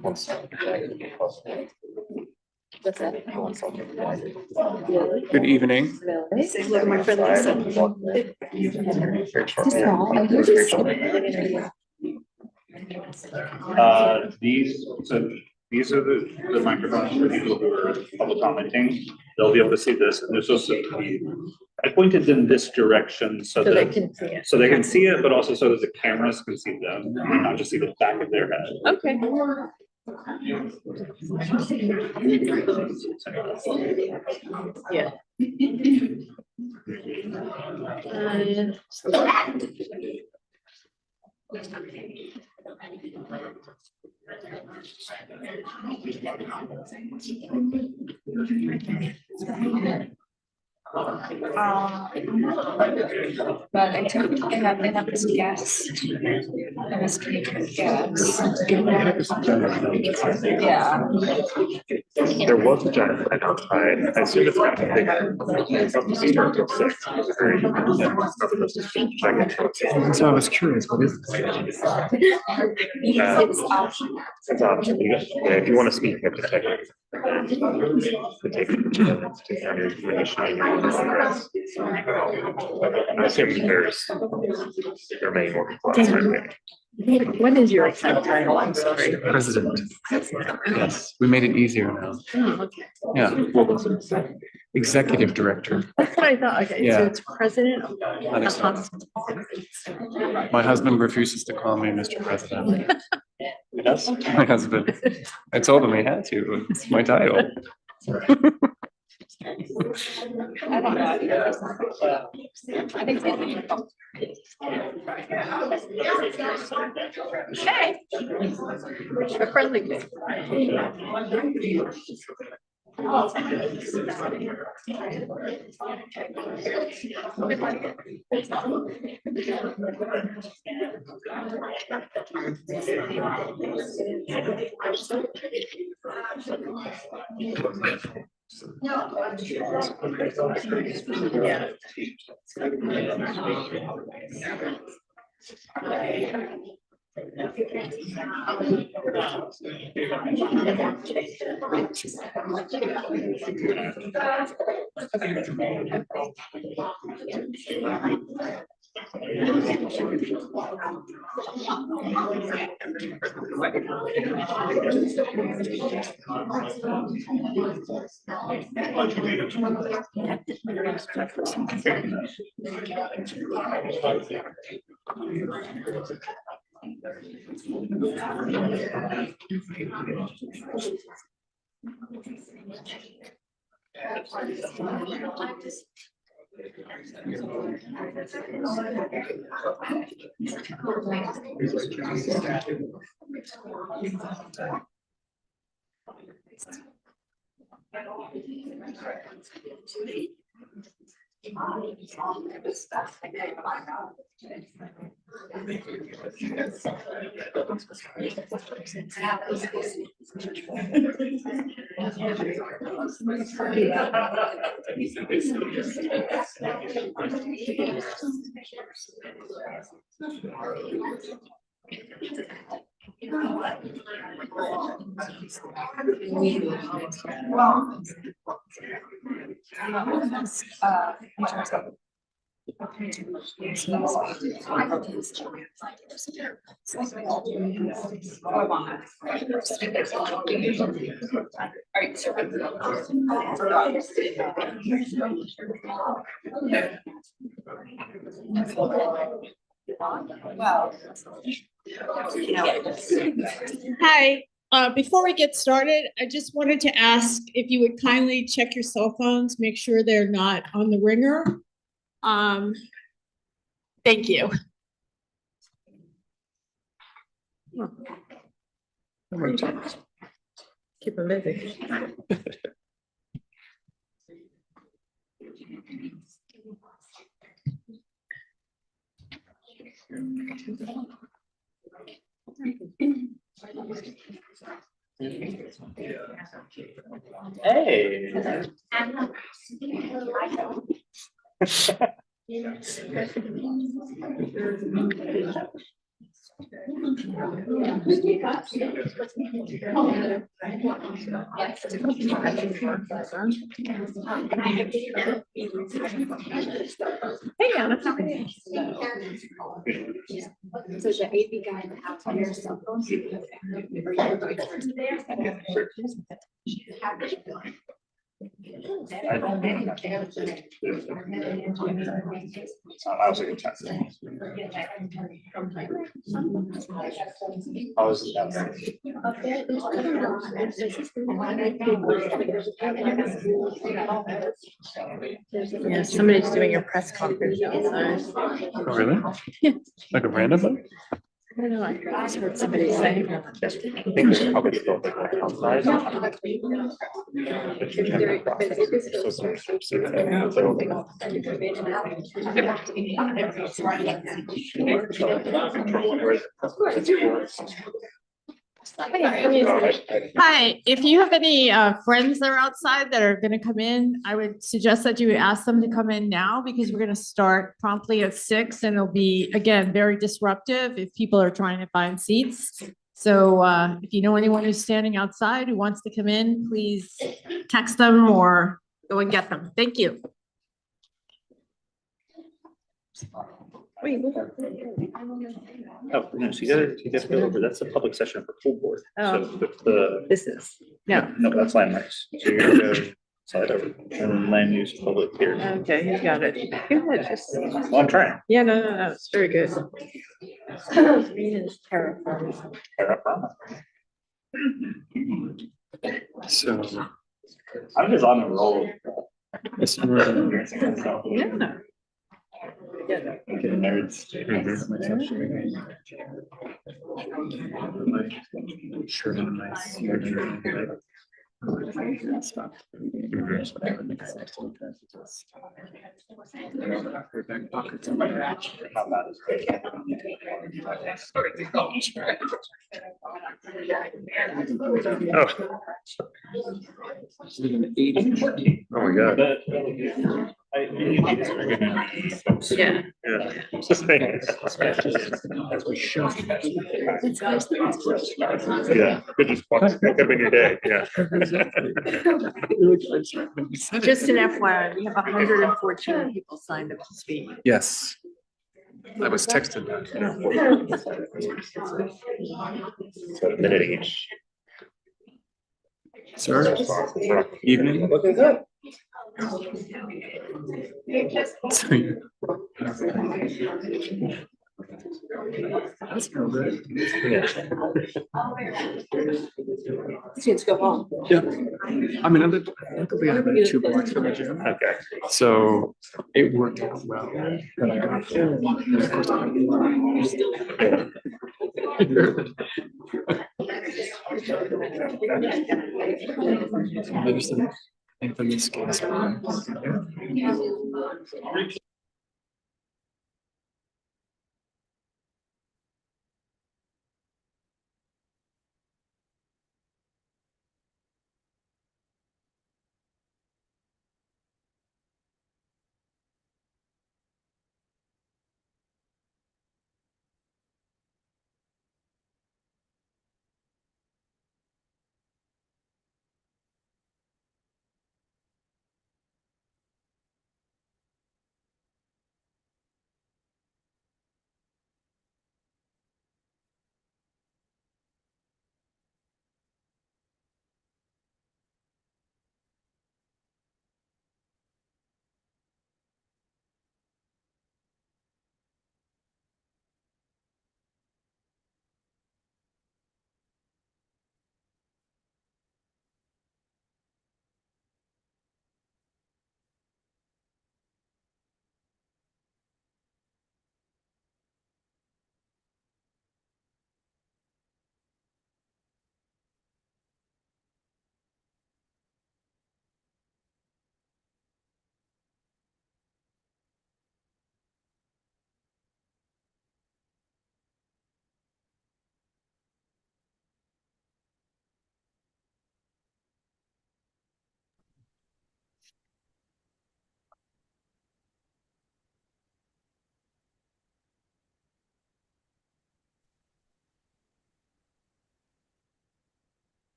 What's that? Good evening. Say hello to my friend Lisa. These are the microphones for people who are public commenting. They'll be able to see this, and there's also I pointed them this direction so that they can see it. so they can see it, but also so that the cameras can see them and not just see the back of their head. Okay. Yeah. But I took I have this guest. I was yeah. There was a giant line outside. I assume it's kind of big. It's up to start till 6. It's very so I was curious, what is this? It's optional. It's optional. Yeah, if you want to speak, you have to check it. To take minutes to kind of information on your progress. I assume there may be more people outside. What is your exact title? I'm sorry. President. Yes, we made it easier now. Oh, okay. Yeah. Well, executive director. That's what I thought. Okay, Yeah. so it's president of I think the so. hospital. My husband refuses to call me Mr. President. Yes. My husband. I told him he had to. It's my title. I don't know. I think Hey. A friendly game. Hi, before we get started, I just wanted to ask if you would kindly check your cell phones, make sure they're not on the ringer. Thank you. Keep them busy. Hey. Hey, Anna. How are you? So the AV guy in the house on your cell phone. I was like, chance. I was. Yeah, somebody's doing a press conference outside. Oh, really? Like a random one? I don't know, I just heard somebody say. I think there's probably still outside. Hi, if you have any friends that are outside that are gonna come in, I would suggest that you ask them to come in now because we're gonna start promptly at 6 and it'll be, again, very disruptive if people are trying to find seats. So if you know anyone who's standing outside who wants to come in, please text them or go and get them. Thank you. Wait, what? Oh, no, so you gotta go over, that's a public session for full board. Oh. So the, This is, no, no, that's landmarks. So you're gonna go slide over and then land use public here. okay, you got it. Good, just, Well, I'm trying. yeah, no, it's very good. Terra firma. So. I'm just on a roll. It's more than- Yeah. Getting nerds. Sure, nice. Oh. Oh my God. Yeah. Yeah. Just saying. Yeah, could just walk, that could have been your day, yeah. Just an FYI, we have 114 people signed up to speak. Yes. I was texted that. So a minute each. Sir, evening. That's real good. Yeah. Students go home. Yeah, I mean, luckily I live 2 blocks from the gym, Okay. so it worked out well that I got home. And of course, there's some infamous case.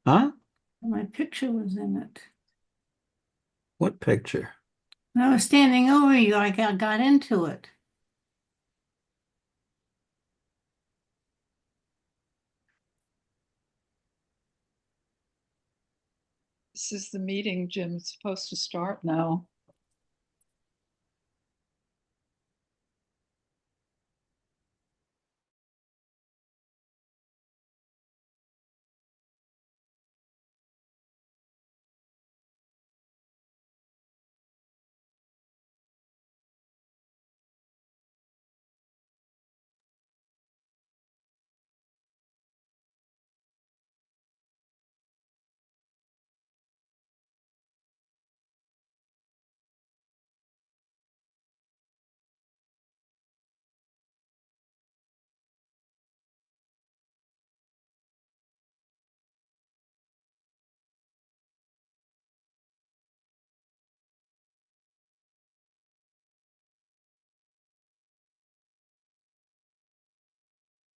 Huh? My picture was in it. What picture? When I was standing over you, I got into it. This is the meeting, Jim. It's supposed to start now.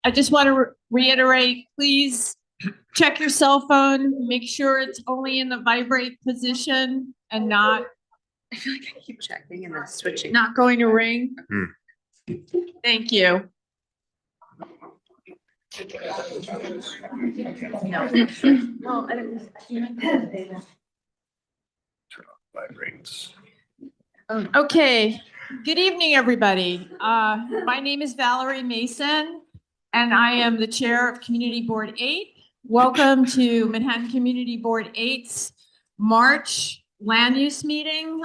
I just want to reiterate, please check your cell phone, make sure it's only in the vibrate position and not I feel like I keep checking and then switching. not going to ring. Thank you. No. Well, I don't. Vibrates. Okay, good evening, everybody. My name is Valerie Mason, and I am the chair of Community Board 8. Welcome to Manhattan Community Board 8's March land use meeting.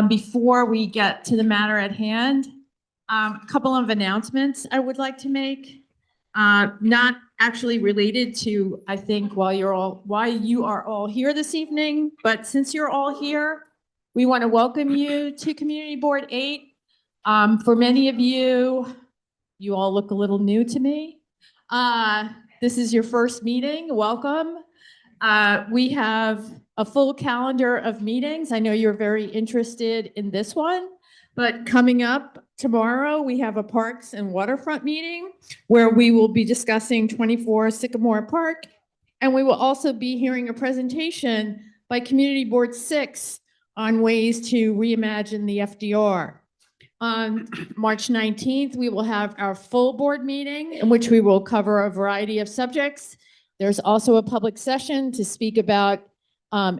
Before we get to the matter at hand, a couple of announcements I would like to make. Not actually related to, I think, why you are all here this evening, but since you're all here, we want to welcome you to Community Board 8. For many of you, you all look a little new to me. This is your first meeting. Welcome. We have a full calendar of meetings. I know you're very interested in this one, but coming up tomorrow, we have a Parks and Waterfront meeting where we will be discussing 24 Sycamore Park. And we will also be hearing a presentation by Community Board 6 on ways to reimagine the FDR. On March 19th, we will have our full board meeting in which we will cover a variety of subjects. There's also a public session to speak about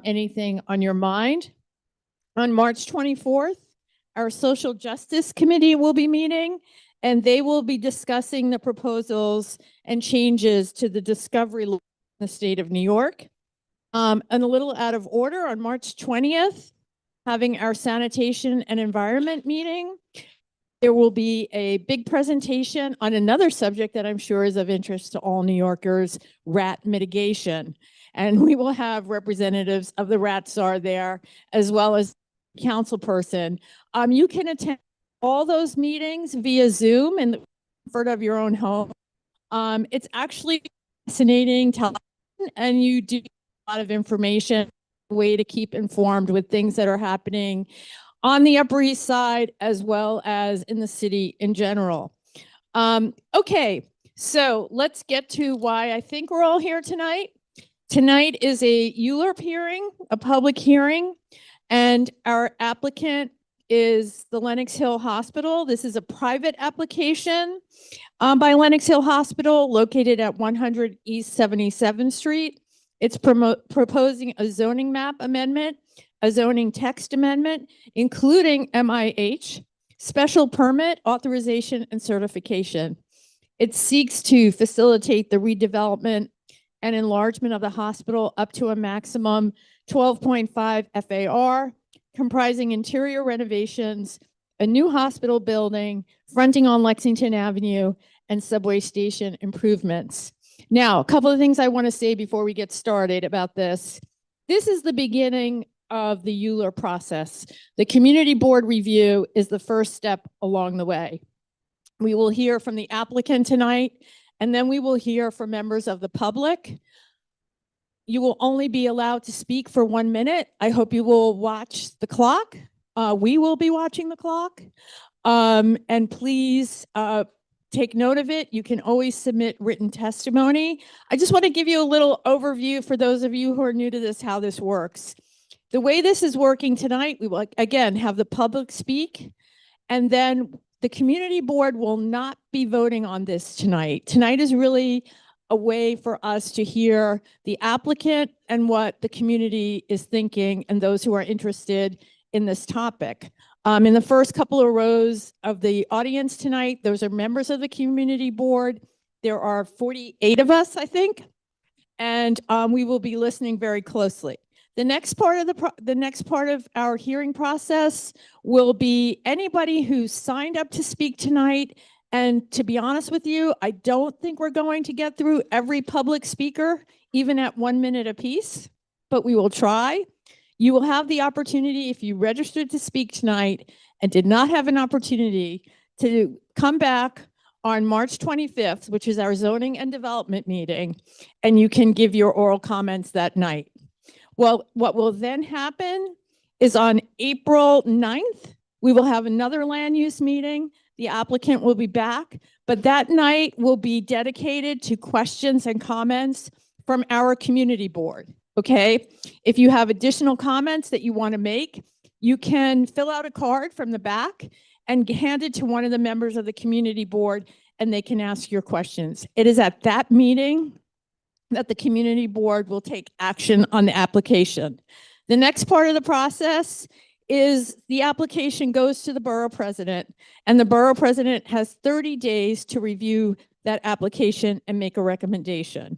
anything on your mind. On March 24th, our Social Justice Committee will be meeting, and they will be discussing the proposals and changes to the discovery law in the state of New York. And a little out of order, on March 20th, having our Sanitation and Environment meeting. There will be a big presentation on another subject that I'm sure is of interest to all New Yorkers, rat mitigation. And we will have representatives of the Rat Czar there, as well as council person. You can attend all those meetings via Zoom in the comfort of your own home. It's actually fascinating television, and you do a lot of information, a way to keep informed with things that are happening on the Upper East Side, as well as in the city in general. Okay, so let's get to why I think we're all here tonight. Tonight is a ULURP hearing, a public hearing, and our applicant is the Lenox Hill Hospital. This is a private application by Lenox Hill Hospital located at 100 East 77th Street. It's proposing a zoning map amendment, a zoning text amendment, including MIH, special permit, authorization, and certification. It seeks to facilitate the redevelopment and enlargement of the hospital up to a maximum 12.5 FAR, comprising interior renovations, a new hospital building, fronting on Lexington Avenue, and subway station improvements. Now, a couple of things I want to say before we get started about this. This is the beginning of the ULURP process. The community board review is the first step along the way. We will hear from the applicant tonight, and then we will hear from members of the public. You will only be allowed to speak for 1 minute. I hope you will watch the clock. We will be watching the clock. And please take note of it. You can always submit written testimony. I just want to give you a little overview for those of you who are new to this, how this works. The way this is working tonight, we will again have the public speak, and then the community board will not be voting on this tonight. Tonight is really a way for us to hear the applicant and what the community is thinking and those who are interested in this topic. In the first couple of rows of the audience tonight, those are members of the community board. There are 48 of us, I think, and we will be listening very closely. The next part of our hearing process will be anybody who signed up to speak tonight. And to be honest with you, I don't think we're going to get through every public speaker, even at 1 minute apiece, but we will try. You will have the opportunity, if you registered to speak tonight and did not have an opportunity, to come back on March 25th, which is our zoning and development meeting, and you can give your oral comments that night. Well, what will then happen is on April 9th, we will have another land use meeting. The applicant will be back, but that night will be dedicated to questions and comments from our community board, okay? If you have additional comments that you want to make, you can fill out a card from the back and hand it to one of the members of the community board, and they can ask your questions. It is at that meeting that the community board will take action on the application. The next part of the process is the application goes to the borough president, and the borough president has 30 days to review that application and make a recommendation.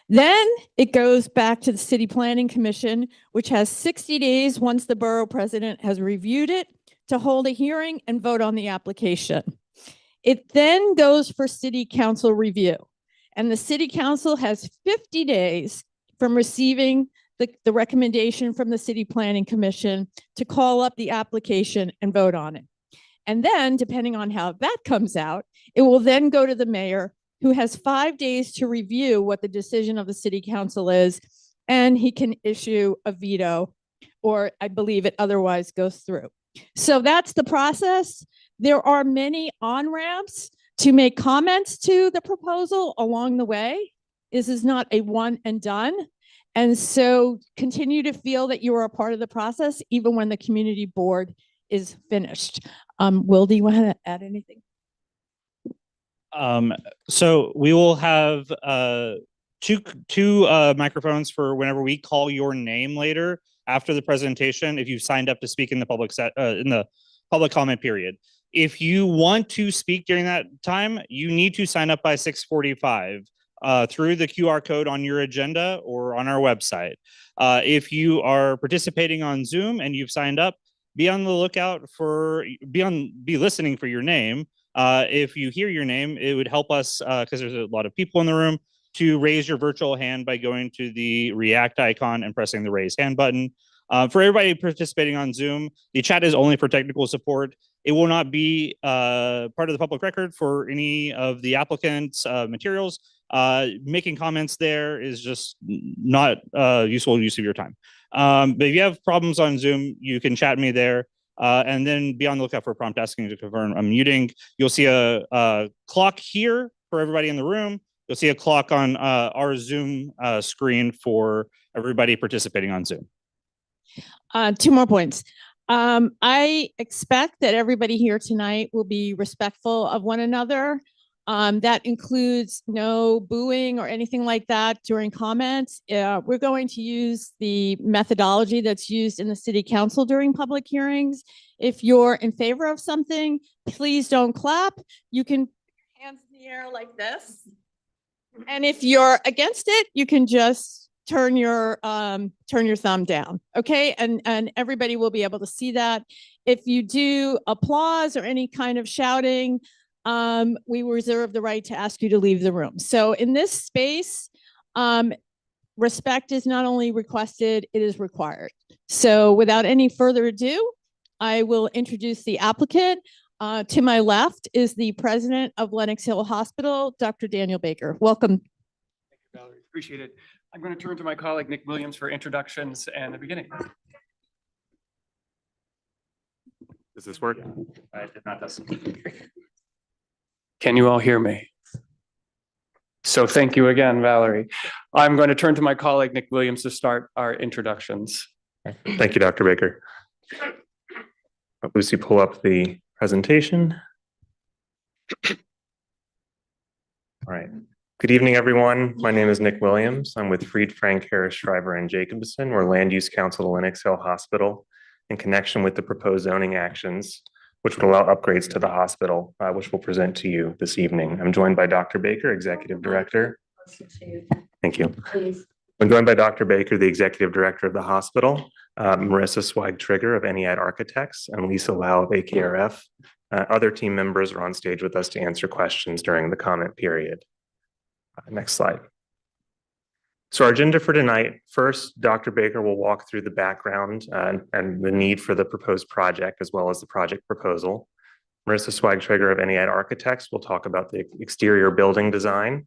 Then it goes back to the City Planning Commission, which has 60 days once the borough president has reviewed it to hold a hearing and vote on the application. It then goes for city council review. And the city council has 50 days from receiving the recommendation from the City Planning Commission to call up the application and vote on it. And then, depending on how that comes out, it will then go to the mayor, who has 5 days to review what the decision of the city council is, and he can issue a veto, or I believe it otherwise goes through. So that's the process. There are many on-ramps to make comments to the proposal along the way. This is not a one and done. And so continue to feel that you are a part of the process, even when the community board is finished. Will, do you want to add anything? So we will have two microphones for whenever we call your name later after the presentation, if you signed up to speak in the public comment period. If you want to speak during that time, you need to sign up by 6:45 through the QR code on your agenda or on our website. If you are participating on Zoom and you've signed up, be on the lookout for, be listening for your name. If you hear your name, it would help us, because there's a lot of people in the room, to raise your virtual hand by going to the react icon and pressing the raise hand button. For everybody participating on Zoom, the chat is only for technical support. It will not be part of the public record for any of the applicant's materials. Making comments there is just not useful use of your time. But if you have problems on Zoom, you can chat me there. And then be on the lookout for a prompt asking to confirm I'm muting. You'll see a clock here for everybody in the room. You'll see a clock on our Zoom screen for everybody participating on Zoom. 2 more points. I expect that everybody here tonight will be respectful of one another. That includes no booing or anything like that during comments. We're going to use the methodology that's used in the city council during public hearings. If you're in favor of something, please don't clap. You can put your hands in the air like this. And if you're against it, you can just turn your thumb down, okay? And everybody will be able to see that. If you do applause or any kind of shouting, we reserve the right to ask you to leave the room. So in this space, respect is not only requested, it is required. So without any further ado, I will introduce the applicant. To my left is the president of Lenox Hill Hospital, Dr. Daniel Baker. Welcome. Thank you, Valerie. Appreciate it. I'm going to turn to my colleague, Nick Williams, for introductions and the beginning. Does this work? I did not test. Can you all hear me? So thank you again, Valerie. I'm going to turn to my colleague, Nick Williams, to start our introductions. Thank you, Dr. Baker. Lucy, pull up the presentation. All right. Good evening, everyone. My name is Nick Williams. I'm with Fried, Frank, Harris, Shriver, and Jacobson. We're Land Use Council to Lenox Hill Hospital in connection with the proposed zoning actions, which would allow upgrades to the hospital, which we'll present to you this evening. I'm joined by Dr. Baker, Executive Director. Thank you. I'm joined by Dr. Baker, the Executive Director of the hospital, Marissa Swag-Trigger of Eniad Architects, and Lisa Lau of AKRF. Other team members are on stage with us to answer questions during the comment period. Next slide. So our agenda for tonight, first, Dr. Baker will walk through the background and the need for the proposed project, as well as the project proposal. Marissa Swag-Trigger of Eniad Architects will talk about the exterior building design.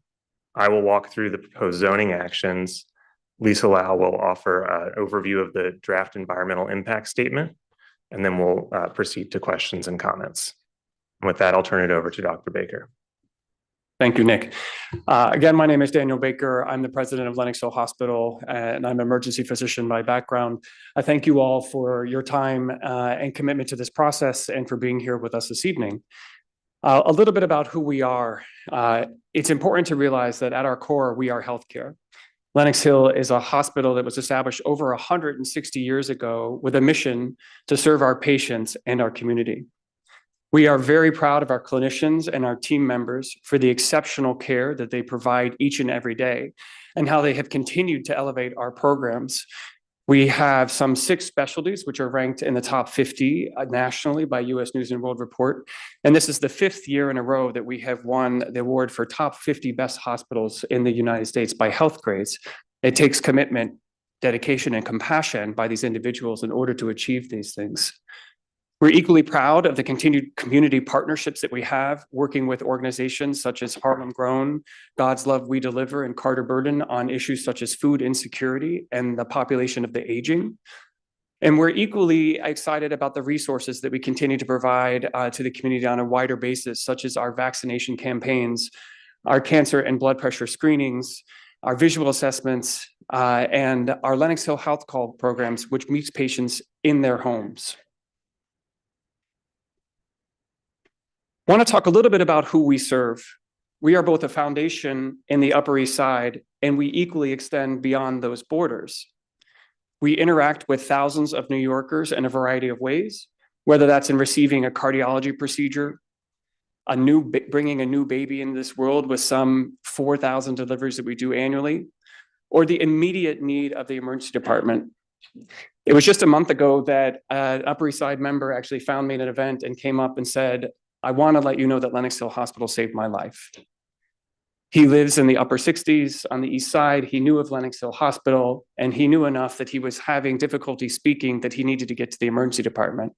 I will walk through the proposed zoning actions. Lisa Lau will offer an overview of the draft environmental impact statement, and then we'll proceed to questions and comments. And with that, I'll turn it over to Dr. Baker. Thank you, Nick. Again, my name is Daniel Baker. I'm the president of Lenox Hill Hospital, and I'm an emergency physician by background. I thank you all for your time and commitment to this process and for being here with us this evening. A little bit about who we are. It's important to realize that at our core, we are healthcare. Lenox Hill is a hospital that was established over 160 years ago with a mission to serve our patients and our community. We are very proud of our clinicians and our team members for the exceptional care that they provide each and every day and how they have continued to elevate our programs. We have some 6 specialties which are ranked in the top 50 nationally by US News and World Report. And this is the 5th year in a row that we have won the award for top 50 best hospitals in the United States by Health Grades. It takes commitment, dedication, and compassion by these individuals in order to achieve these things. We're equally proud of the continued community partnerships that we have, working with organizations such as Harlem Grown, God's Love We Deliver, and Carter Burden on issues such as food insecurity and the population of the aging. And we're equally excited about the resources that we continue to provide to the community on a wider basis, such as our vaccination campaigns, our cancer and blood pressure screenings, our visual assessments, and our Lenox Hill Health Call programs, which meets patients in their homes. I want to talk a little bit about who we serve. We are both a foundation in the Upper East Side, and we equally extend beyond those borders. We interact with thousands of New Yorkers in a variety of ways, whether that's in receiving a cardiology procedure, bringing a new baby into this world with some 4,000 deliveries that we do annually, or the immediate need of the emergency department. It was just a month ago that an Upper East Side member actually found me at an event and came up and said, I want to let you know that Lenox Hill Hospital saved my life. He lives in the upper 60s on the East Side. He knew of Lenox Hill Hospital, and he knew enough that he was having difficulty speaking that he needed to get to the emergency department.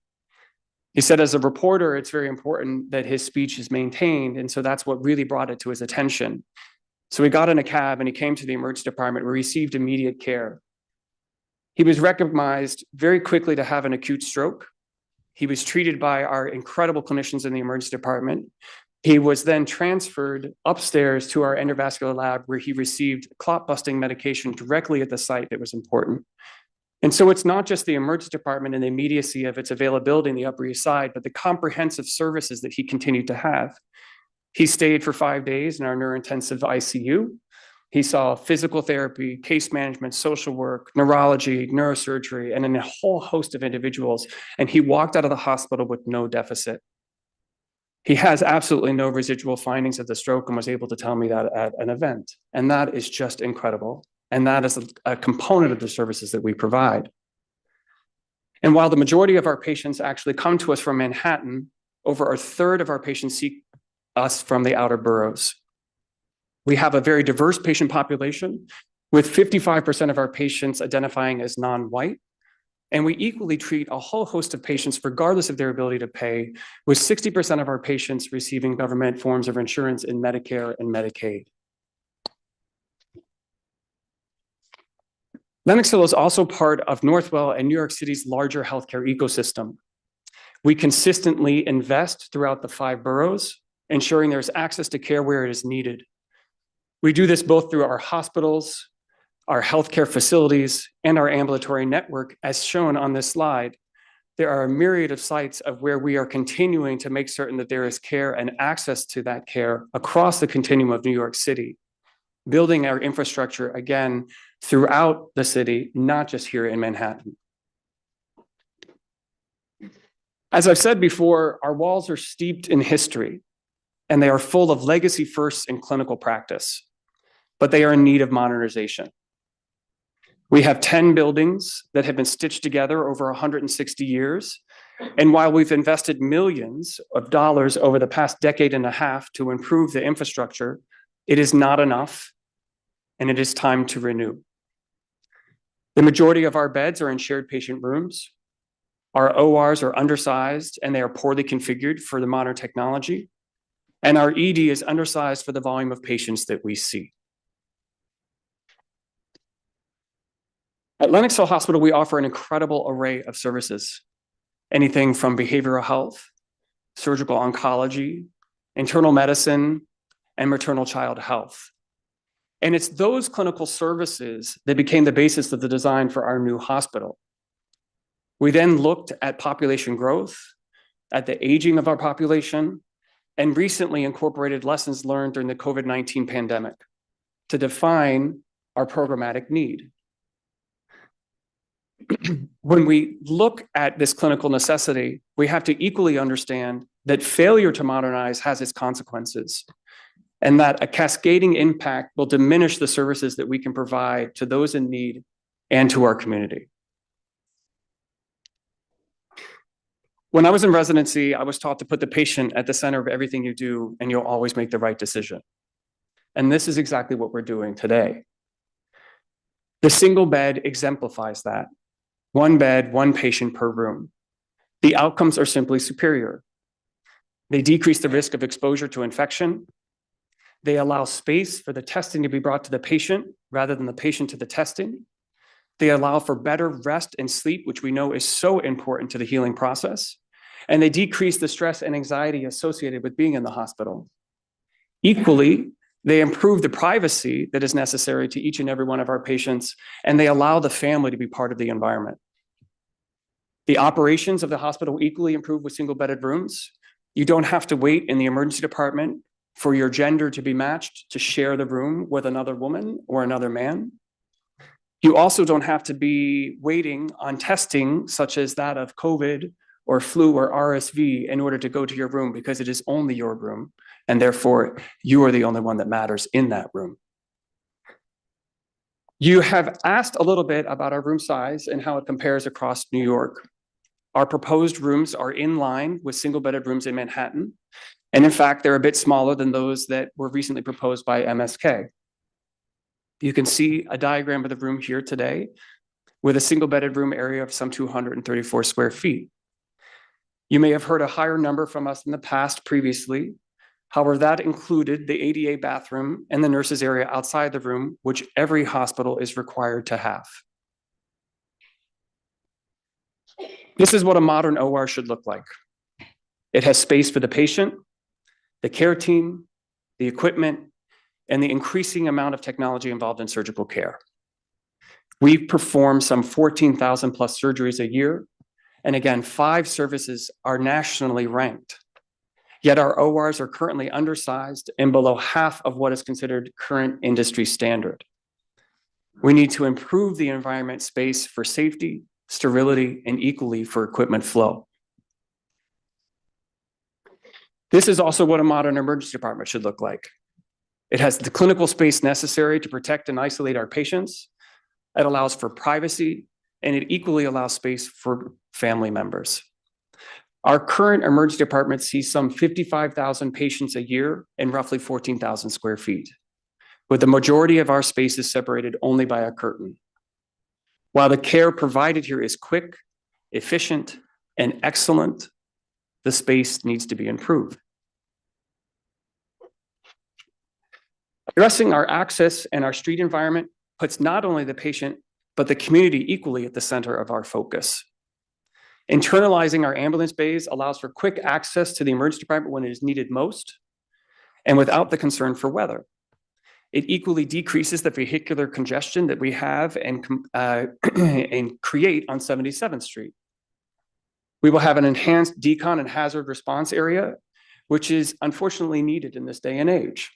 He said, as a reporter, it's very important that his speech is maintained. And so that's what really brought it to his attention. So he got in a cab and he came to the emergency department where he received immediate care. He was recognized very quickly to have an acute stroke. He was treated by our incredible clinicians in the emergency department. He was then transferred upstairs to our endovascular lab where he received clot-busting medication directly at the site that was important. And so it's not just the emergency department and the immediacy of its availability in the Upper East Side, but the comprehensive services that he continued to have. He stayed for 5 days in our neurointensive ICU. He saw physical therapy, case management, social work, neurology, neurosurgery, and a whole host of individuals. And he walked out of the hospital with no deficit. He has absolutely no residual findings of the stroke and was able to tell me that at an event. And that is just incredible. And that is a component of the services that we provide. And while the majority of our patients actually come to us from Manhattan, over a third of our patients seek us from the outer boroughs. We have a very diverse patient population with 55% of our patients identifying as non-white. And we equally treat a whole host of patients regardless of their ability to pay, with 60% of our patients receiving government forms of insurance in Medicare and Medicaid. Lenox Hill is also part of Northwell and New York City's larger healthcare ecosystem. We consistently invest throughout the 5 boroughs ensuring there's access to care where it is needed. We do this both through our hospitals, our healthcare facilities, and our ambulatory network, as shown on this slide. There are a myriad of sites of where we are continuing to make certain that there is care and access to that care across the continuum of New York City, building our infrastructure again throughout the city, not just here in Manhattan. As I've said before, our walls are steeped in history, and they are full of legacy firsts in clinical practice, but they are in need of modernization. We have 10 buildings that have been stitched together over 160 years. And while we've invested millions of dollars over the past decade and a half to improve the infrastructure, it is not enough, and it is time to renew. The majority of our beds are in shared patient rooms. Our ORs are undersized, and they are poorly configured for the modern technology. And our ED is undersized for the volume of patients that we see. At Lenox Hill Hospital, we offer an incredible array of services, anything from behavioral health, surgical oncology, internal medicine, and maternal child health. And it's those clinical services that became the basis of the design for our new hospital. We then looked at population growth, at the aging of our population, and recently incorporated lessons learned during the COVID-19 pandemic to define our programmatic need. When we look at this clinical necessity, we have to equally understand that failure to modernize has its consequences, and that a cascading impact will diminish the services that we can provide to those in need and to our community. When I was in residency, I was taught to put the patient at the center of everything you do, and you'll always make the right decision. And this is exactly what we're doing today. The single bed exemplifies that. One bed, one patient per room. The outcomes are simply superior. They decrease the risk of exposure to infection. They allow space for the testing to be brought to the patient rather than the patient to the testing. They allow for better rest and sleep, which we know is so important to the healing process. And they decrease the stress and anxiety associated with being in the hospital. Equally, they improve the privacy that is necessary to each and every one of our patients, and they allow the family to be part of the environment. The operations of the hospital equally improve with single-bedded rooms. You don't have to wait in the emergency department for your gender to be matched to share the room with another woman or another man. You also don't have to be waiting on testing such as that of COVID or flu or RSV in order to go to your room, because it is only your room, and therefore you are the only one that matters in that room. You have asked a little bit about our room size and how it compares across New York. Our proposed rooms are in line with single-bedded rooms in Manhattan, and in fact, they're a bit smaller than those that were recently proposed by MSK. You can see a diagram of the room here today with a single-bedded room area of some 234 square feet. You may have heard a higher number from us in the past previously. However, that included the ADA bathroom and the nurses area outside the room, which every hospital is required to have. This is what a modern OR should look like. It has space for the patient, the care team, the equipment, and the increasing amount of technology involved in surgical care. We perform some 14,000 plus surgeries a year. And again, 5 services are nationally ranked. Yet our ORs are currently undersized and below half of what is considered current industry standard. We need to improve the environment space for safety, sterility, and equally for equipment flow. This is also what a modern emergency department should look like. It has the clinical space necessary to protect and isolate our patients. It allows for privacy, and it equally allows space for family members. Our current emergency department sees some 55,000 patients a year in roughly 14,000 square feet, with the majority of our spaces separated only by a curtain. While the care provided here is quick, efficient, and excellent, the space needs to be improved. Addressing our access and our street environment puts not only the patient, but the community equally at the center of our focus. Internalizing our ambulance bays allows for quick access to the emergency department when it is needed most, and without the concern for weather. It equally decreases the vehicular congestion that we have and create on 77th Street. We will have an enhanced decon and hazard response area, which is unfortunately needed in this day and age.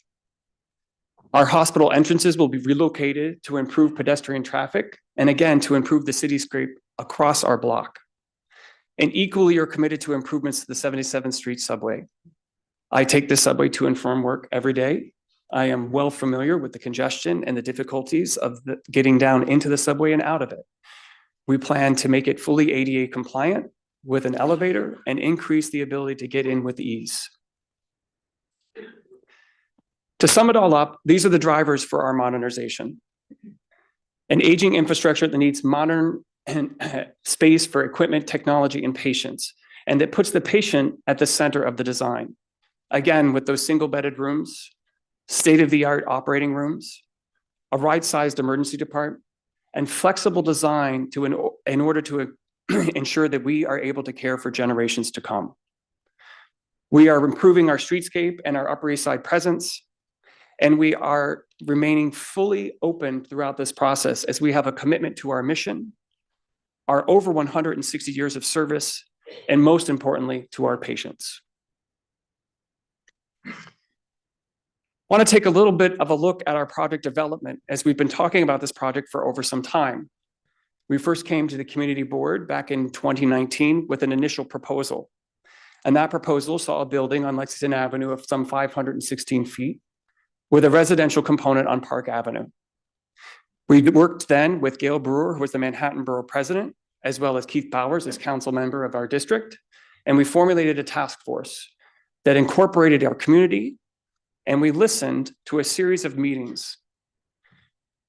Our hospital entrances will be relocated to improve pedestrian traffic and again, to improve the cityscape across our block. And equally are committed to improvements to the 77th Street subway. I take this subway to and from work every day. I am well familiar with the congestion and the difficulties of getting down into the subway and out of it. We plan to make it fully ADA compliant with an elevator and increase the ability to get in with ease. To sum it all up, these are the drivers for our modernization. An aging infrastructure that needs modern space for equipment, technology, and patients, and that puts the patient at the center of the design. Again, with those single-bedded rooms, state-of-the-art operating rooms, a right-sized emergency department, and flexible design in order to ensure that we are able to care for generations to come. We are improving our streetscape and our Upper East Side presence, and we are remaining fully open throughout this process as we have a commitment to our mission, our over 160 years of service, and most importantly, to our patients. I want to take a little bit of a look at our project development as we've been talking about this project for over some time. We first came to the community board back in 2019 with an initial proposal. And that proposal saw a building on Lexington Avenue of some 516 feet with a residential component on Park Avenue. We worked then with Gail Brewer, who was the Manhattan Borough President, as well as Keith Bowers as council member of our district. And we formulated a task force that incorporated our community, and we listened to a series of meetings.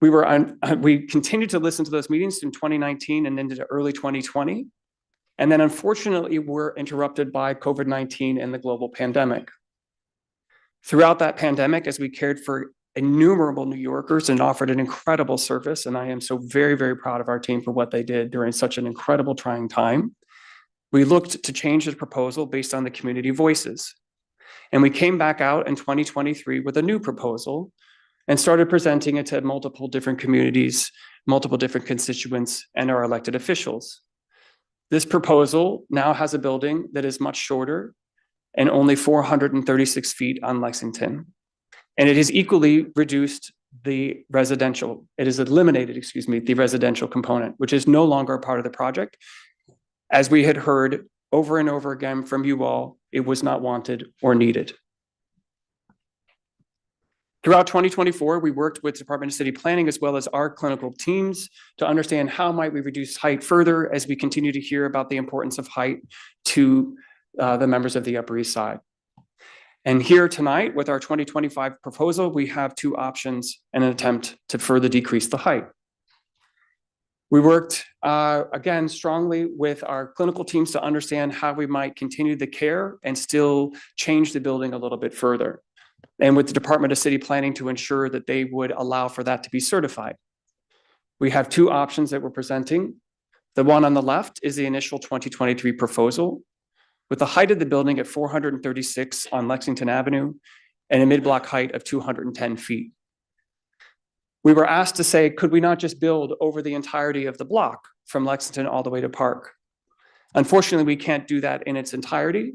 We continued to listen to those meetings in 2019 and into early 2020. And then unfortunately, were interrupted by COVID-19 and the global pandemic. Throughout that pandemic, as we cared for innumerable New Yorkers and offered an incredible service, and I am so very, very proud of our team for what they did during such an incredible trying time, we looked to change the proposal based on the community voices. And we came back out in 2023 with a new proposal and started presenting it to multiple different communities, multiple different constituents, and our elected officials. This proposal now has a building that is much shorter and only 436 feet on Lexington. And it has equally reduced the residential, it has eliminated, the residential component, which is no longer a part of the project. As we had heard over and over again from you all, it was not wanted or needed. Throughout 2024, we worked with Department of City Planning as well as our clinical teams to understand how might we reduce height further as we continue to hear about the importance of height to the members of the Upper East Side. And here tonight with our 2025 proposal, we have two options and an attempt to further decrease the height. We worked again strongly with our clinical teams to understand how we might continue the care and still change the building a little bit further. And with the Department of City Planning to ensure that they would allow for that to be certified. We have two options that we're presenting. The one on the left is the initial 2023 proposal with the height of the building at 436 on Lexington Avenue and a mid-block height of 210 feet. We were asked to say, could we not just build over the entirety of the block from Lexington all the way to Park? Unfortunately, we can't do that in its entirety.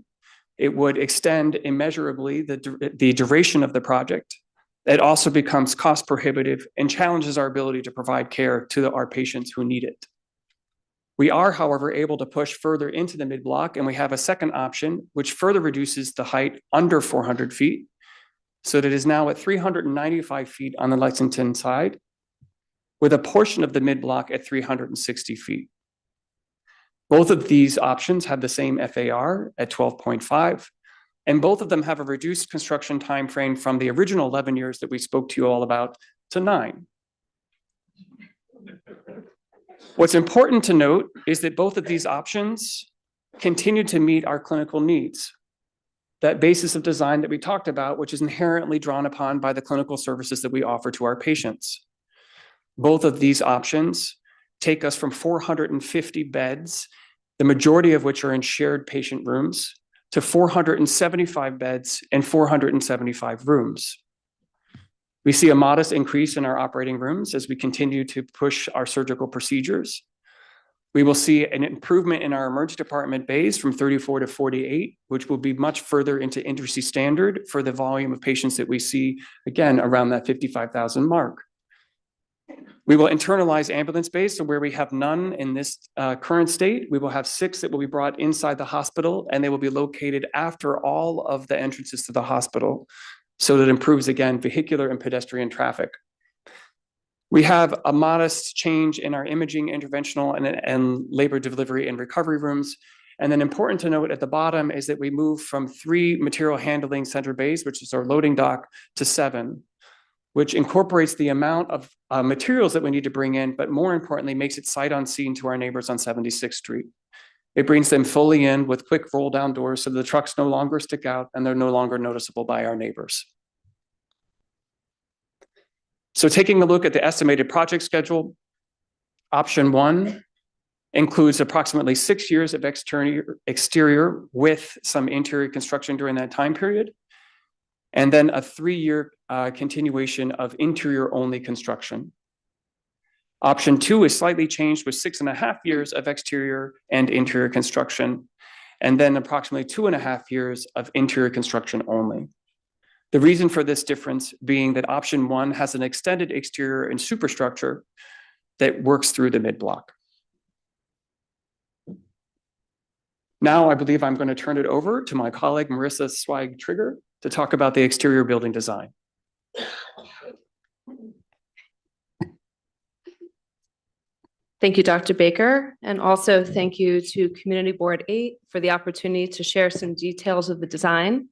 It would extend immeasurably the duration of the project. It also becomes cost prohibitive and challenges our ability to provide care to our patients who need it. We are, however, able to push further into the mid-block, and we have a second option, which further reduces the height under 400 feet, so that it is now at 395 feet on the Lexington side, with a portion of the mid-block at 360 feet. Both of these options have the same FAR at 12.5, and both of them have a reduced construction timeframe from the original 11 years that we spoke to you all about to 9. What's important to note is that both of these options continue to meet our clinical needs. That basis of design that we talked about, which is inherently drawn upon by the clinical services that we offer to our patients. Both of these options take us from 450 beds, the majority of which are in shared patient rooms, to 475 beds and 475 rooms. We see a modest increase in our operating rooms as we continue to push our surgical procedures. We will see an improvement in our emergency department bays from 34 to 48, which will be much further into industry standard for the volume of patients that we see, again, around that 55,000 mark. We will internalize ambulance bays, so where we have none in this current state, we will have 6 that will be brought inside the hospital, and they will be located after all of the entrances to the hospital. So that improves, again, vehicular and pedestrian traffic. We have a modest change in our imaging, interventional, and labor delivery and recovery rooms. And then important to note at the bottom is that we move from 3 material handling center bays, which is our loading dock, to 7, which incorporates the amount of materials that we need to bring in, but more importantly, makes it sight unseen to our neighbors on 76th Street. It brings them fully in with quick roll down doors so the trucks no longer stick out and they're no longer noticeable by our neighbors. So taking a look at the estimated project schedule, option 1 includes approximately 6 years of exterior with some interior construction during that time period, and then a 3-year continuation of interior only construction. Option 2 is slightly changed with 6.5 years of exterior and interior construction, and then approximately 2.5 years of interior construction only. The reason for this difference being that option 1 has an extended exterior and superstructure that works through the mid-block. Now I believe I'm going to turn it over to my colleague, Marissa Swag-Trigger, to talk about the exterior building design. Thank you, Dr. Baker, and also thank you to Community Board 8 for the opportunity to share some details of the design.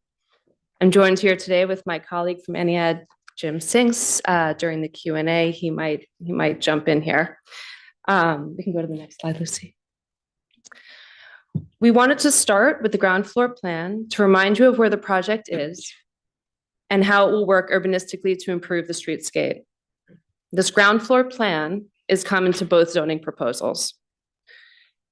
I'm joined here today with my colleague from NEAD, Jim Sinks. During the Q&A, he might jump in here. We can go to the next slide, Lucy. We wanted to start with the ground floor plan to remind you of where the project is and how it will work urbanistically to improve the streetscape. This ground floor plan is common to both zoning proposals.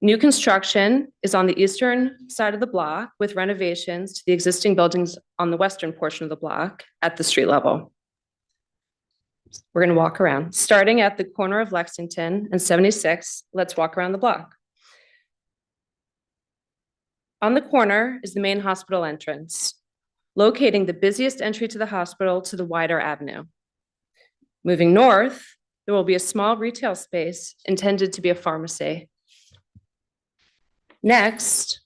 New construction is on the eastern side of the block with renovations to the existing buildings on the western portion of the block at the street level. We're going to walk around. Starting at the corner of Lexington and 76, let's walk around the block. On the corner is the main hospital entrance, locating the busiest entry to the hospital to the wider avenue. Moving north, there will be a small retail space intended to be a pharmacy. Next,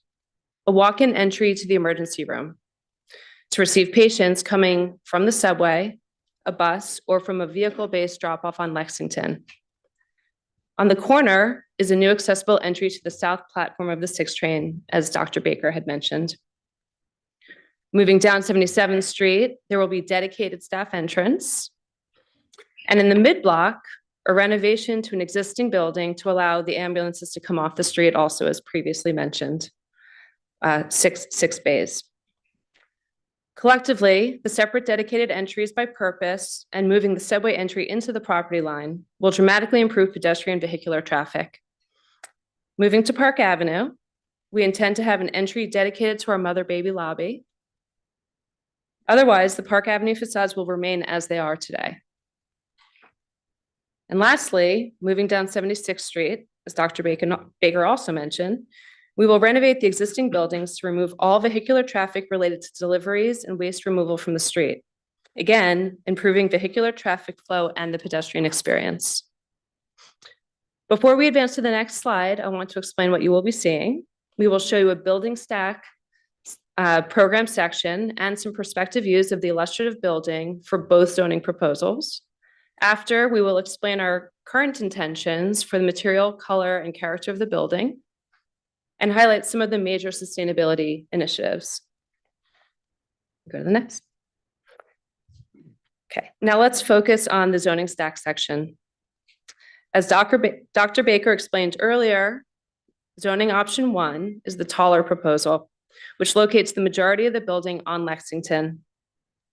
a walk-in entry to the emergency room to receive patients coming from the subway, a bus, or from a vehicle-based drop-off on Lexington. On the corner is a new accessible entry to the south platform of the 6 train, as Dr. Baker had mentioned. Moving down 77th Street, there will be dedicated staff entrance. And in the mid-block, a renovation to an existing building to allow the ambulances to come off the street, also as previously mentioned, 6 bays. Collectively, the separate dedicated entries by purpose and moving the subway entry into the property line will dramatically improve pedestrian vehicular traffic. Moving to Park Avenue, we intend to have an entry dedicated to our mother-baby lobby. Otherwise, the Park Avenue facades will remain as they are today. And lastly, moving down 76th Street, as Dr. Baker also mentioned, we will renovate the existing buildings to remove all vehicular traffic related to deliveries and waste removal from the street. Again, improving vehicular traffic flow and the pedestrian experience. Before we advance to the next slide, I want to explain what you will be seeing. We will show you a building stack program section and some perspective views of the illustrative building for both zoning proposals. After, we will explain our current intentions for the material, color, and character of the building and highlight some of the major sustainability initiatives. Go to the next. Okay, now let's focus on the zoning stack section. As Dr. Baker explained earlier, zoning option 1 is the taller proposal, which locates the majority of the building on Lexington.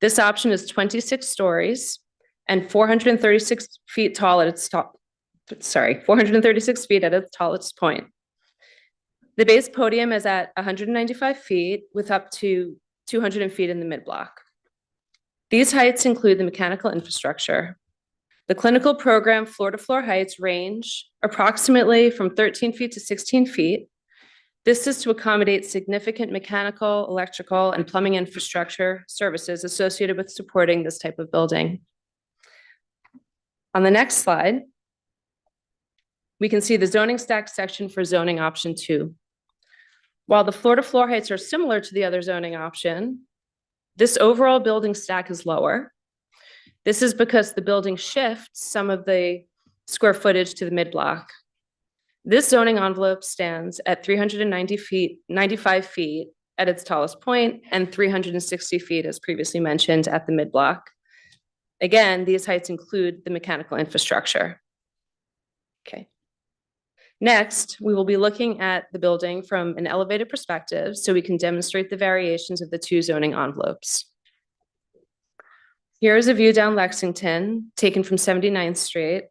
This option is 26 stories and 436 feet tall at its top. 436 feet at its tallest point. The base podium is at 195 feet with up to 200 feet in the mid-block. These heights include the mechanical infrastructure. The clinical program floor-to-floor heights range approximately from 13 feet to 16 feet. This is to accommodate significant mechanical, electrical, and plumbing infrastructure services associated with supporting this type of building. On the next slide, we can see the zoning stack section for zoning option 2. While the floor-to-floor heights are similar to the other zoning option, this overall building stack is lower. This is because the building shifts some of the square footage to the mid-block. This zoning envelope stands at 95 feet at its tallest point and 360 feet, as previously mentioned, at the mid-block. Again, these heights include the mechanical infrastructure. Okay. Next, we will be looking at the building from an elevated perspective so we can demonstrate the variations of the two zoning envelopes. Here is a view down Lexington taken from 79th Street.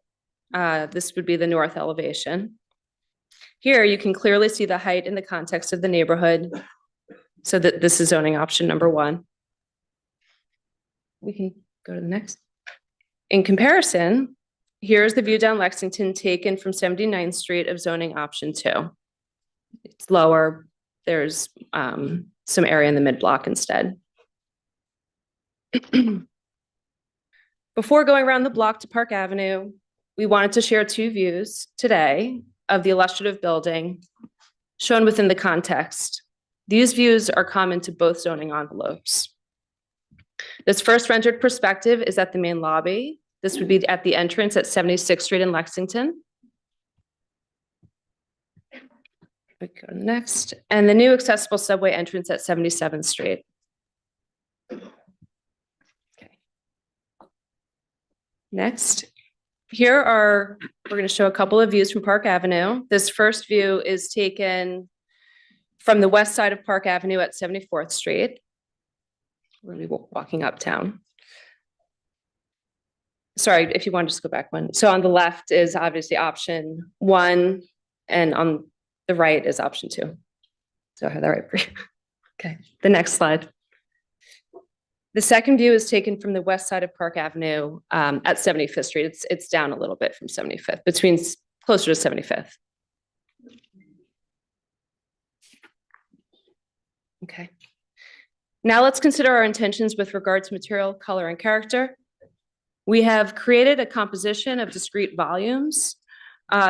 This would be the north elevation. Here you can clearly see the height in the context of the neighborhood. So that this is zoning option number 1. We can go to the next. In comparison, here's the view down Lexington taken from 79th Street of zoning option 2. It's lower. There's some area in the mid-block instead. Before going around the block to Park Avenue, we wanted to share 2 views today of the illustrative building shown within the context. These views are common to both zoning envelopes. This first rendered perspective is at the main lobby. This would be at the entrance at 76th Street in Lexington. We go to the next. And the new accessible subway entrance at 77th Street. Okay. Next. We're going to show a couple of views from Park Avenue. This first view is taken from the west side of Park Avenue at 74th Street. We're going to be walking uptown. Sorry, if you want to just go back one. So on the left is obviously option 1, and on the right is option 2. So I have that right for you. Okay, the next slide. The second view is taken from the west side of Park Avenue at 75th Street. It's down a little bit from 75th, closer to 75th. Okay. Now let's consider our intentions with regard to material, color, and character. We have created a composition of discrete volumes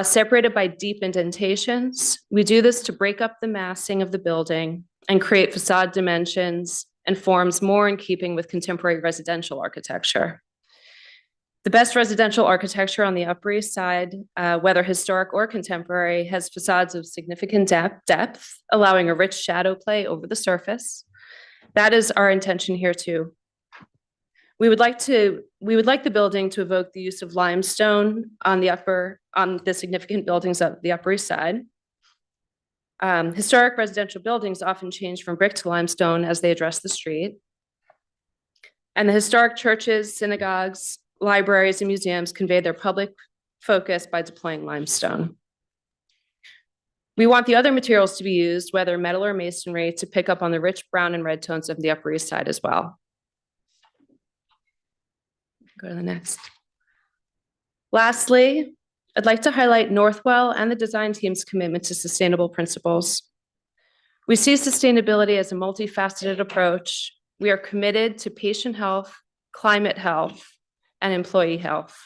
separated by deep indentations. We do this to break up the massing of the building and create facade dimensions and forms more in keeping with contemporary residential architecture. The best residential architecture on the Upper East Side, whether historic or contemporary, has facades of significant depth, allowing a rich shadow play over the surface. That is our intention here too. We would like the building to evoke the use of limestone on the significant buildings of the Upper East Side. Historic residential buildings often change from brick to limestone as they address the street. And the historic churches, synagogues, libraries, and museums convey their public focus by deploying limestone. We want the other materials to be used, whether metal or masonry, to pick up on the rich brown and red tones of the Upper East Side as well. Go to the next. Lastly, I'd like to highlight Northwell and the design team's commitment to sustainable principles. We see sustainability as a multifaceted approach. We are committed to patient health, climate health, and employee health.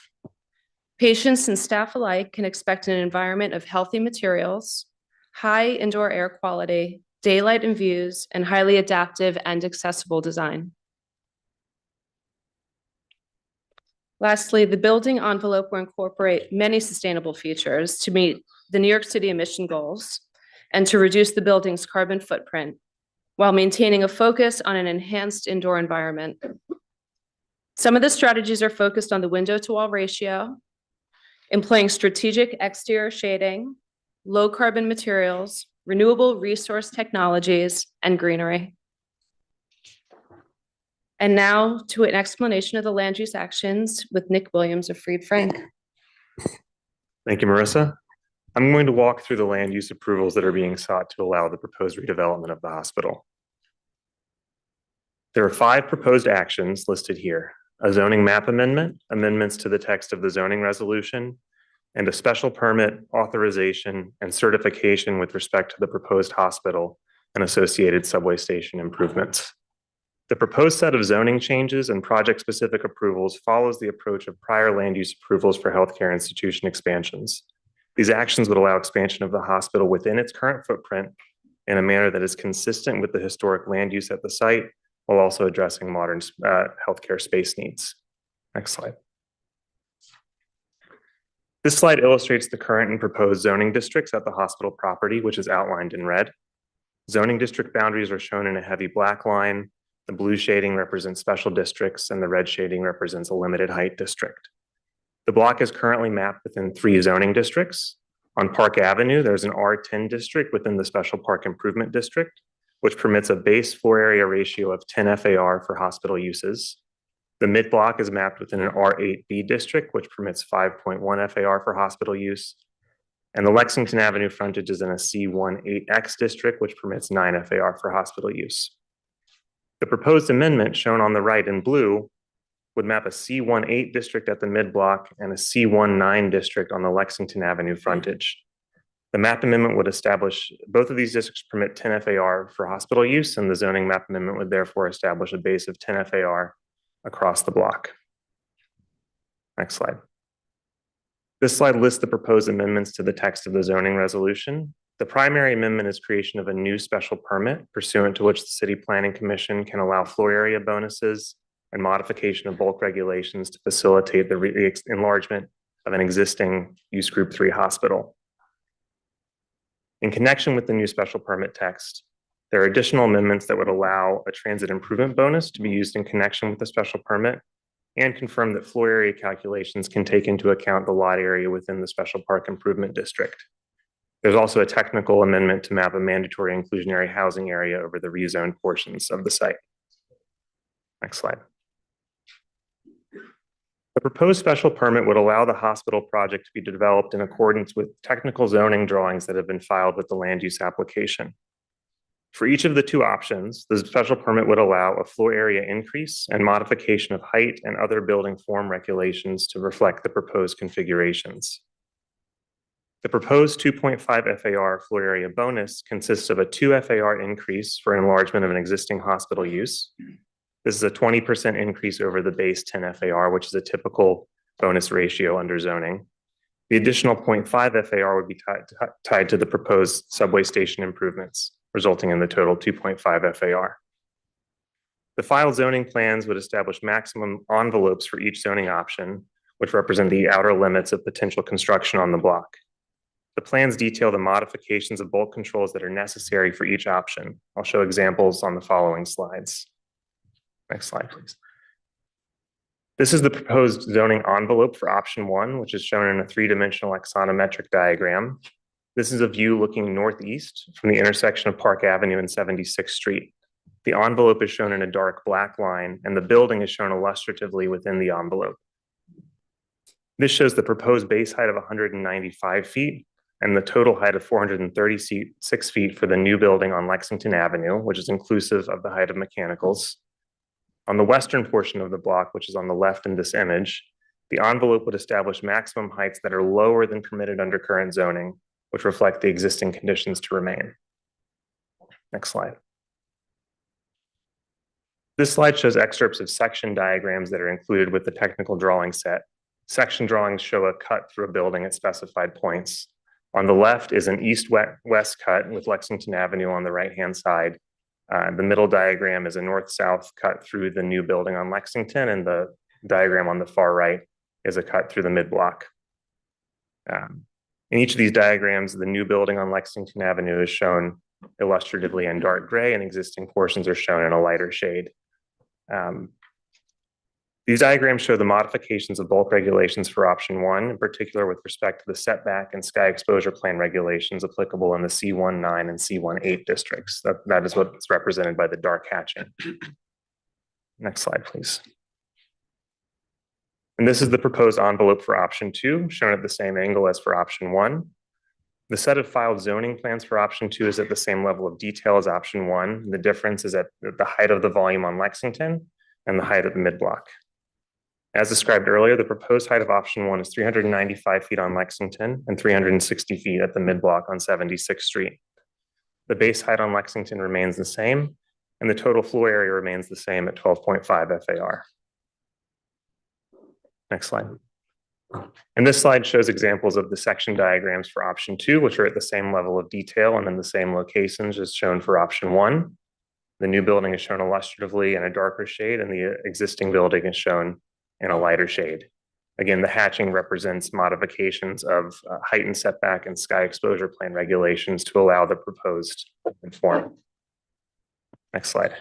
Patients and staff alike can expect an environment of healthy materials, high indoor air quality, daylight and views, and highly adaptive and accessible design. Lastly, the building envelope will incorporate many sustainable features to meet the New York City emission goals and to reduce the building's carbon footprint while maintaining a focus on an enhanced indoor environment. Some of the strategies are focused on the window-to-wall ratio, employing strategic exterior shading, low carbon materials, renewable resource technologies, and greenery. And now to an explanation of the land use actions with Nick Williams of Freed Frank. Thank you, Marissa. I'm going to walk through the land use approvals that are being sought to allow the proposed redevelopment of the hospital. There are 5 proposed actions listed here: a zoning map amendment, amendments to the text of the zoning resolution, and a special permit, authorization, and certification with respect to the proposed hospital and associated subway station improvements. The proposed set of zoning changes and project-specific approvals follows the approach of prior land use approvals for healthcare institution expansions. These actions would allow expansion of the hospital within its current footprint in a manner that is consistent with the historic land use at the site, while also addressing modern healthcare space needs. Next slide. This slide illustrates the current and proposed zoning districts at the hospital property, which is outlined in red. Zoning district boundaries are shown in a heavy black line. The blue shading represents special districts, and the red shading represents a limited height district. The block is currently mapped within 3 zoning districts. On Park Avenue, there's an R10 district within the Special Park Improvement District, which permits a base floor area ratio of 10 FAR for hospital uses. The mid block is mapped within an R8B district, which permits 5.1 FAR for hospital use. And the Lexington Avenue frontage is in a C18X district, which permits 9 FAR for hospital use. The proposed amendment shown on the right in blue would map a C18 district at the mid block and a C19 district on the Lexington Avenue frontage. The map amendment would establish both of these districts permit 10 FAR for hospital use, and the zoning map amendment would therefore establish a base of 10 FAR across the block. Next slide. This slide lists the proposed amendments to the text of the zoning resolution. The primary amendment is creation of a new special permit pursuant to which the City Planning Commission can allow floor area bonuses and modification of bulk regulations to facilitate the enlargement of an existing use group 3 hospital. In connection with the new special permit text, there are additional amendments that would allow a transit improvement bonus to be used in connection with the special permit and confirm that floor area calculations can take into account the lot area within the Special Park Improvement District. There's also a technical amendment to map a mandatory inclusionary housing area over the rezoned portions of the site. Next slide. The proposed special permit would allow the hospital project to be developed in accordance with technical zoning drawings that have been filed with the land use application. For each of the 2 options, the special permit would allow a floor area increase and modification of height and other building form regulations to reflect the proposed configurations. The proposed 2.5 FAR floor area bonus consists of a 2 FAR increase for enlargement of an existing hospital use. This is a 20% increase over the base 10 FAR, which is a typical bonus ratio under zoning. The additional 0.5 FAR would be tied to the proposed subway station improvements, resulting in the total 2.5 FAR. The filed zoning plans would establish maximum envelopes for each zoning option, which represent the outer limits of potential construction on the block. The plans detail the modifications of bulk controls that are necessary for each option. I'll show examples on the following slides. Next slide, please. This is the proposed zoning envelope for option 1, which is shown in a 3-dimensional axonometric diagram. This is a view looking northeast from the intersection of Park Avenue and 76th Street. The envelope is shown in a dark black line, and the building is shown illustratively within the envelope. This shows the proposed base height of 195 feet and the total height of 436 feet for the new building on Lexington Avenue, which is inclusive of the height of mechanicals. On the western portion of the block, which is on the left in this image, the envelope would establish maximum heights that are lower than permitted under current zoning, which reflect the existing conditions to remain. Next slide. This slide shows excerpts of section diagrams that are included with the technical drawing set. Section drawings show a cut through a building at specified points. On the left is an east-west cut with Lexington Avenue on the right-hand side. The middle diagram is a north-south cut through the new building on Lexington, and the diagram on the far right is a cut through the mid-block. In each of these diagrams, the new building on Lexington Avenue is shown illustratively in dark gray, and existing portions are shown in a lighter shade. These diagrams show the modifications of bulk regulations for option 1, in particular with respect to the setback and sky exposure plan regulations applicable in the C19 and C18 districts. That is what's represented by the dark hatching. Next slide, please. And this is the proposed envelope for option 2, shown at the same angle as for option 1. The set of filed zoning plans for option 2 is at the same level of detail as option 1. The difference is at the height of the volume on Lexington and the height of the mid-block. As described earlier, the proposed height of option 1 is 395 feet on Lexington and 360 feet at the mid-block on 76th Street. The base height on Lexington remains the same, and the total floor area remains the same at 12.5 FAR. Next slide. And this slide shows examples of the section diagrams for option 2, which are at the same level of detail and in the same locations as shown for option 1. The new building is shown illustratively in a darker shade, and the existing building is shown in a lighter shade. Again, the hatching represents modifications of height and setback and sky exposure plan regulations to allow the proposed form. Next slide.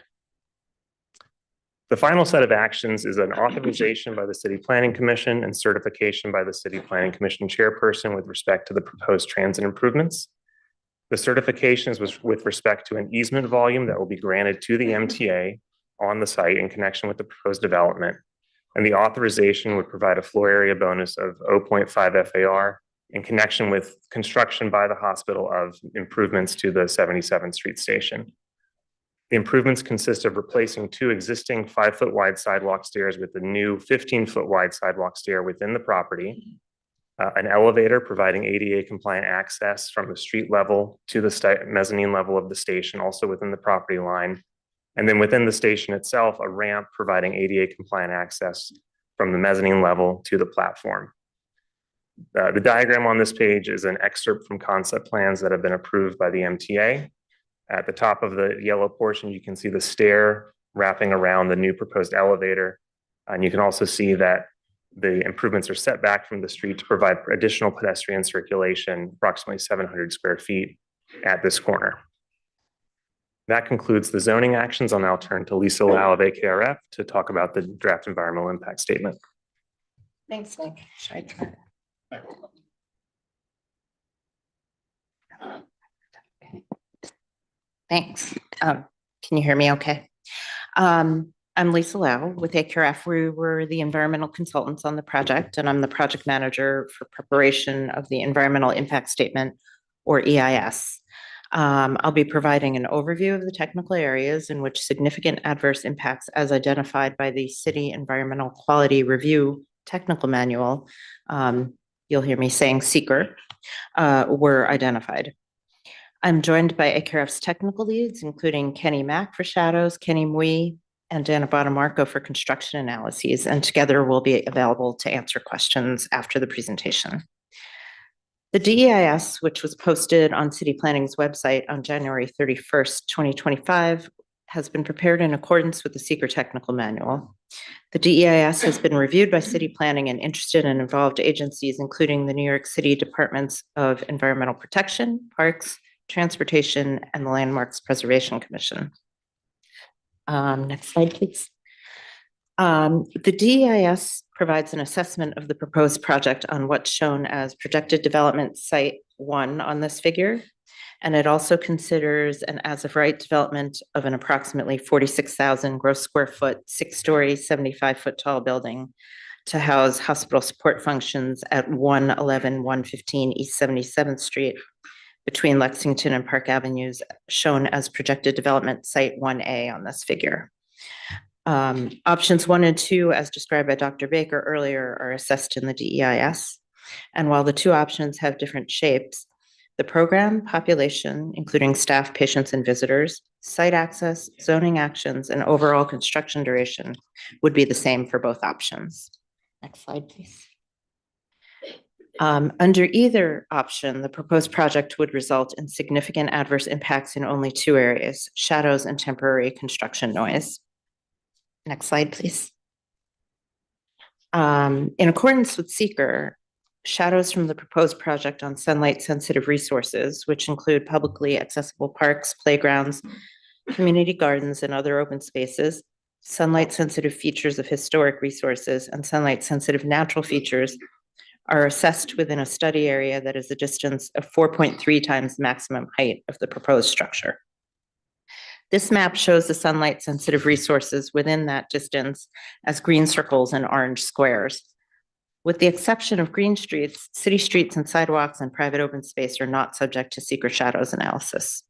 The final set of actions is an authorization by the City Planning Commission and certification by the City Planning Commission chairperson with respect to the proposed transit improvements. The certifications was with respect to an easement volume that will be granted to the MTA on the site in connection with the proposed development. And the authorization would provide a floor area bonus of 0.5 FAR in connection with construction by the hospital of improvements to the 77th Street station. The improvements consist of replacing 2 existing 5-foot wide sidewalk stairs with the new 15-foot wide sidewalk stair within the property, an elevator providing ADA compliant access from the street level to the mezzanine level of the station, also within the property line, and then within the station itself, a ramp providing ADA compliant access from the mezzanine level to the platform. The diagram on this page is an excerpt from concept plans that have been approved by the MTA. At the top of the yellow portion, you can see the stair wrapping around the new proposed elevator. And you can also see that the improvements are set back from the street to provide additional pedestrian circulation, approximately 700 square feet at this corner. That concludes the zoning actions. I'll now turn to Lisa Lau of AKRF to talk about the draft environmental impact statement. Thanks, Nick. Should I try that? Thanks. Can you hear me okay? I'm Lisa Lau with AKRF. We were the environmental consultants on the project, and I'm the project manager for preparation of the environmental impact statement, or EIS. I'll be providing an overview of the technical areas in which significant adverse impacts as identified by the City Environmental Quality Review Technical Manual, you'll hear me saying seeker, were identified. I'm joined by AKRF's technical leads, including Kenny Mack for shadows, Kenny Mui, and Dana Botamarco for construction analyses, and together we'll be available to answer questions after the presentation. The DEIS, which was posted on City Planning's website on January 31st, 2025, has been prepared in accordance with the seeker technical manual. The DEIS has been reviewed by City Planning and interested and involved agencies, including the New York City Departments of Environmental Protection, Parks, Transportation, and the Landmarks Preservation Commission. Next slide, please. The DEIS provides an assessment of the proposed project on what's shown as projected development site 1 on this figure, and it also considers an as-of-right development of an approximately 46,000 gross square foot, 6-story, 75-foot tall building to house hospital support functions at 111-115 East 77th Street, between Lexington and Park Avenues, shown as projected development site 1A on this figure. Options 1 and 2, as described by Dr. Baker earlier, are assessed in the DEIS. And while the 2 options have different shapes, the program, population, including staff, patients, and visitors, site access, zoning actions, and overall construction duration would be the same for both options. Next slide, please. Under either option, the proposed project would result in significant adverse impacts in only 2 areas, shadows and temporary construction noise. Next slide, please. In accordance with seeker, shadows from the proposed project on sunlight-sensitive resources, which include publicly accessible parks, playgrounds, community gardens, and other open spaces, sunlight-sensitive features of historic resources, and sunlight-sensitive natural features, are assessed within a study area that is a distance of 4.3 times the maximum height of the proposed structure. This map shows the sunlight-sensitive resources within that distance as green circles and orange squares. With the exception of green streets, city streets and sidewalks and private open space are not subject to seeker shadows analysis.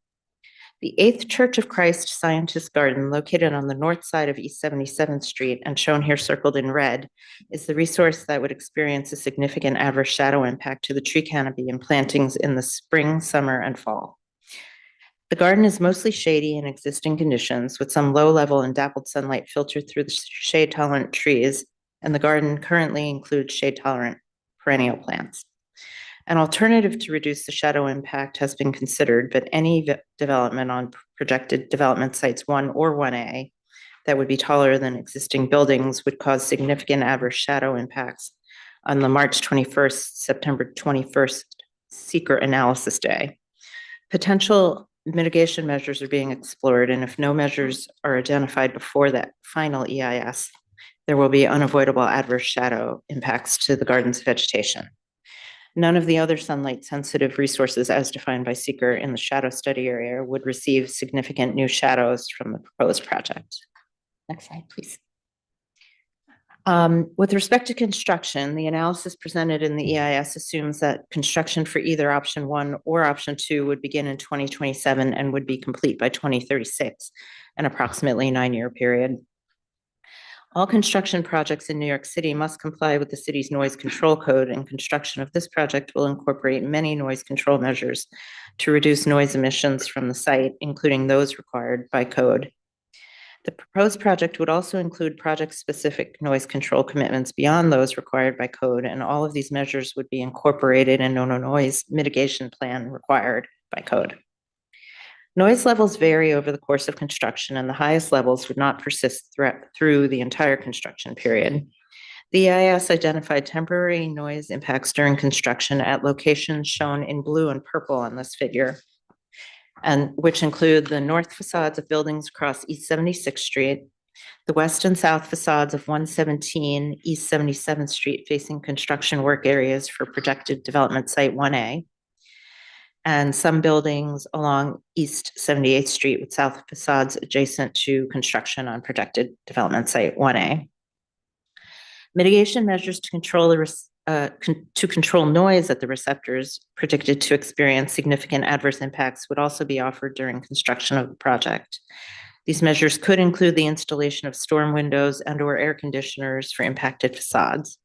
The 8th Church of Christ Scientist Garden, located on the north side of East 77th Street and shown here circled in red, is the resource that would experience a significant adverse shadow impact to the tree canopy and plantings in the spring, summer, and fall. The garden is mostly shady in existing conditions, with some low-level and dappled sunlight filtered through the shade-tolerant trees, and the garden currently includes shade-tolerant perennial plants. An alternative to reduce the shadow impact has been considered, but any development on projected development sites 1 or 1A that would be taller than existing buildings would cause significant adverse shadow impacts on the March 21st, September 21st seeker analysis day. Potential mitigation measures are being explored, and if no measures are identified before that final EIS, there will be unavoidable adverse shadow impacts to the garden's vegetation. None of the other sunlight-sensitive resources as defined by seeker in the shadow study area would receive significant new shadows from the proposed project. Next slide, please. With respect to construction, the analysis presented in the EIS assumes that construction for either option 1 or option 2 would begin in 2027 and would be complete by 2036, an approximately 9-year period. All construction projects in New York City must comply with the city's noise control code, and construction of this project will incorporate many noise control measures to reduce noise emissions from the site, including those required by code. The proposed project would also include project-specific noise control commitments beyond those required by code, and all of these measures would be incorporated in a noise mitigation plan required by code. Noise levels vary over the course of construction, and the highest levels would not persist through the entire construction period. The EIS identified temporary noise impacts during construction at locations shown in blue and purple on this figure, and which include the north facades of buildings across East 76th Street, the west and south facades of 117 East 77th Street facing construction work areas for projected development site 1A, and some buildings along East 78th Street with south facades adjacent to construction on projected development site 1A. Mitigation measures to control control noise at the receptors predicted to experience significant adverse impacts would also be offered during construction of the project. These measures could include the installation of storm windows and/or air conditioners for impacted facades.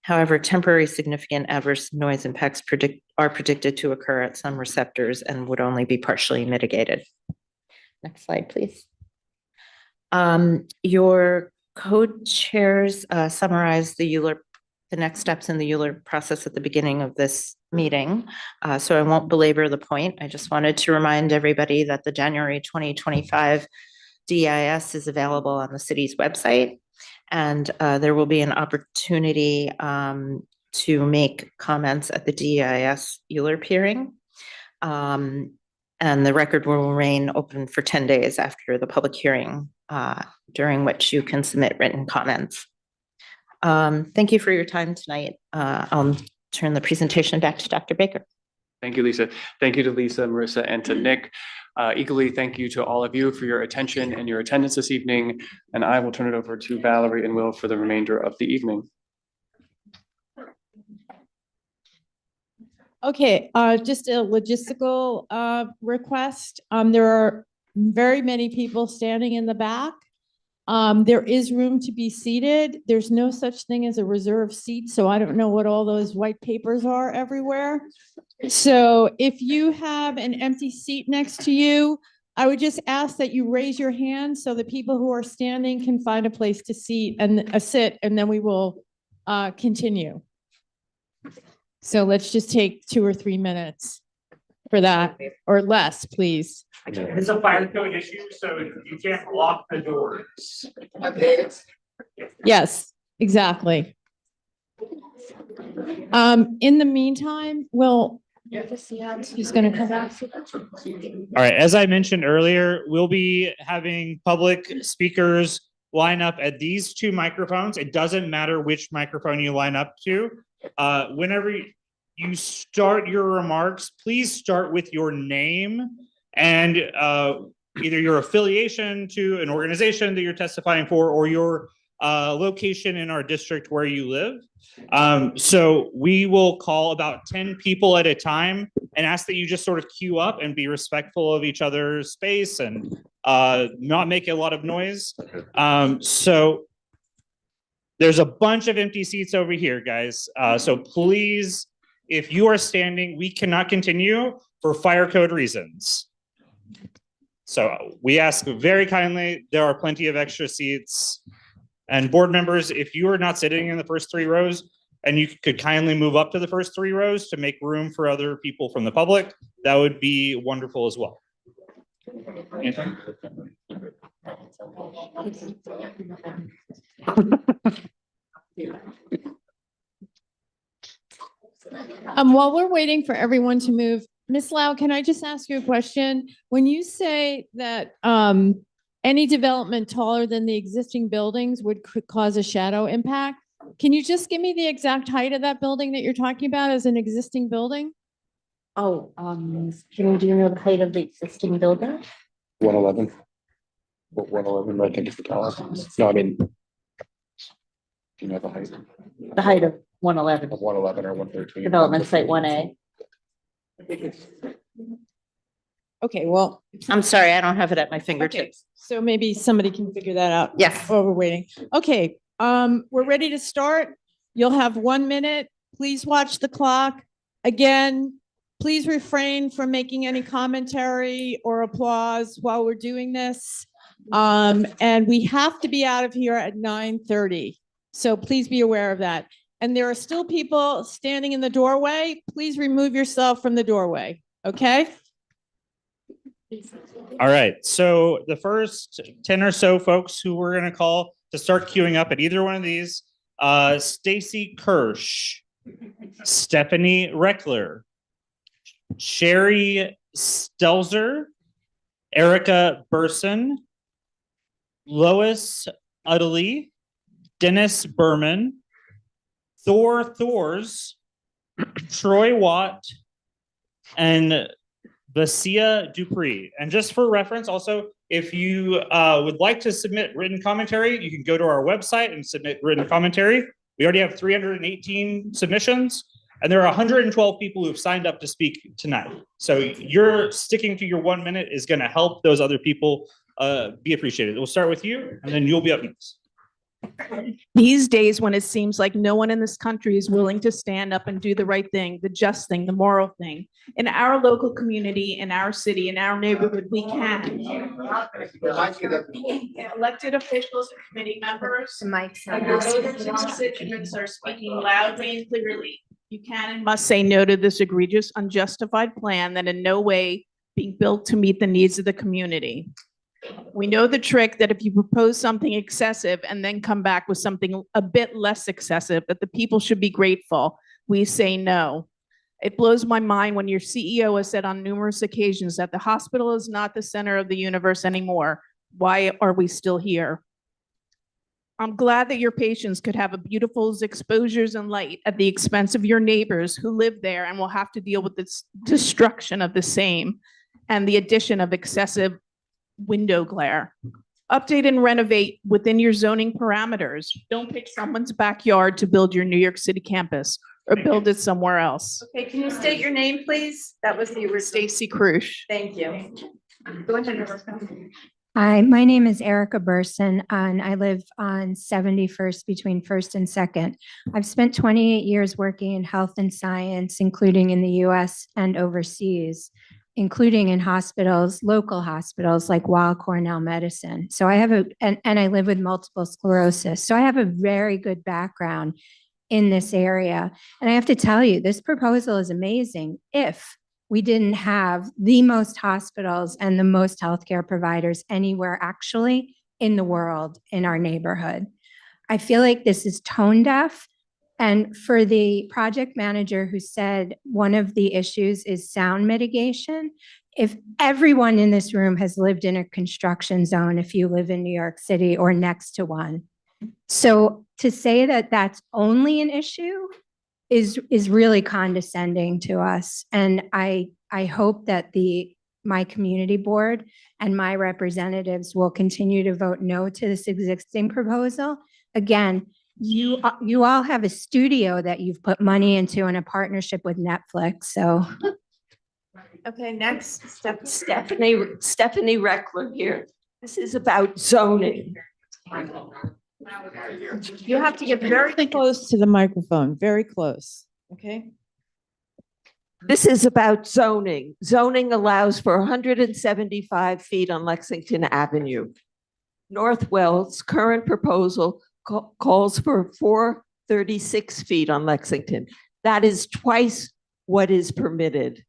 However, temporary significant adverse noise impacts are predicted to occur at some receptors and would only be partially mitigated. Next slide, please. Your co-chairs summarized the next steps in the Euler process at the beginning of this meeting, so I won't belabor the point. I just wanted to remind everybody that the January 2025 DIS is available on the city's website. And there will be an opportunity to make comments at the DIS Euler hearing. And the record will remain open for 10 days after the public hearing, during which you can submit written comments. Thank you for your time tonight. I'll turn the presentation back to Dr. Baker. Thank you, Lisa. Thank you to Lisa, Marissa, and to Nick. Equally, thank you to all of you for your attention and your attendance this evening. And I will turn it over to Valerie and Will for the remainder of the evening. Okay, just a logistical request. There are very many people standing in the back. There is room to be seated. There's no such thing as a reserved seat, so I don't know what all those white papers are everywhere. So if you have an empty seat next to you, I would just ask that you raise your hand so the people who are standing can find a place to sit, and then we will continue. So let's just take 2 or 3 minutes for that, or less, please. It's a fire code issue, so you can't lock the doors. Yes, exactly. In the meantime, who's going to come back? All right, as I mentioned earlier, we'll be having public speakers line up at these 2 microphones. It doesn't matter which microphone you line up to. Whenever you start your remarks, please start with your name and either your affiliation to an organization that you're testifying for or your location in our district where you live. So we will call about 10 people at a time and ask that you just sort of queue up and be respectful of each other's space and not make a lot of noise. So there's a bunch of empty seats over here, guys. So please, if you are standing, we cannot continue for fire code reasons. So we ask very kindly, there are plenty of extra seats. And board members, if you are not sitting in the first 3 rows and you could kindly move up to the first 3 rows to make room for other people from the public, that would be wonderful as well. Anything? While we're waiting for everyone to move, Ms. Lau, can I just ask you a question? When you say that any development taller than the existing buildings would cause a shadow impact, can you just give me the exact height of that building that you're talking about as an existing building? Oh, do you know the height of the existing building? 111. 111, I think is the tallest. No, I mean, do you know the height The height of 111, of 111 or 113? development site 1A. Okay, well, I'm sorry, I don't have it at my okay, fingertips. so maybe somebody can figure that out. Yes. While we're waiting. Okay, we're ready to start. You'll have 1 minute. Please watch the clock. Again, please refrain from making any commentary or applause while we're doing this. And we have to be out of here at 9:30. So please be aware of that. And there are still people standing in the doorway. Please remove yourself from the doorway, okay? All right, so the first 10 or so folks who we're gonna call to start queuing up at either one of these, Stacy Kirsch, Stephanie Reckler, Sherry Stelzer, Erica Burson, Lois Udley, Dennis Berman, Thor Thors, Troy Watt, and Basia Dupree. And just for reference, also, if you would like to submit written commentary, you can go to our website and submit written commentary. We already have 318 submissions, and there are 112 people who've signed up to speak tonight. So your sticking to your 1 minute is going to help those other people be appreciated. We'll start with you, and then you'll be up next. These days, when it seems like no one in this country is willing to stand up and do the right thing, the just thing, the moral thing, in our local community, in our city, in our neighborhood, we can. Elected officials and committee members and constituents are speaking loudly and clearly. You can and must say no to this egregious, unjustified plan that in no way being built to meet the needs of the community. We know the trick that if you propose something excessive and then come back with something a bit less excessive, that the people should be grateful. We say no. It blows my mind when your CEO has said on numerous occasions that the hospital is not the center of the universe anymore. Why are we still here? I'm glad that your patients could have a beautiful exposures and light at the expense of your neighbors who live there and will have to deal with the destruction of the same and the addition of excessive window glare. Update and renovate within your zoning parameters. Don't pick someone's backyard to build your New York City campus or build it somewhere else. Okay, can you state your name, please? That was the original. Stacy Krusch. Thank you. Go ahead. Hi, my name is Erica Burson, and I live on 71st between 1st and 2nd. I've spent 28 years working in health and science, including in the US and overseas, including in hospitals, local hospitals like Weill Cornell Medicine. So I have and I live with multiple sclerosis. So I have a very good background in this area. And I have to tell you, this proposal is amazing if we didn't have the most hospitals and the most healthcare providers anywhere actually in the world in our neighborhood. I feel like this is tone deaf. And for the project manager who said one of the issues is sound mitigation, if everyone in this room has lived in a construction zone, if you live in New York City or next to one. So to say that that's only an issue is really condescending to us. And I hope that my community board and my representatives will continue to vote no to this existing proposal again, you all have a studio that you've put money into in a partnership with Netflix, so. Okay, next, Stephanie Reckler here. This is about zoning. you have to get very Close to the microphone, very close, okay? This is about zoning. Zoning allows for 175 feet on Lexington Avenue. Northwell's current proposal calls for 436 feet on Lexington. That is twice what is permitted.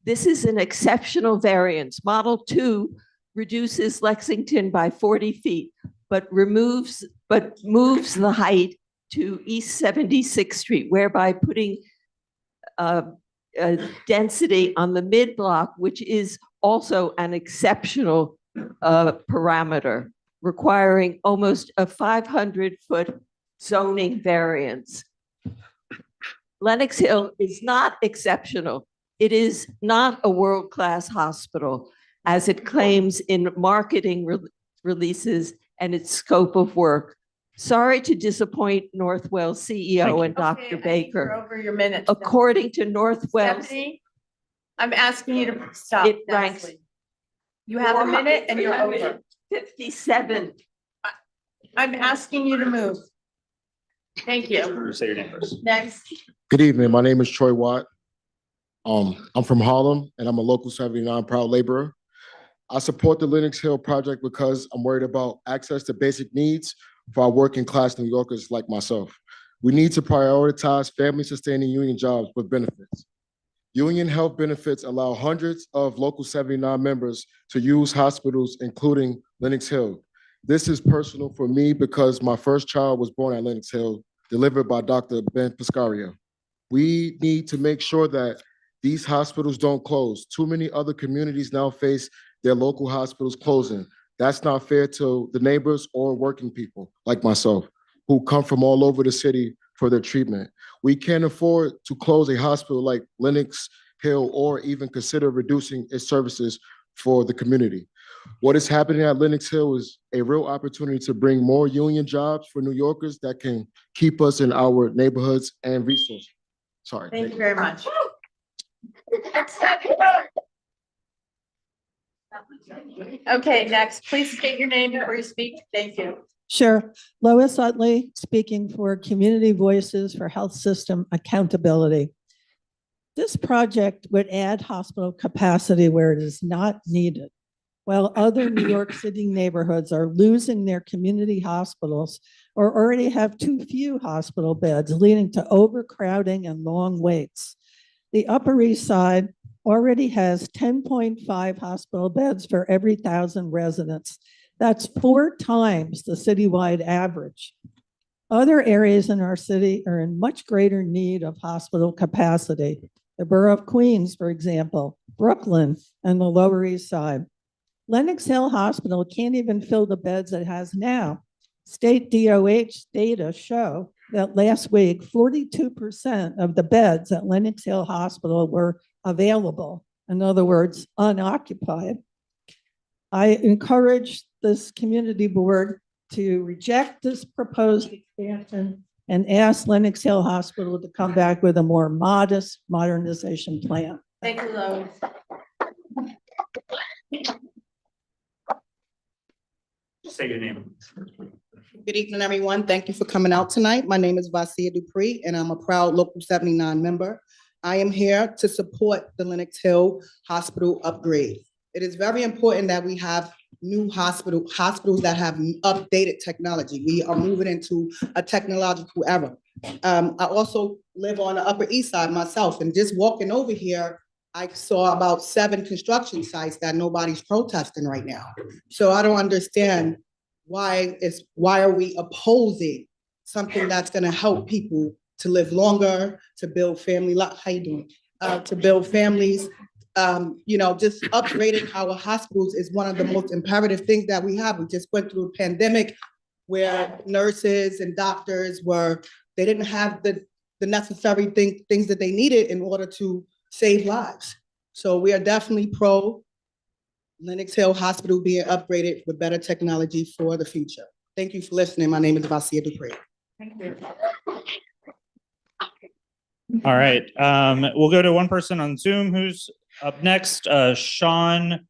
This is an exceptional variance. Model 2 reduces Lexington by 40 feet, but moves the height to East 76th Street, whereby putting density on the mid block, which is also an exceptional parameter, requiring almost a 500-foot zoning variance. Lenox Hill is not exceptional. It is not a world-class hospital, as it claims in marketing releases and its scope of work. Sorry to disappoint Northwell CEO and Dr. Baker. over your minute. According to Northwell, Stephanie, I'm asking you to stop. it ranks. You have a minute and you're over. 57. I'm asking you to move. Thank you. Say your name first. Next. Good evening. My name is Troy Watt. I'm from Harlem and I'm a local 79 proud laborer. I support the Lenox Hill project because I'm worried about access to basic needs for our working class New Yorkers like myself. We need to prioritize family sustaining union jobs with benefits. Union health benefits allow hundreds of local 79 members to use hospitals, including Lenox Hill. This is personal for me because my first child was born at Lenox Hill, delivered by Dr. Ben Piscario. We need to make sure that these hospitals don't close. Too many other communities now face their local hospitals closing. That's not fair to the neighbors or working people like myself who come from all over the city for their treatment. We can't afford to close a hospital like Lenox Hill or even consider reducing its services for the community. What is happening at Lenox Hill is a real opportunity to bring more union jobs for New Yorkers that can keep us in our neighborhoods and resources. Sorry. Thank you very much. Okay, next, please state your name before you speak. Thank you. Sure. Lois Utley, speaking for Community Voices for Health System Accountability. This project would add hospital capacity where it is not needed. While other New York City neighborhoods are losing their community hospitals or already have too few hospital beds, leading to overcrowding and long waits. The Upper East Side already has 10.5 hospital beds for every 1,000 residents. That's 4 times the citywide average. Other areas in our city are in much greater need of hospital capacity. The borough of Queens, for example, Brooklyn, and the Lower East Side. Lenox Hill Hospital can't even fill the beds it has now. State DOH data show that last week, 42% of the beds at Lenox Hill Hospital were available. In other words, unoccupied. I encourage this community board to reject this proposed expansion and ask Lenox Hill Hospital to come back with a more modest modernization plan. Thank you, Lois. Say your name. Good evening, everyone. Thank you for coming out tonight. My name is Vasia Dupree, and I'm a proud Local 79 member. I am here to support the Lenox Hill Hospital upgrade. It is very important that we have new hospitals that have updated technology. We are moving into a technological era. I also live on the Upper East Side myself, and just walking over here, I saw about 7 construction sites that nobody's protesting right now. So I don't understand why are we opposing something that's going to help people to live longer, to build family life. How you doing? To build families. Just upgrading our hospitals is one of the most imperative things that we have. We just went through a pandemic where nurses and doctors they didn't have the necessary things that they needed in order to save lives. So we are definitely pro Lenox Hill Hospital being upgraded with better technology for the future. Thank you for listening. My name is Vasia Dupree. All right, we'll go to one person on Zoom who's up next, Sean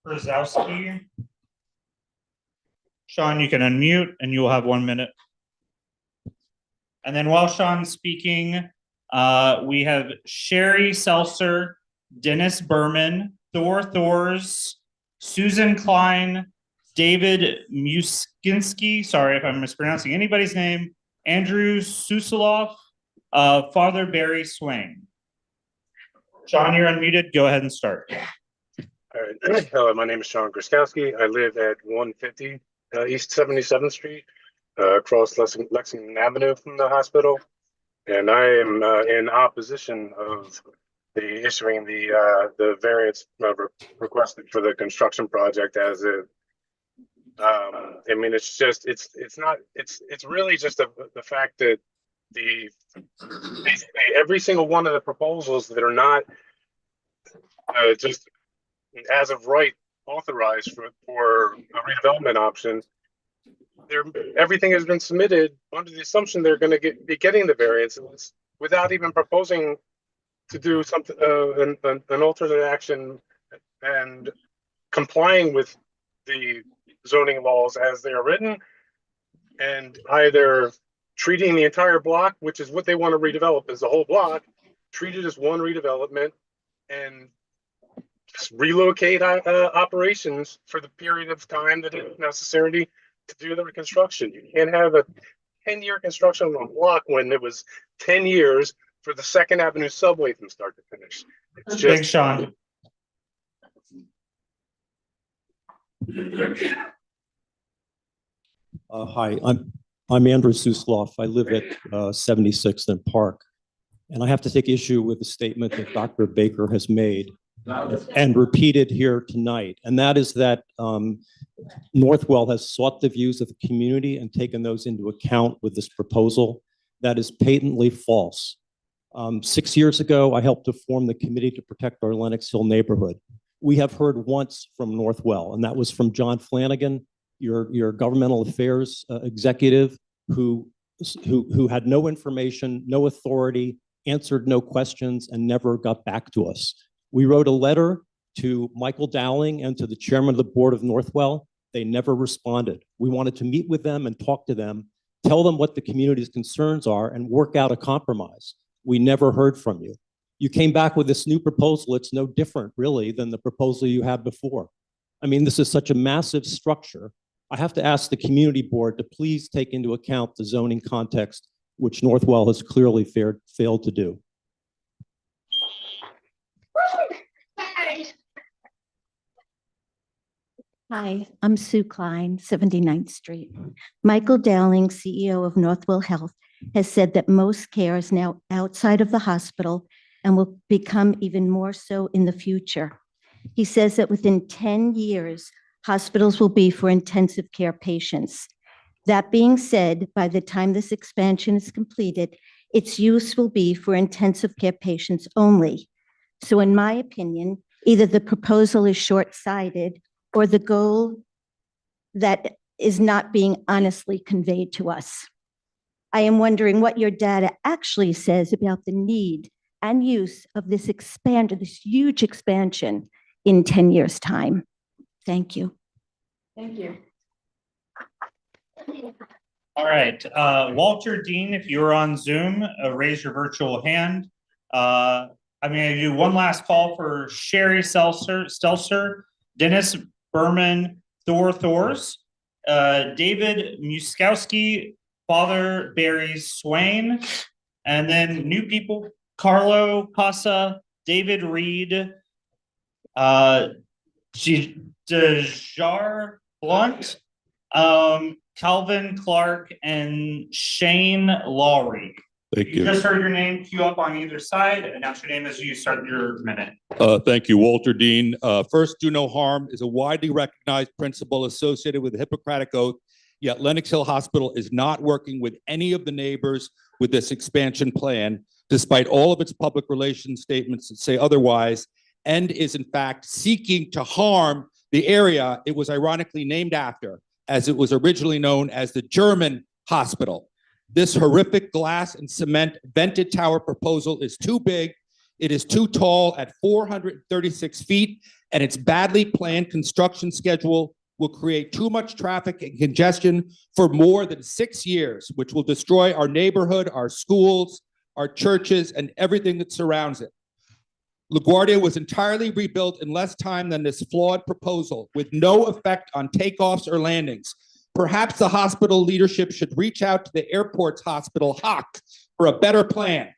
Brzezowski. Sean, you can unmute and you will have 1 minute. And then while Sean's speaking, we have Sherry Seltzer, Dennis Berman, Thors, Susan Klein, David Muskinski, sorry if I'm mispronouncing anybody's name, Andrew Susiloff, Father Barry Swain. Sean, you're unmuted. Go ahead and start. All right. Hello, my name is Sean Gruskowski. I live at 150 East 77th Street, across Lexington Avenue from the hospital. And I am in opposition of the issuing the variance requested for the construction project as it. I mean, it's just it's really just the fact that basically every single one of the proposals that are not just as of right authorized for a redevelopment option, everything has been submitted under the assumption they're going to be getting the variances without even proposing to do something an alternate action and complying with the zoning laws as they are written, and either treating the entire block, which is what they want to redevelop, as the whole block, treat it as one redevelopment and just relocate operations for the period of time that is necessary to do the reconstruction. You can't have a 10-year construction on a block when it was 10 years for the Second Avenue subway from start to finish. It's just, Thanks, Sean. Hi, I'm Andrew Susloff. I live at 76th and Park. And I have to take issue with the statement that Dr. Baker has made and repeated here tonight. And that is that Northwell has sought the views of the community and taken those into account with this proposal. That is patently false. 6 years ago, I helped to form the committee to protect our Lenox Hill neighborhood. We have heard once from Northwell, and that was from John Flanagan, your governmental affairs executive, who had no information, no authority, answered no questions, and never got back to us. We wrote a letter to Michael Dowling and to the chairman of the board of Northwell. They never responded. We wanted to meet with them and talk to them, tell them what the community's concerns are, and work out a compromise. We never heard from you. You came back with this new proposal. It's no different, really, than the proposal you had before. I mean, this is such a massive structure. I have to ask the community board to please take into account the zoning context, which Northwell has clearly failed to do. Hi, I'm Sue Klein, 79th Street. Michael Dowling, CEO of Northwell Health, has said that most care is now outside of the hospital and will become even more so in the future. He says that within 10 years, hospitals will be for intensive care patients. That being said, by the time this expansion is completed, its use will be for intensive care patients only. So in my opinion, either the proposal is short-sighted or the goal that is not being honestly conveyed to us. I am wondering what your data actually says about the need and use of this huge expansion in 10 years' time. Thank you. Thank you. All right, Walter Dean, if you're on Zoom, raise your virtual hand. I'm going to do one last call for Sherry Stelzer, Dennis Berman, Thors, David Muskowski, Father Barry Swain, and then new people, Carlo Casa, David Reed, Dejar Blunt, Calvin Clark, and Shane Lowry. Thank you. Just heard your name queue up on either side. Announce your name as you start your minute. Thank you, Walter Dean. First, do no harm is a widely recognized principle associated with the Hippocratic Oath, yet Lenox Hill Hospital is not working with any of the neighbors with this expansion plan, despite all of its public relations statements that say otherwise, and is in fact seeking to harm the area it was ironically named after, as it was originally known as the German hospital. This horrific glass and cement vented tower proposal is too big. It is too tall at 436 feet, and its badly planned construction schedule will create too much traffic and congestion for more than 6 years, which will destroy our neighborhood, our schools, our churches, and everything that surrounds it. LaGuardia was entirely rebuilt in less time than this flawed proposal, with no effect on takeoffs or landings. Perhaps the hospital leadership should reach out to the airport's hospital, HOC, for a better plan.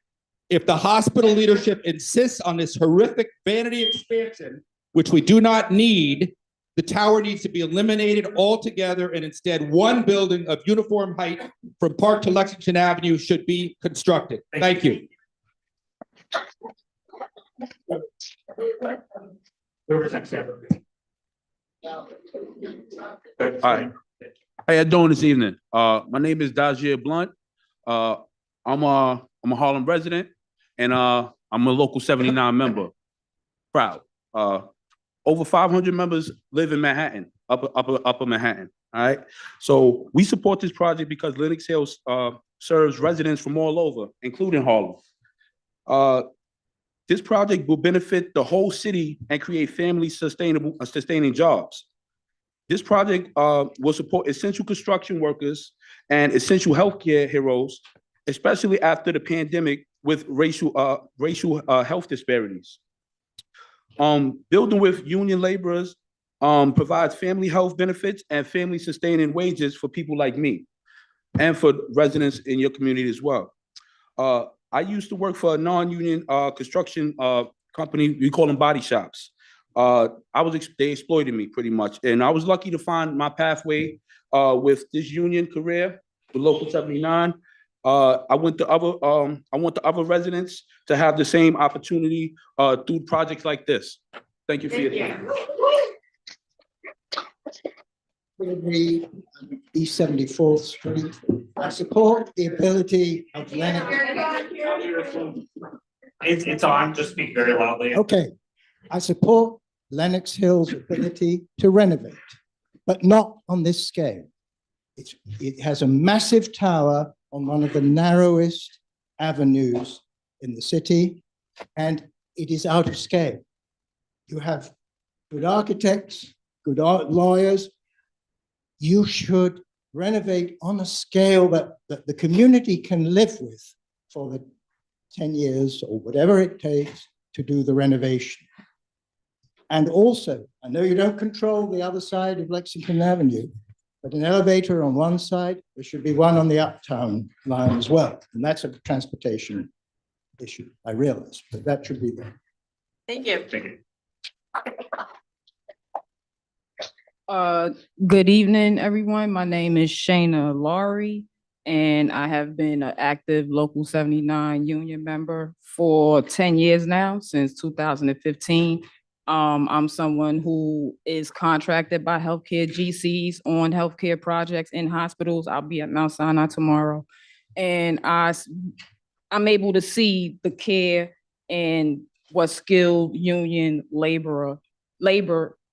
If the hospital leadership insists on this horrific vanity expansion, which we do not need, the tower needs to be eliminated altogether, and instead one building of uniform height from Park to Lexington Avenue should be constructed. Thank you. Hi. How you doing this evening? My name is Dajir Blunt. I'm a Harlem resident, and I'm a local 79 member. Proud. Over 500 members live in Manhattan, upper Manhattan. All right. So we support this project because Lenox Hill serves residents from all over, including Harlem. This project will benefit the whole city and create family sustaining jobs. This project will support essential construction workers and essential healthcare heroes, especially after the pandemic with racial health disparities. Building with union laborers provides family health benefits and family sustaining wages for people like me and for residents in your community as well. I used to work for a non-union construction company. We call them body shops. They exploited me pretty much. And I was lucky to find my pathway with this union career with Local 79. I want the other residents to have the same opportunity through projects like this. Thank you for your time. East 74th Street. I support the ability of Lennox. It's on, just speak very loudly. Okay, I support Lenox Hill's ability to renovate, but not on this scale. It has a massive tower on one of the narrowest avenues in the city, and it is out of scale. You have good architects, good lawyers. You should renovate on a scale that the community can live with for the 10 years or whatever it takes to do the renovation. And also, I know you don't control the other side of Lexington Avenue, but an elevator on one side, there should be one on the uptown line as well. And that's a transportation issue, I realize, but that should be there. Thank you. Thank you. Good evening, everyone. My name is Shayna Laurie, and I have been an active Local 79 union member for 10 years now, since 2015. I'm someone who is contracted by healthcare GCs on healthcare projects in hospitals. I'll be at Mount Sinai tomorrow. And I'm able to see the care and what skilled union labor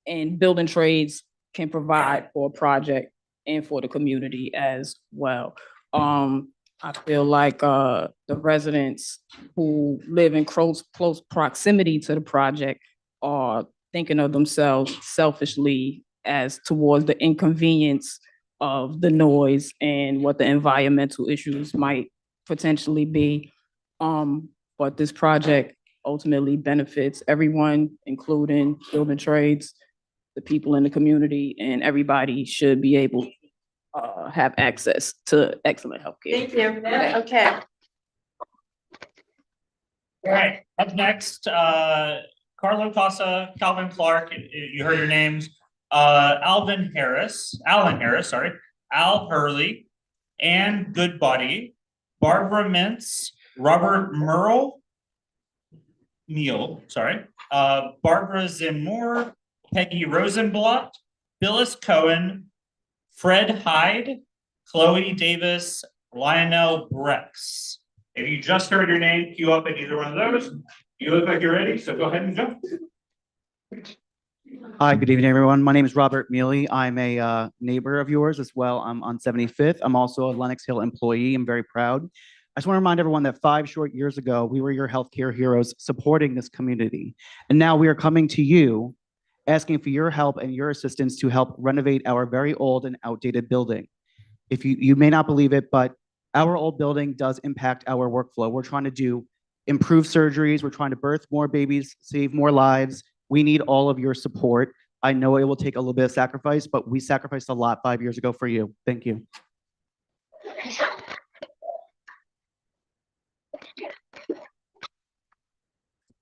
and building trades can provide for a project and for the community as well. I feel like the residents who live in close proximity to the project are thinking of themselves selfishly as towards the inconvenience of the noise and what the environmental issues might potentially be. But this project ultimately benefits everyone, including building trades, the people in the community, and everybody should be able to have access to excellent healthcare. Thank you. Okay. All right, up next, Carlo Casa, Calvin Clark, you heard your names, Alan Harris, sorry, Al Hurley, Ann Goodbody, Barbara Mintz, Robert Neal, Barbara Zimmour, Peggy Rosenblatt, Phyllis Cohen, Fred Hyde, Chloe Davis, Lionel Brex. If you just heard your name, queue up at either one of those. You look like you're ready, so go ahead and jump. Hi, good evening, everyone. My name is Robert Mealy. I'm a neighbor of yours as well. I'm on 75th. I'm also a Lenox Hill employee. I'm very proud. I just want to remind everyone that 5 short years ago, we were your healthcare heroes supporting this community. And now we are coming to you, asking for your help and your assistance to help renovate our very old and outdated building. If you may not believe it, but our old building does impact our workflow. We're trying to do improve surgeries. We're trying to birth more babies, save more lives. We need all of your support. I know it will take a little bit of sacrifice, but we sacrificed a lot 5 years ago for you. Thank you.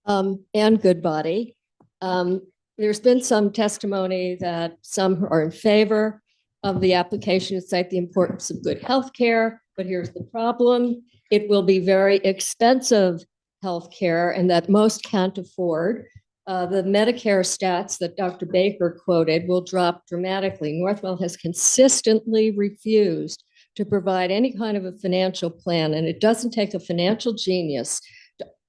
Ann Goodbody. There's been some testimony that some are in favor of the application to cite the importance of good health care, but here's the problem. It will be very expensive health care and that most can't afford. The Medicare stats that Dr. Baker quoted will drop dramatically. Northwell has consistently refused to provide any kind of a financial plan, and it doesn't take a financial genius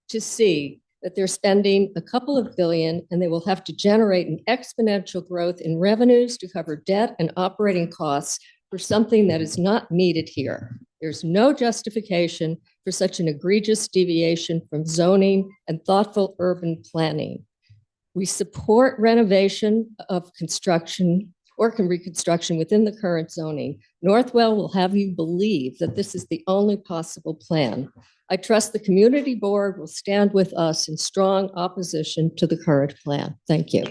to see that they're spending a couple of billion and they will have to generate an exponential growth in revenues to cover debt and operating costs for something that is not needed here. There's no justification for such an egregious deviation from zoning and thoughtful urban planning. We support renovation of construction or reconstruction within the current zoning. Northwell will have you believe that this is the only possible plan. I trust the community board will stand with us in strong opposition to the current plan. Thank you.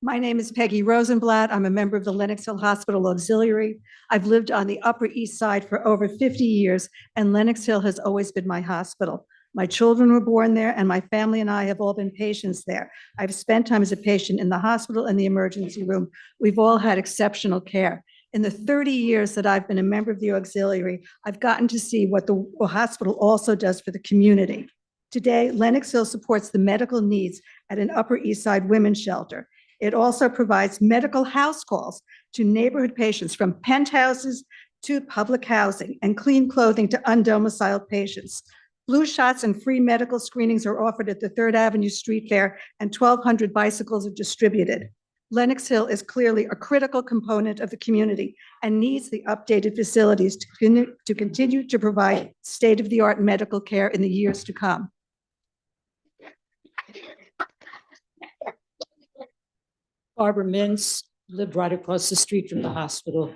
My name is Peggy Rosenblatt. I'm a member of the Lenox Hill Hospital Auxiliary. I've lived on the Upper East Side for over 50 years, and Lenox Hill has always been my hospital. My children were born there, and my family and I have all been patients there. I've spent time as a patient in the hospital and the emergency room. We've all had exceptional care. In the 30 years that I've been a member of the auxiliary, I've gotten to see what the hospital also does for the community. Today, Lenox Hill supports the medical needs at an Upper East Side women's shelter. It also provides medical house calls to neighborhood patients from penthouses to public housing and clean clothing to undomiciled patients. Flu shots and free medical screenings are offered at the 3rd Avenue Street Fair, and 1,200 bicycles are distributed. Lenox Hill is clearly a critical component of the community and needs the updated facilities to continue to provide state-of-the-art medical care in the years to come. Barbara Mintz, lived right across the street from the hospital.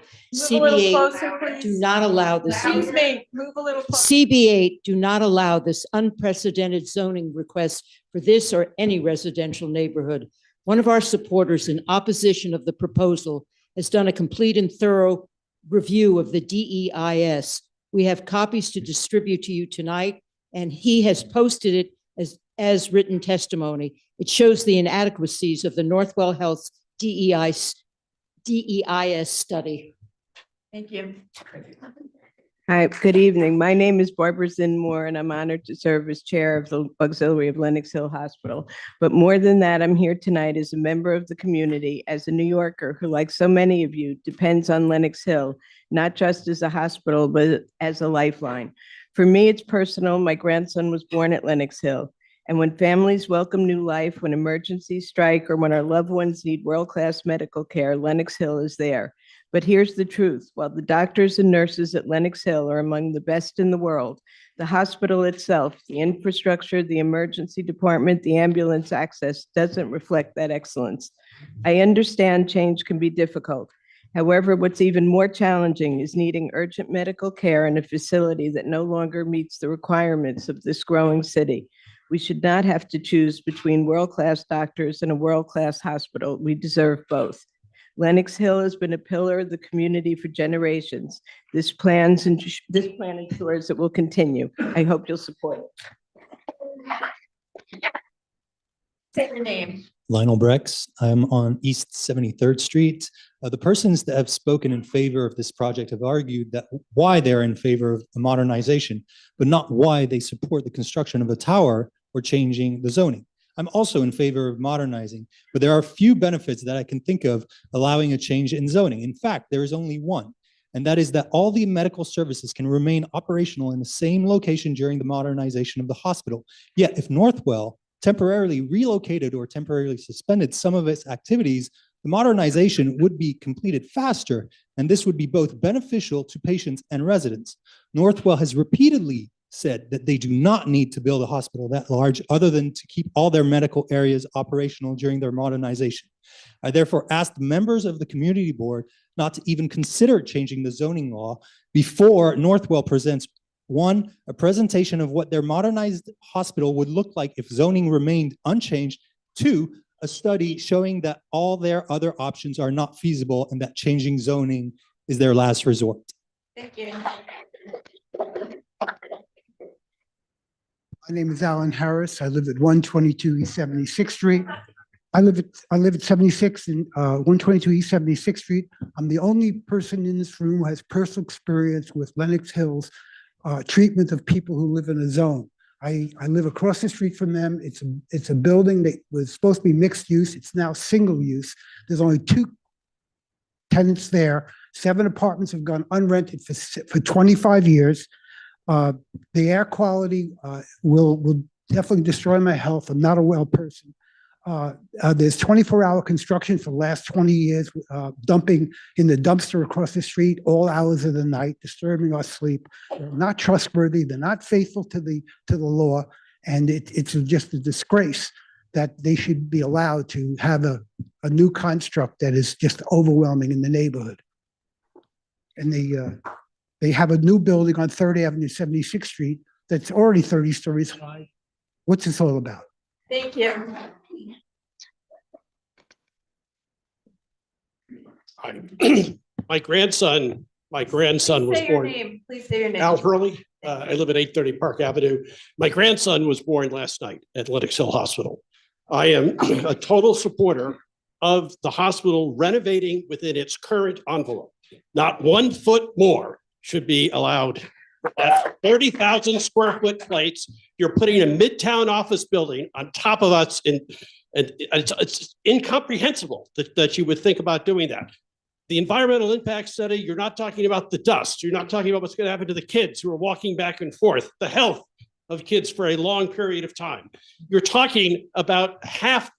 Move a little closer, CB8 please. do not allow this. Excuse me, move a little closer. CB8 do not allow this unprecedented zoning request for this or any residential neighborhood. One of our supporters in opposition of the proposal has done a complete and thorough review of the DEIS. We have copies to distribute to you tonight, and he has posted it as written testimony. It shows the inadequacies of the Northwell Health DEIS study. Thank you. Hi, good evening. My name is Barbara Zinmore, and I'm honored to serve as chair of the Auxiliary of Lenox Hill Hospital. But more than that, I'm here tonight as a member of the community, as a New Yorker who, like so many of you, depends on Lenox Hill, not just as a hospital, but as a lifeline. For me, it's personal. My grandson was born at Lenox Hill. And when families welcome new life, when emergencies strike, or when our loved ones need world-class medical care, Lenox Hill is there. But here's the truth. While the doctors and nurses at Lenox Hill are among the best in the world, the hospital itself, the infrastructure, the emergency department, the ambulance access doesn't reflect that excellence. I understand change can be difficult. However, what's even more challenging is needing urgent medical care in a facility that no longer meets the requirements of this growing city. We should not have to choose between world-class doctors and a world-class hospital. We deserve both. Lenox Hill has been a pillar of the community for generations. This plan ensures it will continue. I hope you'll support it. Say your name. Lionel Brex. I'm on East 73rd Street. The persons that have spoken in favor of this project have argued that why they're in favor of the modernization, but not why they support the construction of a tower or changing the zoning. I'm also in favor of modernizing, but there are few benefits that I can think of allowing a change in zoning. In fact, there is only one, and that is that all the medical services can remain operational in the same location during the modernization of the hospital. Yet if Northwell temporarily relocated or temporarily suspended some of its activities, the modernization would be completed faster, and this would be both beneficial to patients and residents. Northwell has repeatedly said that they do not need to build a hospital that large other than to keep all their medical areas operational during their modernization. I therefore ask the members of the community board not to even consider changing the zoning law before Northwell presents, one, a presentation of what their modernized hospital would look like if zoning remained unchanged, two, a study showing that all their other options are not feasible and that changing zoning is their last resort. Thank you. My name is Alan Harris. I live at 122 East 76th Street. I live at 76 and 122 East 76th Street. I'm the only person in this room who has personal experience with Lenox Hill's treatment of people who live in a zone. I live across the street from them. It's a building that was supposed to be mixed use. It's now single use. There's only 2 tenants there. 7 apartments have gone unrented for 25 years. The air quality will definitely destroy my health. I'm not a well person. There's 24-hour construction for the last 20 years, dumping in the dumpster across the street all hours of the night, disturbing our sleep. They're not trustworthy. They're not faithful to the law, and it's just a disgrace that they should be allowed to have a new construct that is just overwhelming in the neighborhood. And they have a new building on 3rd Avenue, 76th Street that's already 30 stories high. What's this all about? Thank you. My grandson was Say your born. name. Please say your name. Al Hurley. I live at 830 Park Avenue. My grandson was born last night at Lenox Hill Hospital. I am a total supporter of the hospital renovating within its current envelope. Not 1 foot more should be allowed. At 30,000 square foot plates, you're putting a midtown office building on top of us, and it's incomprehensible that you would think about doing that. The environmental impact study, you're not talking about the dust. You're not talking about what's going to happen to the kids who are walking back and forth, the health of kids for a long period of time. You're talking about half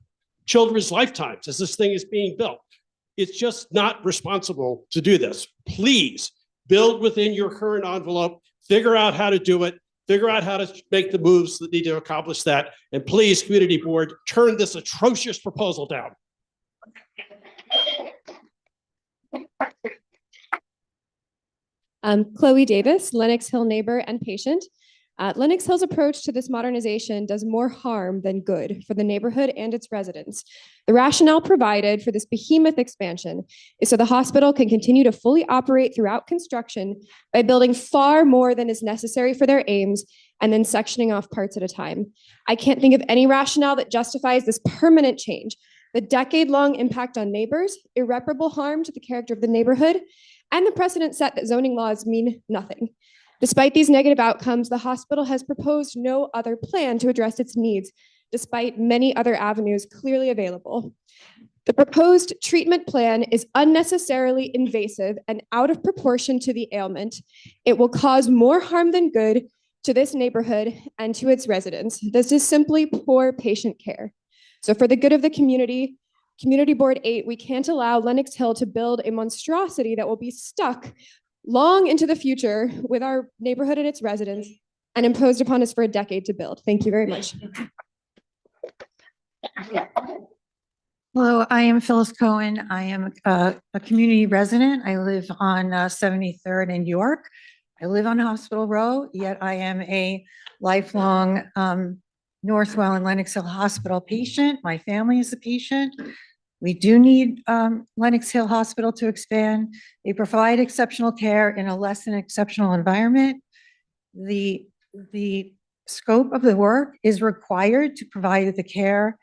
children's lifetimes as this thing is being built. It's just not responsible to do this. Please build within your current envelope, figure out how to do it, figure out how to make the moves that need to accomplish that. And please, community board, turn this atrocious proposal down. Chloe Davis, Lenox Hill neighbor and patient. Lenox Hill's approach to this modernization does more harm than good for the neighborhood and its residents. The rationale provided for this behemoth expansion is so the hospital can continue to fully operate throughout construction by building far more than is necessary for their aims and then sectioning off parts at a time. I can't think of any rationale that justifies this permanent change. The decade-long impact on neighbors, irreparable harm to the character of the neighborhood, and the precedent set that zoning laws mean nothing. Despite these negative outcomes, the hospital has proposed no other plan to address its needs, despite many other avenues clearly available. The proposed treatment plan is unnecessarily invasive and out of proportion to the ailment. It will cause more harm than good to this neighborhood and to its residents. This is simply poor patient care. So for the good of the community, Community Board 8, we can't allow Lenox Hill to build a monstrosity that will be stuck long into the future with our neighborhood and its residents and imposed upon us for a decade to build. Thank you very much. Hello, I am Phyllis Cohen. I am a community resident. I live on 73rd in York. I live on Hospital Row, yet I am a lifelong Northwell and Lenox Hill Hospital patient. My family is a patient. We do need Lenox Hill Hospital to expand. They provide exceptional care in a less than exceptional environment. The scope of the work is required to provide the care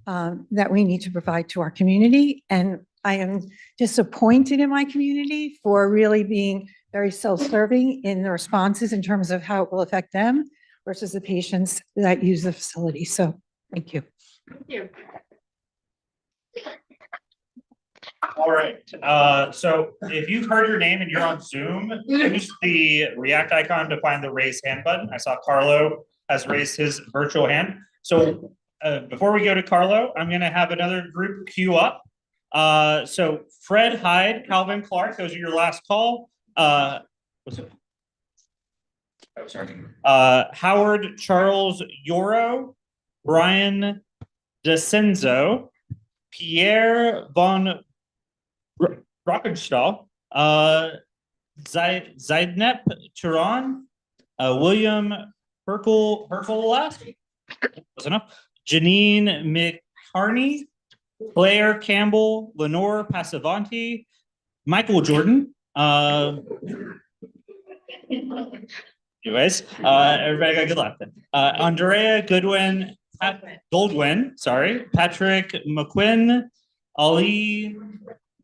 that we need to provide to our community. And I am disappointed in my community for really being very self-serving in the responses in terms of how it will affect them versus the patients that use the facility. So thank you. Thank you. All right, so if you've heard your name and you're on Zoom, use the react icon to find the raise hand button. I saw Carlo has raised his virtual hand. So before we go to Carlo, I'm gonna have another group queue up. So Fred Hyde, Calvin Clark, those are your last call. What's it? Oh, sorry. Howard Charles Yoro, Brian DeCenzo, Pierre von Rockenstahl, Zaidnep Turan, William Herkel, close enough. Janine McCarney, Claire Campbell, Lenore Passavanti, Michael Jordan. Anyways, everybody got good luck then. Andrea Goldwyn, Patrick McQuinn, Ali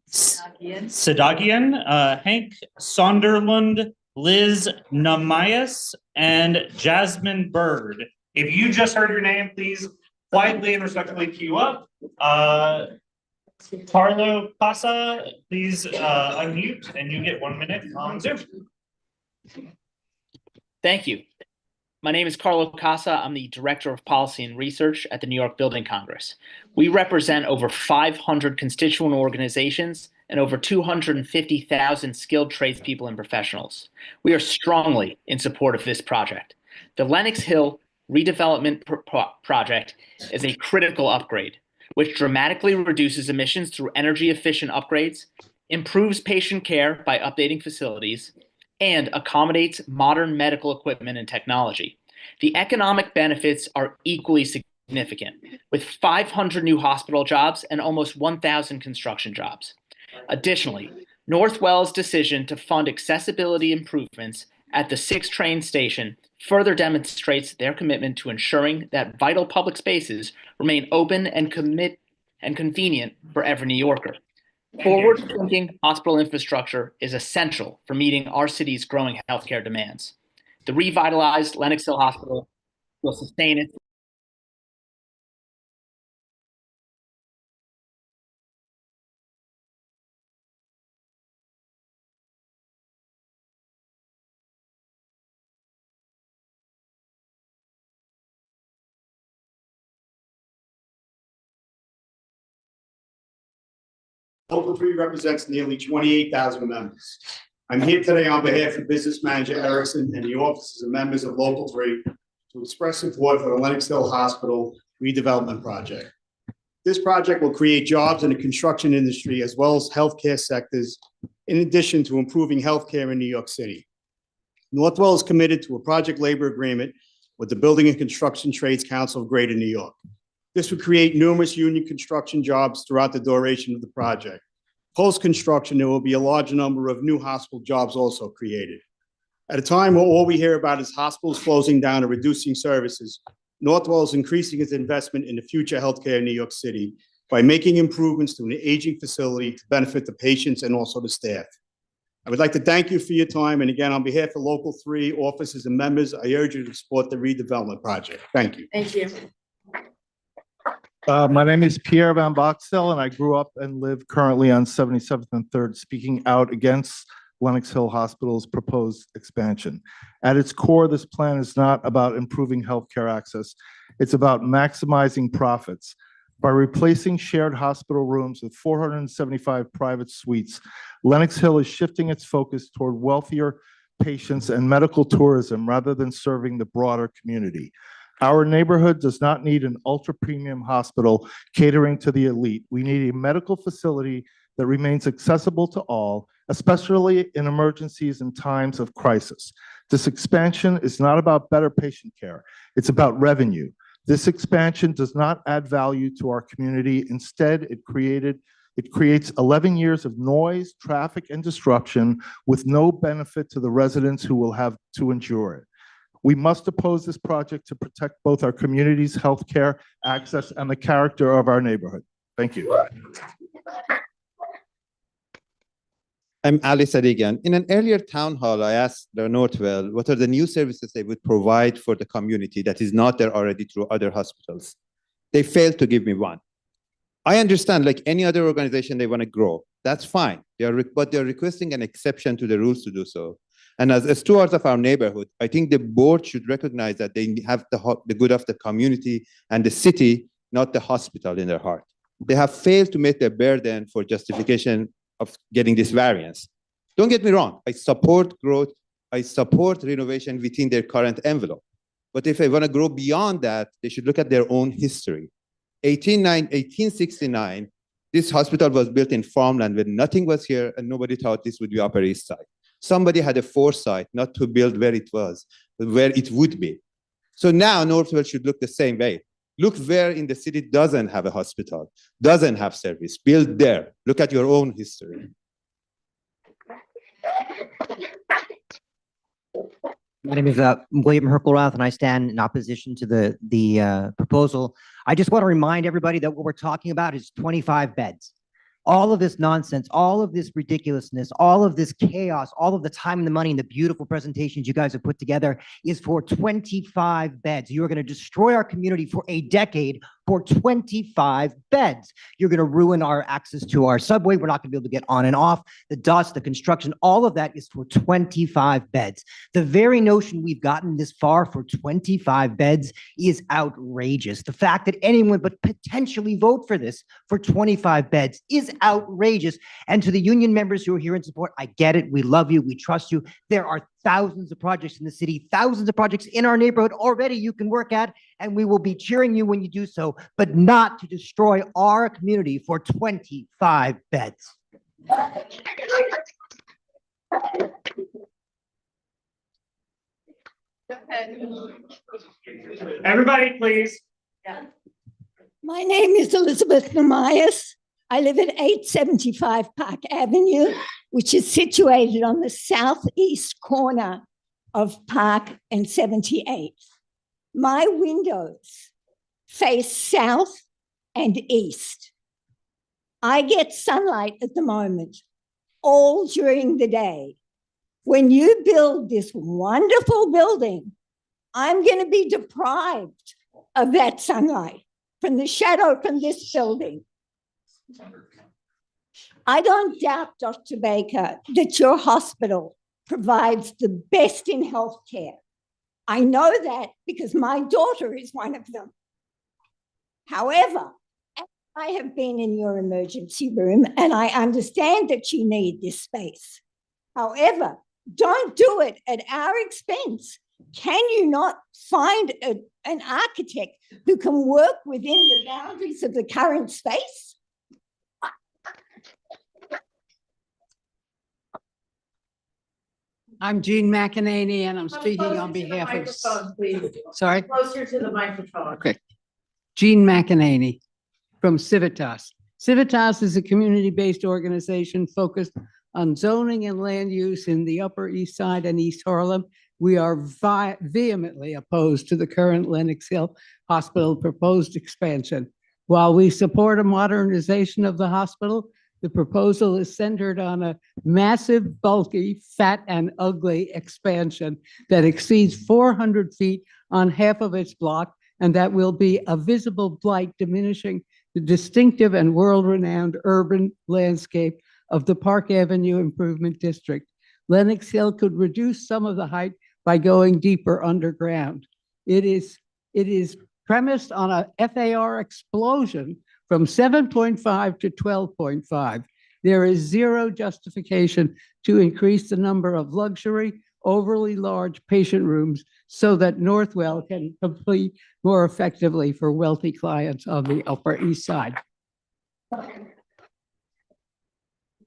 Sadagian, Hank Sonderlund, Liz Namias, and Jasmine Bird. If you just heard your name, please quietly and respectfully queue up. Carlo Pasa, please unmute, and you get 1 minute on Zoom. Thank you. My name is Carlo Casa. I'm the Director of Policy and Research at the New York Building Congress. We represent over 500 constituent organizations and over 250,000 skilled tradespeople and professionals. We are strongly in support of this project. The Lenox Hill redevelopment project is a critical upgrade, which dramatically reduces emissions through energy-efficient upgrades, improves patient care by updating facilities, and accommodates modern medical equipment and technology. The economic benefits are equally significant, with 500 new hospital jobs and almost 1,000 construction jobs. Additionally, Northwell's decision to fund accessibility improvements at the 6 train station further demonstrates their commitment to ensuring that vital public spaces remain open and convenient for every New Yorker. Forward-thinking hospital infrastructure is essential for meeting our city's growing healthcare demands. The revitalized Lenox Hill Hospital will sustain its Local 3 represents nearly 28,000 members. I'm here today on behalf of Business Manager Erickson and the officers and members of Local 3 to express support for the Lenox Hill Hospital redevelopment project. This project will create jobs in the construction industry as well as healthcare sectors, in addition to improving healthcare in New York City. Northwell is committed to a project labor agreement with the Building and Construction Trades Council of Greater New York. This would create numerous union construction jobs throughout the duration of the project. Post-construction, there will be a large number of new hospital jobs also created. At a time where all we hear about is hospitals closing down or reducing services, Northwell is increasing its investment in the future healthcare in New York City by making improvements to an aging facility to benefit the patients and also the staff. I would like to thank you for your time. And again, on behalf of Local 3 officers and members, I urge you to support the redevelopment project. Thank you. Thank you. My name is Pierre Van Boxtel, and I grew up and live currently on 77th and 3rd, speaking out against Lenox Hill Hospital's proposed expansion. At its core, this plan is not about improving healthcare access. It's about maximizing profits. By replacing shared hospital rooms with 475 private suites, Lenox Hill is shifting its focus toward wealthier patients and medical tourism rather than serving the broader community. Our neighborhood does not need an ultra-premium hospital catering to the elite. We need a medical facility that remains accessible to all, especially in emergencies and times of crisis. This expansion is not about better patient care. It's about revenue. This expansion does not add value to our community. Instead, it creates 11 years of noise, traffic, and disruption with no benefit to the residents who will have to endure it. We must oppose this project to protect both our community's healthcare access and the character of our neighborhood. Thank you. I'm Ali Sadigan. In an earlier town hall, I asked the Northwell what are the new services they would provide for the community that is not there already through other hospitals. They failed to give me one. I understand, like any other organization, they want to grow. That's fine. But they're requesting an exception to the rules to do so. And as stewards of our neighborhood, I think the board should recognize that they have the good of the community and the city, not the hospital in their heart. They have failed to meet their burden for justification of getting this variance. Don't get me wrong, I support growth, I support renovation within their current envelope. But if they want to grow beyond that, they should look at their own history. 1869, this hospital was built in farmland when nothing was here and nobody thought this would be Upper East Side. Somebody had a foresight not to build where it was, but where it would be. So now Northwell should look the same way. Look where in the city doesn't have a hospital, doesn't have service. Build there. Look at your own history. My name is William Herkelroth, and I stand in opposition to the proposal. I just want to remind everybody that what we're talking about is 25 beds. All of this nonsense, all of this ridiculousness, all of this chaos, all of the time and the money and the beautiful presentations you guys have put together is for 25 beds. You are going to destroy our community for a decade for 25 beds. You're going to ruin our access to our subway. We're not going to be able to get on and off. The dust, the construction, all of that is for 25 beds. The very notion we've gotten this far for 25 beds is outrageous. The fact that anyone would potentially vote for this for 25 beds is outrageous. And to the union members who are here in support, I get it. We love you. We trust you. There are thousands of projects in the city, thousands of projects in our neighborhood already you can work at, and we will be cheering you when you do so, but not to destroy our community for 25 beds. Everybody, please. My name is Elizabeth Namias. I live at 875 Park Avenue, which is situated on the southeast corner of Park and 78th. My windows face south and east. I get sunlight at the moment, all during the day. When you build this wonderful building, I'm going to be deprived of that sunlight from the shadow from this building. I don't doubt, Dr. Baker, that your hospital provides the best in healthcare. I know that because my daughter is one of them. However, I have been in your emergency room and I understand that you need this space. However, don't do it at our expense. Can you not find an architect who can work within the boundaries of the current space? I'm Jean McEnany, and I'm speaking on behalf of. Sorry? Closer to the microphone. Okay. Jean McEnany from Civitas. Civitas is a community-based organization focused on zoning and land use in the Upper East Side and East Harlem. We are vehemently opposed to the current Lenox Hill Hospital proposed expansion. While we support a modernization of the hospital, the proposal is centered on a massive, bulky, fat, and ugly expansion that exceeds 400 feet on half of its block, and that will be a visible blight diminishing the distinctive and world-renowned urban landscape of the Park Avenue Improvement District. Lenox Hill could reduce some of the height by going deeper underground. It is premised on a FAR explosion from 7.5 to 12.5. There is zero justification to increase the number of luxury, overly large patient rooms so that Northwell can complete more effectively for wealthy clients on the Upper East Side.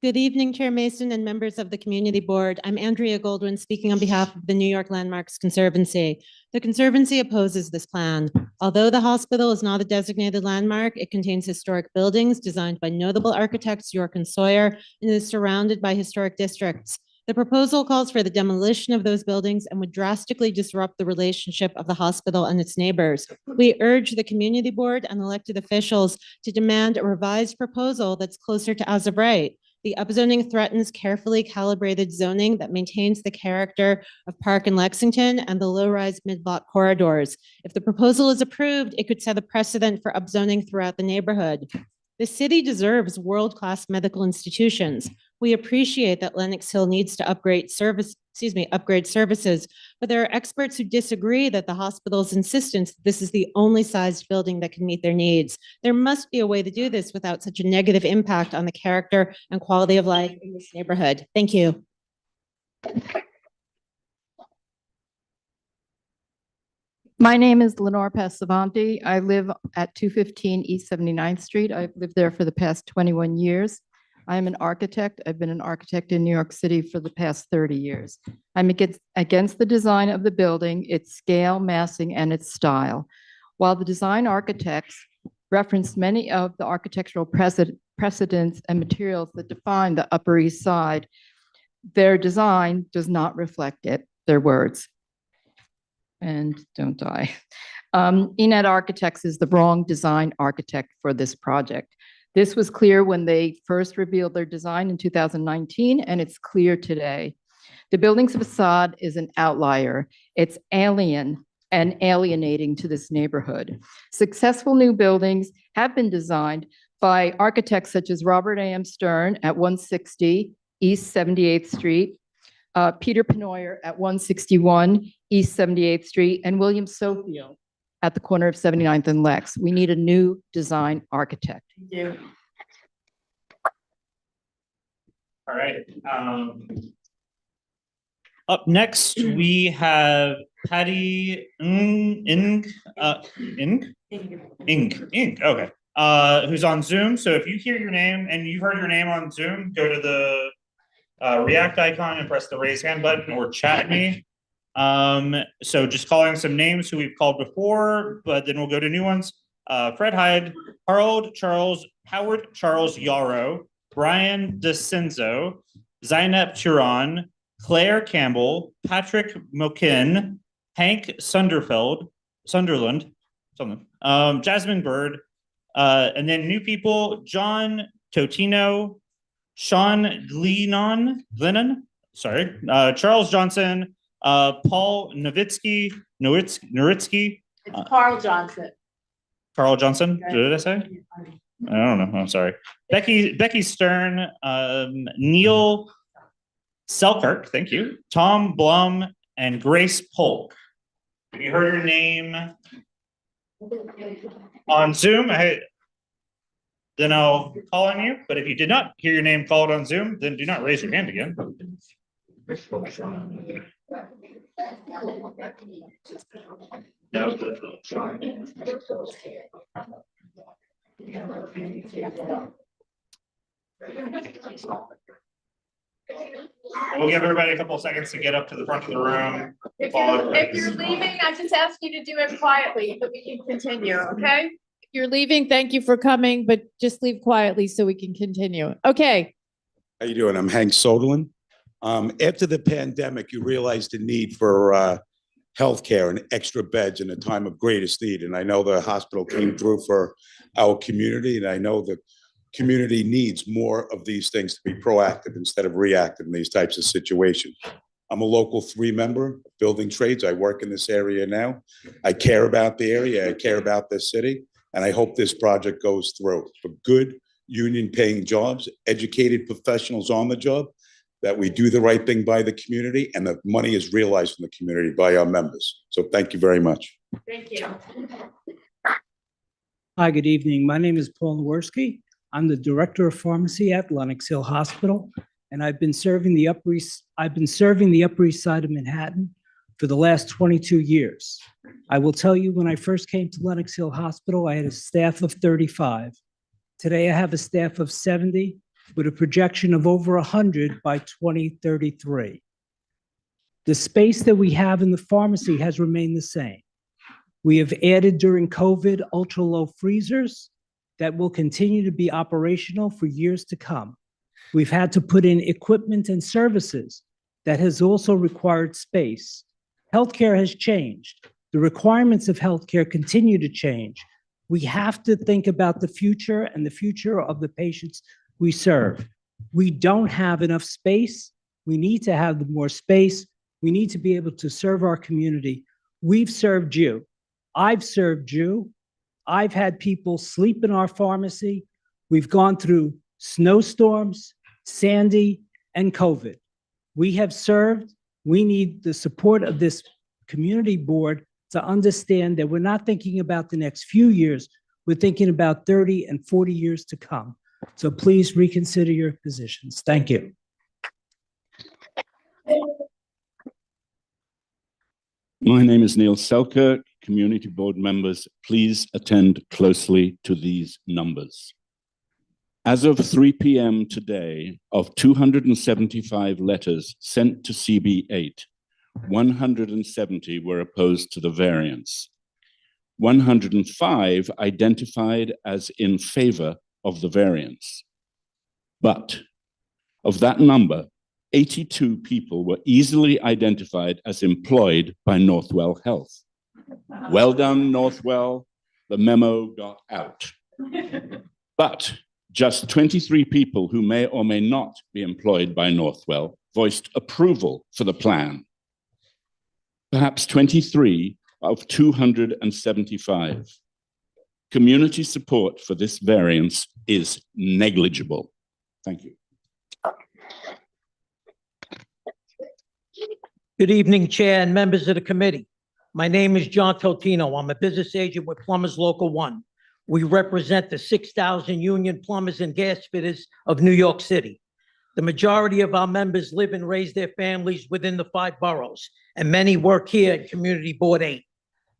Good evening, Chair Mason and members of the Community Board. I'm Andrea Goldwyn, speaking on behalf of the New York Landmarks Conservancy. The Conservancy opposes this plan. Although the hospital is not a designated landmark, it contains historic buildings designed by notable architects York and Sawyer and is surrounded by historic districts. The proposal calls for the demolition of those buildings and would drastically disrupt the relationship of the hospital and its neighbors. We urge the Community Board and elected officials to demand a revised proposal that's closer to as of right. The upzoning threatens carefully calibrated zoning that maintains the character of Park and Lexington and the low-rise mid-block corridors. If the proposal is approved, it could set a precedent for upzoning throughout the neighborhood. The city deserves world-class medical institutions. We appreciate that Lenox Hill needs to upgrade upgrade services. But there are experts who disagree that the hospital's insistence that this is the only sized building that can meet their needs. There must be a way to do this without such a negative impact on the character and quality of life in this neighborhood. Thank you. My name is Lenore Passavanti. I live at 215 East 79th Street. I've lived there for the past 21 years. I am an architect. I've been an architect in New York City for the past 30 years. I'm against the design of the building, its scale, massing, and its style. While the design architects referenced many of the architectural precedents and materials that define the Upper East Side, their design does not reflect it, their words. And don't die. Enet Architects is the wrong design architect for this project. This was clear when they first revealed their design in 2019, and it's clear today. The building's facade is an outlier. It's alien and alienating to this neighborhood. Successful new buildings have been designed by architects such as Robert A.M. Stern at 160 East 78th Street, Peter Penoyer at 161 East 78th Street, and William Sofio at the corner of 79th and Lex. We need a new design architect. Thank you. All right. Up next, we have Patty Ing. Okay. Who's on Zoom. So if you hear your name and you've heard your name on Zoom, go to the react icon and press the raise hand button or chat me. So just calling some names who we've called before, but then we'll go to new ones. Fred Hyde, Howard Charles Yarrow, Brian DeCenzo, Zainab Turan, Claire Campbell, Patrick Mokin, Hank Sunderland, Jasmine Bird, and then new people, John Totino, Sean Glennon, Charles Johnson, Paul Nowitzki. It's Carl Johnson. Carl Johnson, did I say? I don't know, I'm sorry. Becky Stern, Neil Selkirk, thank you, Tom Blum, and Grace Polk. If you heard your name on Zoom, then I'll call on you. But if you did not hear your name called on Zoom, then do not raise your hand again. We'll give everybody a couple of seconds to get up to the front of the room. If you're leaving, I just ask you to do it quietly so we can continue, okay? If you're leaving, thank you for coming, but just leave quietly so we can continue. Okay. How you doing? I'm Hank Soderlin. After the pandemic, you realized the need for healthcare and extra beds in a time of greatest need. And I know the hospital came through for our community, and I know the community needs more of these things to be proactive instead of reactive in these types of situations. I'm a local 3 member of building trades. I work in this area now. I care about the area. I care about this city. And I hope this project goes through for good union paying jobs, educated professionals on the job, that we do the right thing by the community and the money is realized in the community by our members. So thank you very much. Thank you. Hi, good evening. My name is Paul Lewerski. I'm the Director of Pharmacy at Lenox Hill Hospital, and I've been serving the Upper East Side of Manhattan for the last 22 years. I will tell you, when I first came to Lenox Hill Hospital, I had a staff of 35. Today, I have a staff of 70 with a projection of over 100 by 2033. The space that we have in the pharmacy has remained the same. We have added during COVID ultra-low freezers that will continue to be operational for years to come. We've had to put in equipment and services that has also required space. Healthcare has changed. The requirements of healthcare continue to change. We have to think about the future and the future of the patients we serve. We don't have enough space. We need to have more space. We need to be able to serve our community. We've served you. I've served you. I've had people sleep in our pharmacy. We've gone through snowstorms, Sandy, and COVID. We have served, We need the support of this community board to understand that we're not thinking about the next few years. We're thinking about 30 and 40 years to come. So please reconsider your positions. Thank you. My name is Neil Selkirk. Community board members, please attend closely to these numbers. As of 3 p.m. today, of 275 letters sent to CB8, 170 were opposed to the variance. 105 identified as in favor of the variance. But of that number, 82 people were easily identified as employed by Northwell Health. Well done, Northwell. The memo got out. But just 23 people who may or may not be employed by Northwell voiced approval for the plan. Perhaps 23 of 275. Community support for this variance is negligible. Thank you. Good evening, Chair and members of the committee. My name is John Totino. I'm a business agent with Plumbers Local 1. We represent the 6,000 union plumbers and gas fitters of New York City. The majority of our members live and raise their families within the 5 boroughs, and many work here at Community Board 8.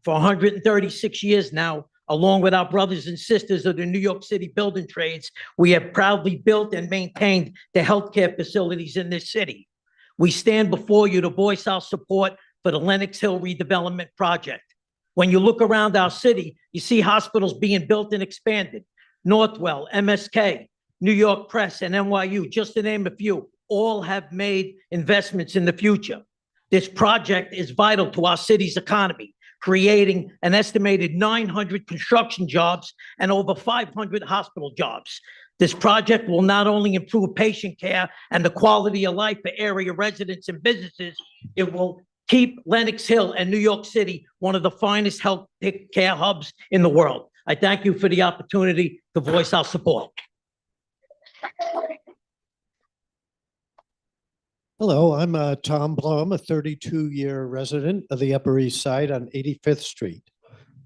For 136 years now, along with our brothers and sisters of the New York City building trades, we have proudly built and maintained the healthcare facilities in this city. We stand before you to voice our support for the Lenox Hill redevelopment project. When you look around our city, you see hospitals being built and expanded. Northwell, MSK, New York Press, and NYU, just to name a few, all have made investments in the future. This project is vital to our city's economy, creating an estimated 900 construction jobs and over 500 hospital jobs. This project will not only improve patient care and the quality of life for area residents and businesses, it will keep Lenox Hill and New York City one of the finest health care hubs in the world. I thank you for the opportunity to voice our support. Hello, I'm Tom Blum, a 32-year resident of the Upper East Side on 85th Street.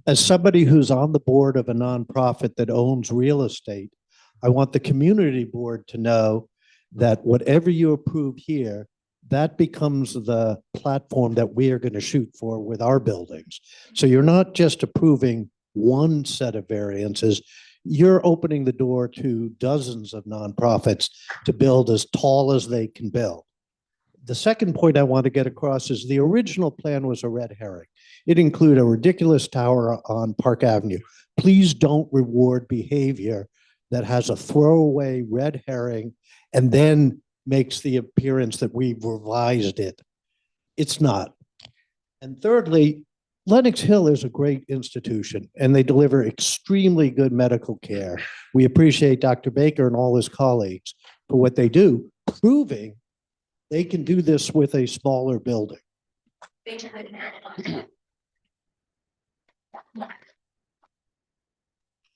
As somebody who's on the board of a nonprofit that owns real estate, I want the community board to know that whatever you approve here, that becomes the platform that we are going to shoot for with our buildings. So you're not just approving one set of variances, you're opening the door to dozens of nonprofits to build as tall as they can build. The second point I want to get across is the original plan was a red herring. It included a ridiculous tower on Park Avenue. Please don't reward behavior that has a throwaway red herring and then makes the appearance that we've revised it. It's not. And thirdly, Lenox Hill is a great institution and they deliver extremely good medical care. We appreciate Dr. Baker and all his colleagues for what they do, proving they can do this with a smaller building.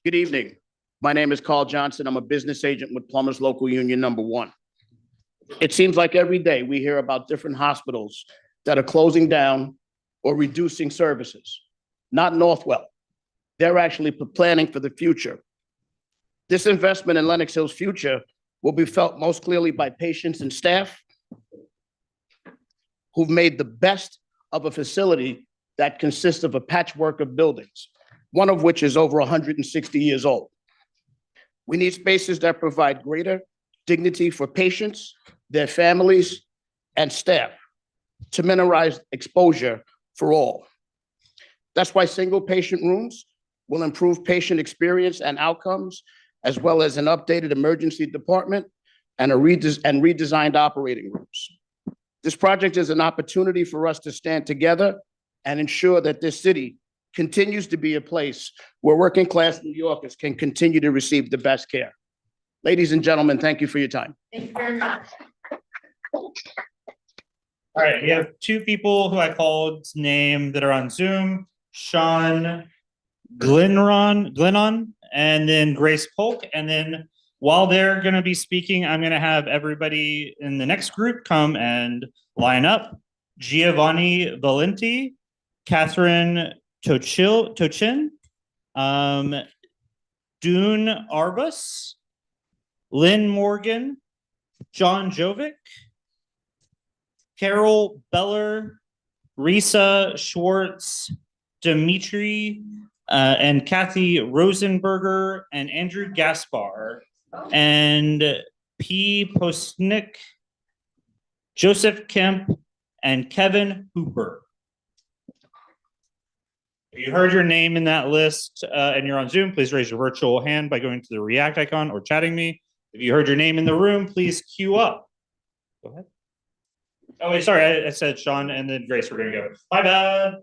Good evening. My name is Carl Johnson. I'm a business agent with Plumbers Local Union number 1. It seems like every day we hear about different hospitals that are closing down or reducing services. Not Northwell. They're actually planning for the future. This investment in Lenox Hill's future will be felt most clearly by patients and staff who've made the best of a facility that consists of a patchwork of buildings, one of which is over 160 years old. We need spaces that provide greater dignity for patients, their families, and staff to minimize exposure for all. That's why single patient rooms will improve patient experience and outcomes, as well as an updated emergency department and redesigned operating rooms. This project is an opportunity for us to stand together and ensure that this city continues to be a place where working class New Yorkers can continue to receive the best care. Ladies and gentlemen, thank you for your time. Thank you very much. All right, we have 2 people who I called name that are on Zoom, Sean Glennon, and then Grace Polk. And then while they're gonna be speaking, I'm gonna have everybody in the next group come and line up. Giovanni Valenti, Catherine Tochin, Dune Arbus, Lynn Morgan, John Jovic, Carol Beller, Risa Schwartz, Dimitri, and Kathy Rosenberger, and Andrew Gaspar, and P. Postnick, Joseph Kemp, and Kevin Hooper. If you heard your name in that list and you're on Zoom, please raise your virtual hand by going to the react icon or chatting me. If you heard your name in the room, please queue up. Go ahead. Oh, wait, sorry, I said Sean and then Grace were gonna go. My bad.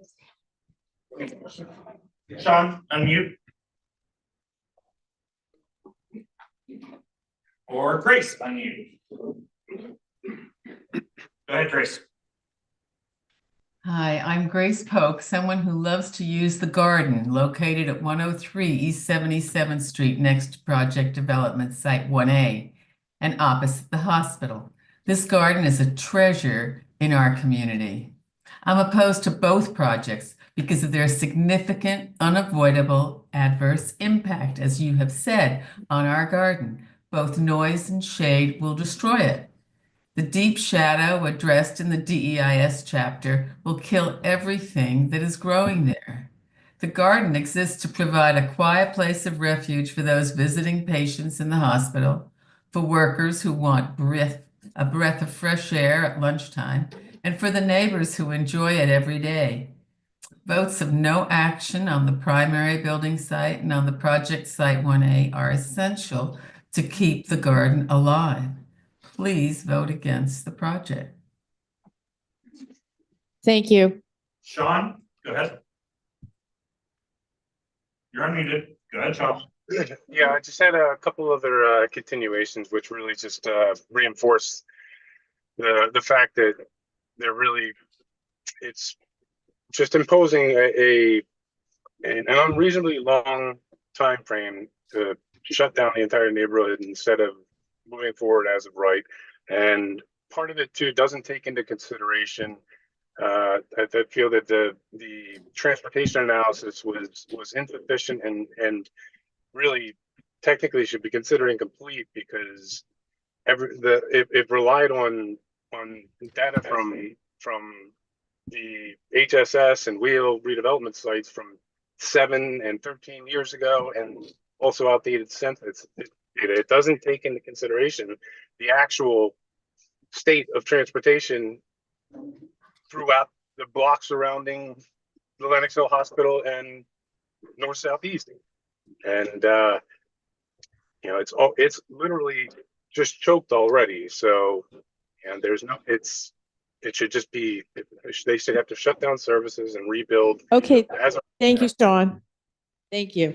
Sean, unmute. Or Grace, unmute. Go ahead, Grace. Hi, I'm Grace Polk, someone who loves to use the garden located at 103 East 77th Street next to Project Development Site 1A and opposite the hospital. This garden is a treasure in our community. I'm opposed to both projects because of their significant, unavoidable adverse impact, as you have said, on our garden. Both noise and shade will destroy it. The deep shadow addressed in the DEIS chapter will kill everything that is growing there. The garden exists to provide a quiet place of refuge for those visiting patients in the hospital, for workers who want a breath of fresh air at lunchtime, and for the neighbors who enjoy it every day. Votes of no action on the primary building site and on the project site 1A are essential to keep the garden alive. Please vote against the project. Thank you. Sean, go ahead. You're unmuted. Go ahead, Sean. Yeah, I just had a couple other continuations, which really just reinforce the fact that they're really, it's just imposing an unreasonably long time frame to shut down the entire neighborhood instead of moving forward as of right. And part of it too doesn't take into consideration I feel that the transportation analysis was insufficient and really technically should be considered incomplete because it relied on data from the HSS and wheel redevelopment sites from 7 and 13 years ago, and also outdated census data. It doesn't take into consideration the actual state of transportation throughout the block surrounding the Lenox Hill Hospital and North Southeast. And it's literally just choked already. So, and there's no, it should just be, they should have to shut down services and rebuild. Okay, thank you, Sean. Thank you.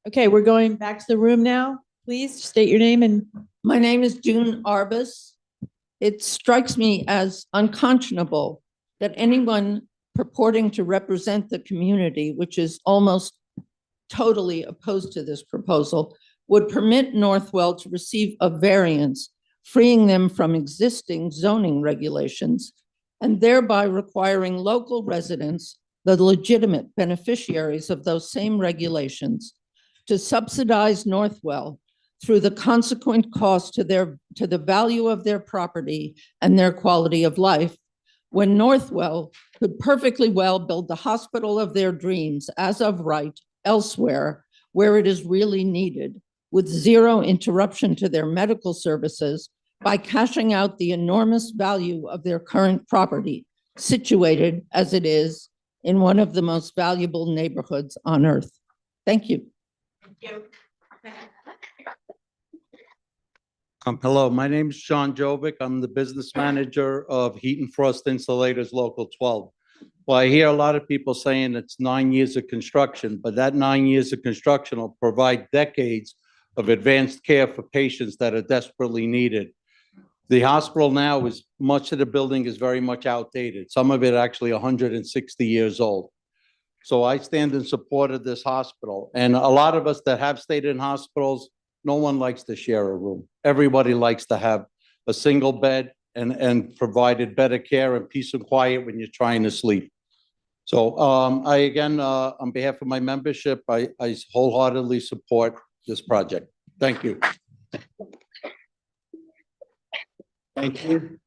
Okay, we're going back to the room now. Please state your name and. My name is June Arbus. It strikes me as unconscionable that anyone purporting to represent the community, which is almost totally opposed to this proposal, would permit Northwell to receive a variance, freeing them from existing zoning regulations, and thereby requiring local residents, the legitimate beneficiaries of those same regulations, to subsidize Northwell through the consequent cost to the value of their property and their quality of life, when Northwell could perfectly well build the hospital of their dreams as of right elsewhere where it is really needed, with zero interruption to their medical services, by cashing out the enormous value of their current property, situated as it is in one of the most valuable neighborhoods on earth. Thank you. Thank you. Hello, my name is Sean Jovic. I'm the business manager of Heat and Frost Insulators Local 12. Well, I hear a lot of people saying it's 9 years of construction, but that 9 years of construction will provide decades of advanced care for patients that are desperately needed. The hospital now is, much of the building is very much outdated. Some of it actually 160 years old. So I stand in support of this hospital. And a lot of us that have stayed in hospitals, no one likes to share a room. Everybody likes to have a single bed and provided better care and peace and quiet when you're trying to sleep. So I, again, on behalf of my membership, I wholeheartedly support this project. Thank you. Thank you.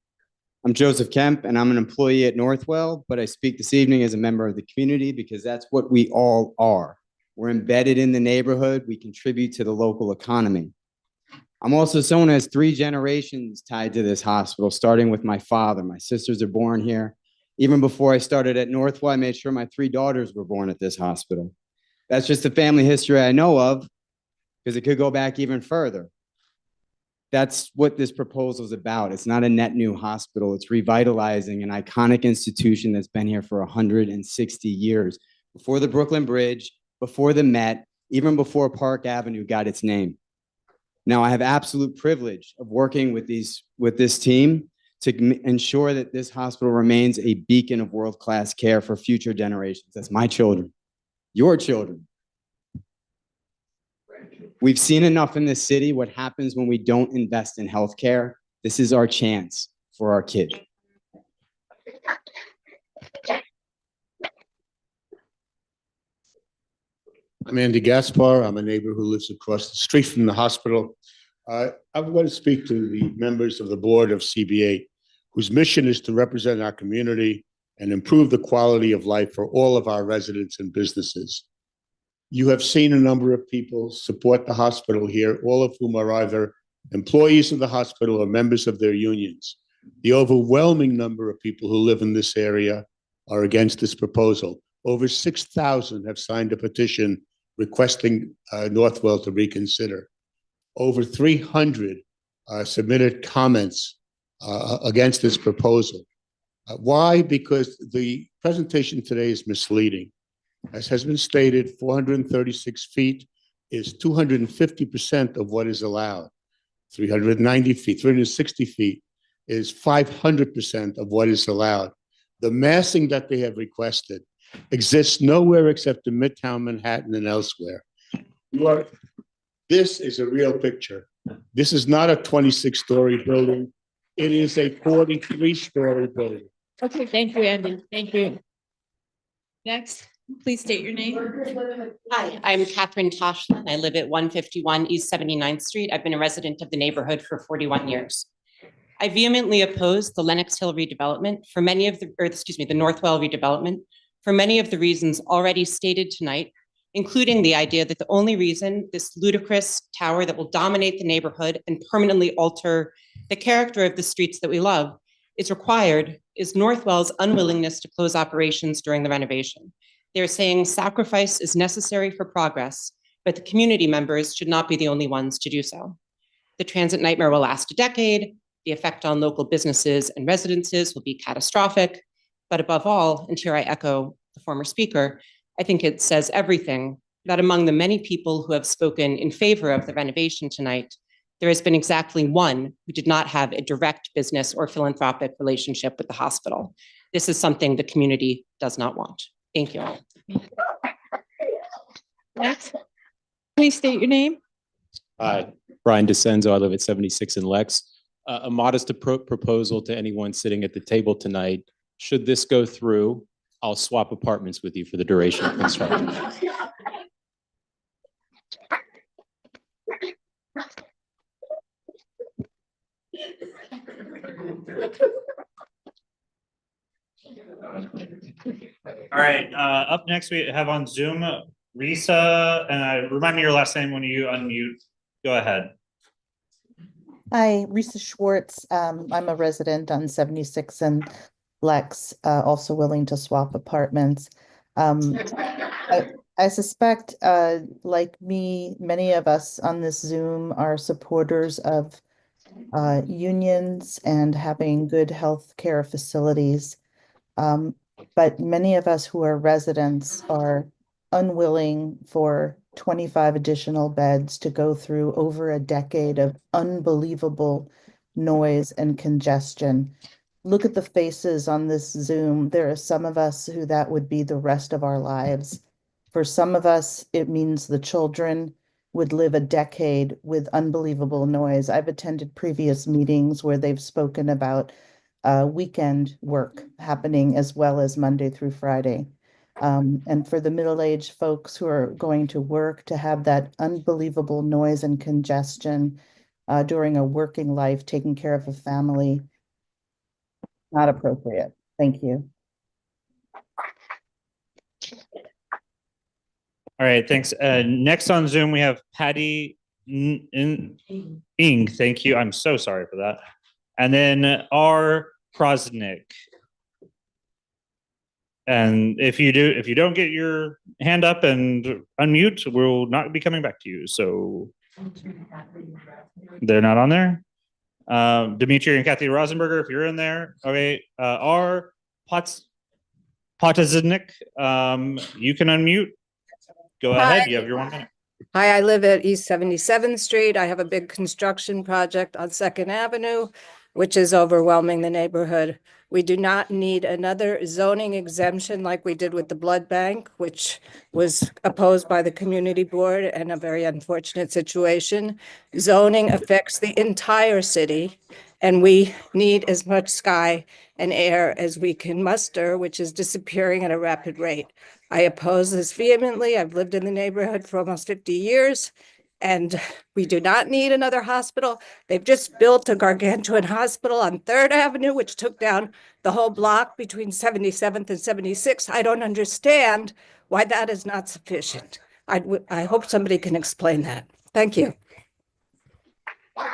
I'm Joseph Kemp, and I'm an employee at Northwell, but I speak this evening as a member of the community because that's what we all are. We're embedded in the neighborhood. We contribute to the local economy. I'm also someone who has 3 generations tied to this hospital, starting with my father. My sisters are born here. Even before I started at Northwell, I made sure my 3 daughters were born at this hospital. That's just the family history I know of, because it could go back even further. That's what this proposal is about. It's not a net new hospital. It's revitalizing an iconic institution that's been here for 160 years. Before the Brooklyn Bridge, before the Met, even before Park Avenue got its name. Now, I have absolute privilege of working with this team to ensure that this hospital remains a beacon of world-class care for future generations. That's my children, your children. We've seen enough in this city what happens when we don't invest in healthcare. This is our chance for our kids. I'm Andy Gaspar. I'm a neighbor who lives across the street from the hospital. I want to speak to the members of the board of CB8, whose mission is to represent our community and improve the quality of life for all of our residents and businesses. You have seen a number of people support the hospital here, all of whom are either employees of the hospital or members of their unions. The overwhelming number of people who live in this area are against this proposal. Over 6,000 have signed a petition requesting Northwell to reconsider. Over 300 submitted comments against this proposal. Why? Because the presentation today is misleading. As has been stated, 436 feet is 250% of what is allowed. 390 feet, 360 feet is 500% of what is allowed. The massing that they have requested exists nowhere except in Midtown Manhattan and elsewhere. This is a real picture. This is not a 26-story building. It is a 43-story building. Okay, thank you, Andy. Thank you. Next, please state your name. Hi, I'm Catherine Toshlin. I live at 151 East 79th Street. I've been a resident of the neighborhood for 41 years. I vehemently oppose the Lenox Hill redevelopment for many of the, the Northwell redevelopment for many of the reasons already stated tonight, including the idea that the only reason this ludicrous tower that will dominate the neighborhood and permanently alter the character of the streets that we love is required is Northwell's unwillingness to close operations during the renovation. They're saying sacrifice is necessary for progress, but the community members should not be the only ones to do so. The transit nightmare will last a decade. The effect on local businesses and residences will be catastrophic. But above all, and here I echo the former speaker, I think it says everything that among the many people who have spoken in favor of the renovation tonight, there has been exactly one who did not have a direct business or philanthropic relationship with the hospital. This is something the community does not want. Thank you. Next, please state your name. Hi, Brian DeCenzo. I live at 76 in Lex. A modest proposal to anyone sitting at the table tonight. Should this go through, I'll swap apartments with you for the duration of construction. All right, up next we have on Zoom, Risa, and remind me your last name when you unmute. Go ahead. Hi, Risa Schwartz. I'm a resident on 76 and Lex, also willing to swap apartments. I suspect, like me, many of us on this Zoom are supporters of unions and having good health care facilities. But many of us who are residents are unwilling for 25 additional beds to go through over a decade of unbelievable noise and congestion. Look at the faces on this Zoom. There are some of us who that would be the rest of our lives. For some of us, it means the children would live a decade with unbelievable noise. I've attended previous meetings where they've spoken about weekend work happening as well as Monday through Friday. And for the middle-aged folks who are going to work to have that unbelievable noise and congestion during a working life, taking care of a family, not appropriate. Thank you. All right, thanks. Next on Zoom, we have Patty Ing. Thank you. I'm so sorry for that. And then R. Krosnick. And if you don't get your hand up and unmute, we'll not be coming back to you. So they're not on there. Dimitri and Kathy Rosenberger, if you're in there. Okay, R. Potazidnik, you can unmute. Go ahead, you have your 1 minute. Hi, I live at East 77th Street. I have a big construction project on Second Avenue, which is overwhelming the neighborhood. We do not need another zoning exemption like we did with the blood bank, which was opposed by the community board and a very unfortunate situation. Zoning affects the entire city, and we need as much sky and air as we can muster, which is disappearing at a rapid rate. I oppose this vehemently. I've lived in the neighborhood for almost 50 years, and we do not need another hospital. They've just built a gargantuan hospital on 3rd Avenue, which took down the whole block between 77th and 76th. I don't understand why that is not sufficient. I hope somebody can explain that. Thank you. All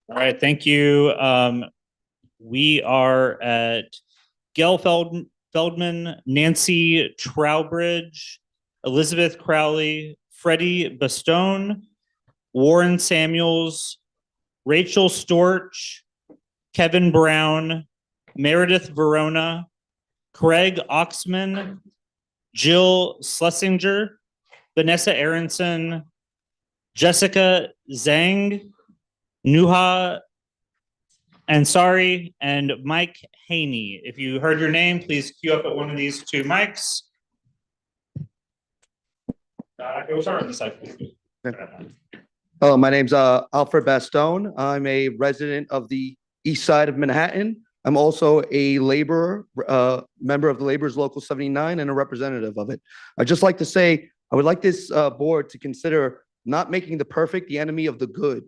right, thank you. We are at Gail Feldman, Nancy Trowbridge, Elizabeth Crowley, Freddie Bastone, Warren Samuels, Rachel Storch, Kevin Brown, Meredith Verona, Craig Oxman, Jill Schlesinger, Vanessa Aronson, Jessica Zhang, Nuha Ansari, and Mike Haney. If you heard your name, please queue up at one of these two mics. We'll start on this side. Hello, my name's Alfred Bastone. I'm a resident of the east side of Manhattan. I'm also a laborer, member of the Laborers Local 79 and a representative of it. I'd just like to say, I would like this board to consider not making the perfect the enemy of the good.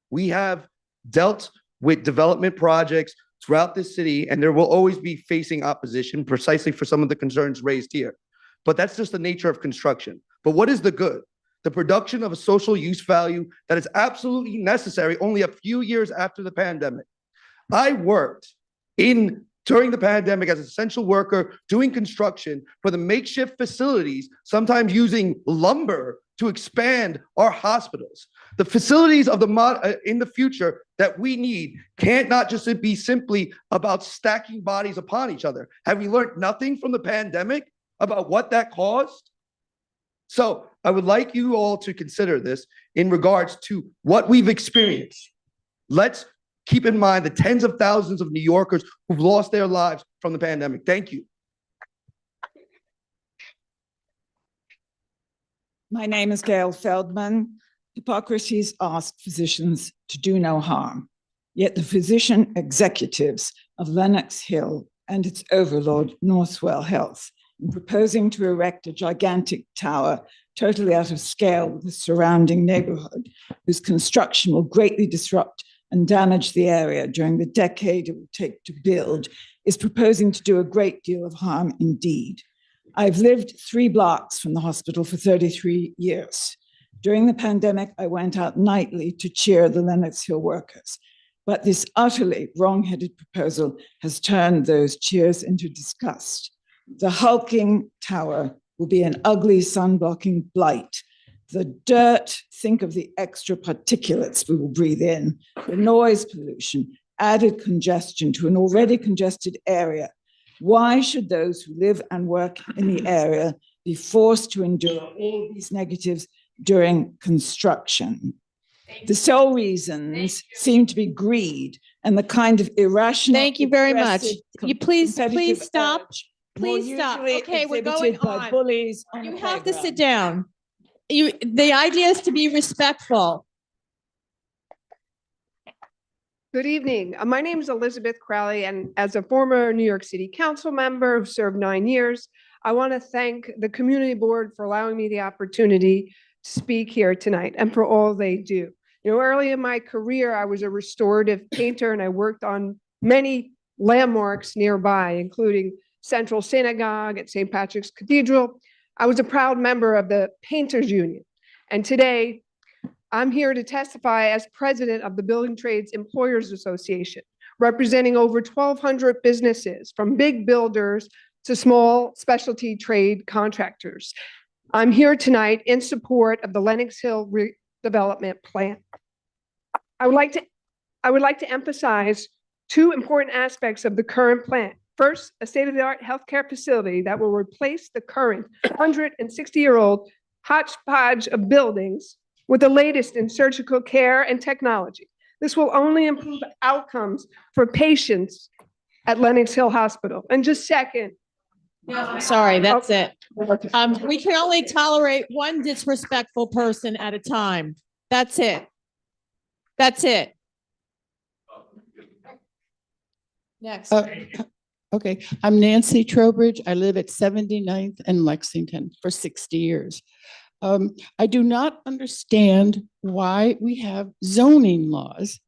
We have dealt with development projects throughout this city, and there will always be facing opposition precisely for some of the concerns raised here. But that's just the nature of construction. But what is the good? The production of a social use value that is absolutely necessary only a few years after the pandemic. I worked during the pandemic as an essential worker doing construction for the makeshift facilities, sometimes using lumber to expand our hospitals. The facilities of in the future that we need can't not just be simply about stacking bodies upon each other. Have we learned nothing from the pandemic about what that caused? So I would like you all to consider this in regards to what we've experienced. Let's keep in mind the tens of thousands of New Yorkers who've lost their lives from the pandemic. Thank you. My name is Gail Feldman. Hippocrates asked physicians to do no harm, yet the physician executives of Lenox Hill and its overlord, Northwell Health, in proposing to erect a gigantic tower totally out of scale with the surrounding neighborhood, whose construction will greatly disrupt and damage the area during the decade it will take to build, is proposing to do a great deal of harm indeed. I've lived 3 blocks from the hospital for 33 years. During the pandemic, I went out nightly to cheer the Lenox Hill workers. But this utterly wrong-headed proposal has turned those cheers into disgust. The hulking tower will be an ugly sun-blocking blight. The dirt, think of the extra particulates we will breathe in, the noise pollution, added congestion to an already congested area. Why should those who live and work in the area be forced to endure all these negatives during construction? The sole reasons seem to be greed and the kind of irrational. Thank you very much. aggressive, You please competitive stop. urge Please more stop. usually Okay, we're exhibited going by on. bullies on You the have to sit playground. down. the idea is to be respectful. Good evening. My name is Elizabeth Crowley, and as a former New York City Council member who served 9 years, I want to thank the Community Board for allowing me the opportunity to speak here tonight and for all they do. You know, early in my career, I was a restorative painter and I worked on many landmarks nearby, including Central Synagogue at St. Patrick's Cathedral. I was a proud member of the Painters Union. And today, I'm here to testify as president of the Building Trades Employers Association, representing over 1,200 businesses, from big builders to small specialty trade contractors. I'm here tonight in support of the Lenox Hill redevelopment plan. I would like to emphasize two important aspects of the current plan. First, a state-of-the-art healthcare facility that will replace the current 160-year-old hodgepodge of buildings with the latest in surgical care and technology. This will only improve outcomes for patients at Lenox Hill Hospital. And just second. Sorry, that's it. We can only tolerate one disrespectful person at a time. That's it. That's it. Next. Okay, I'm Nancy Trowbridge. I live at 79th and Lexington for 60 years. I do not understand why we have zoning laws.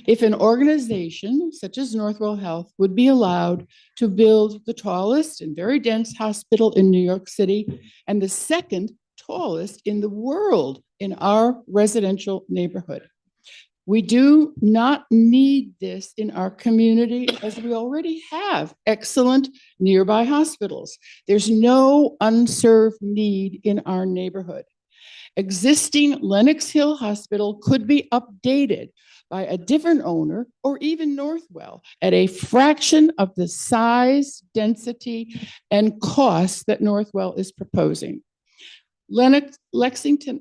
If an organization such as Northwell Health would be allowed to build the tallest and very dense hospital in New York City and the second tallest in the world in our residential neighborhood. We do not need this in our community as we already have excellent nearby hospitals. There's no unserved need in our neighborhood. Existing Lenox Hill Hospital could be updated by a different owner or even Northwell at a fraction of the size, density, and cost that Northwell is proposing. Lexington,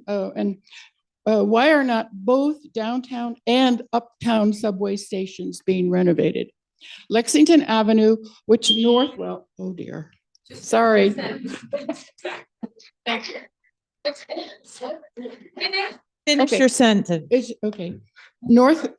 why are not both downtown and uptown subway stations being renovated? Lexington Avenue, which Northwell, oh dear, sorry. Finish your sentence. Okay.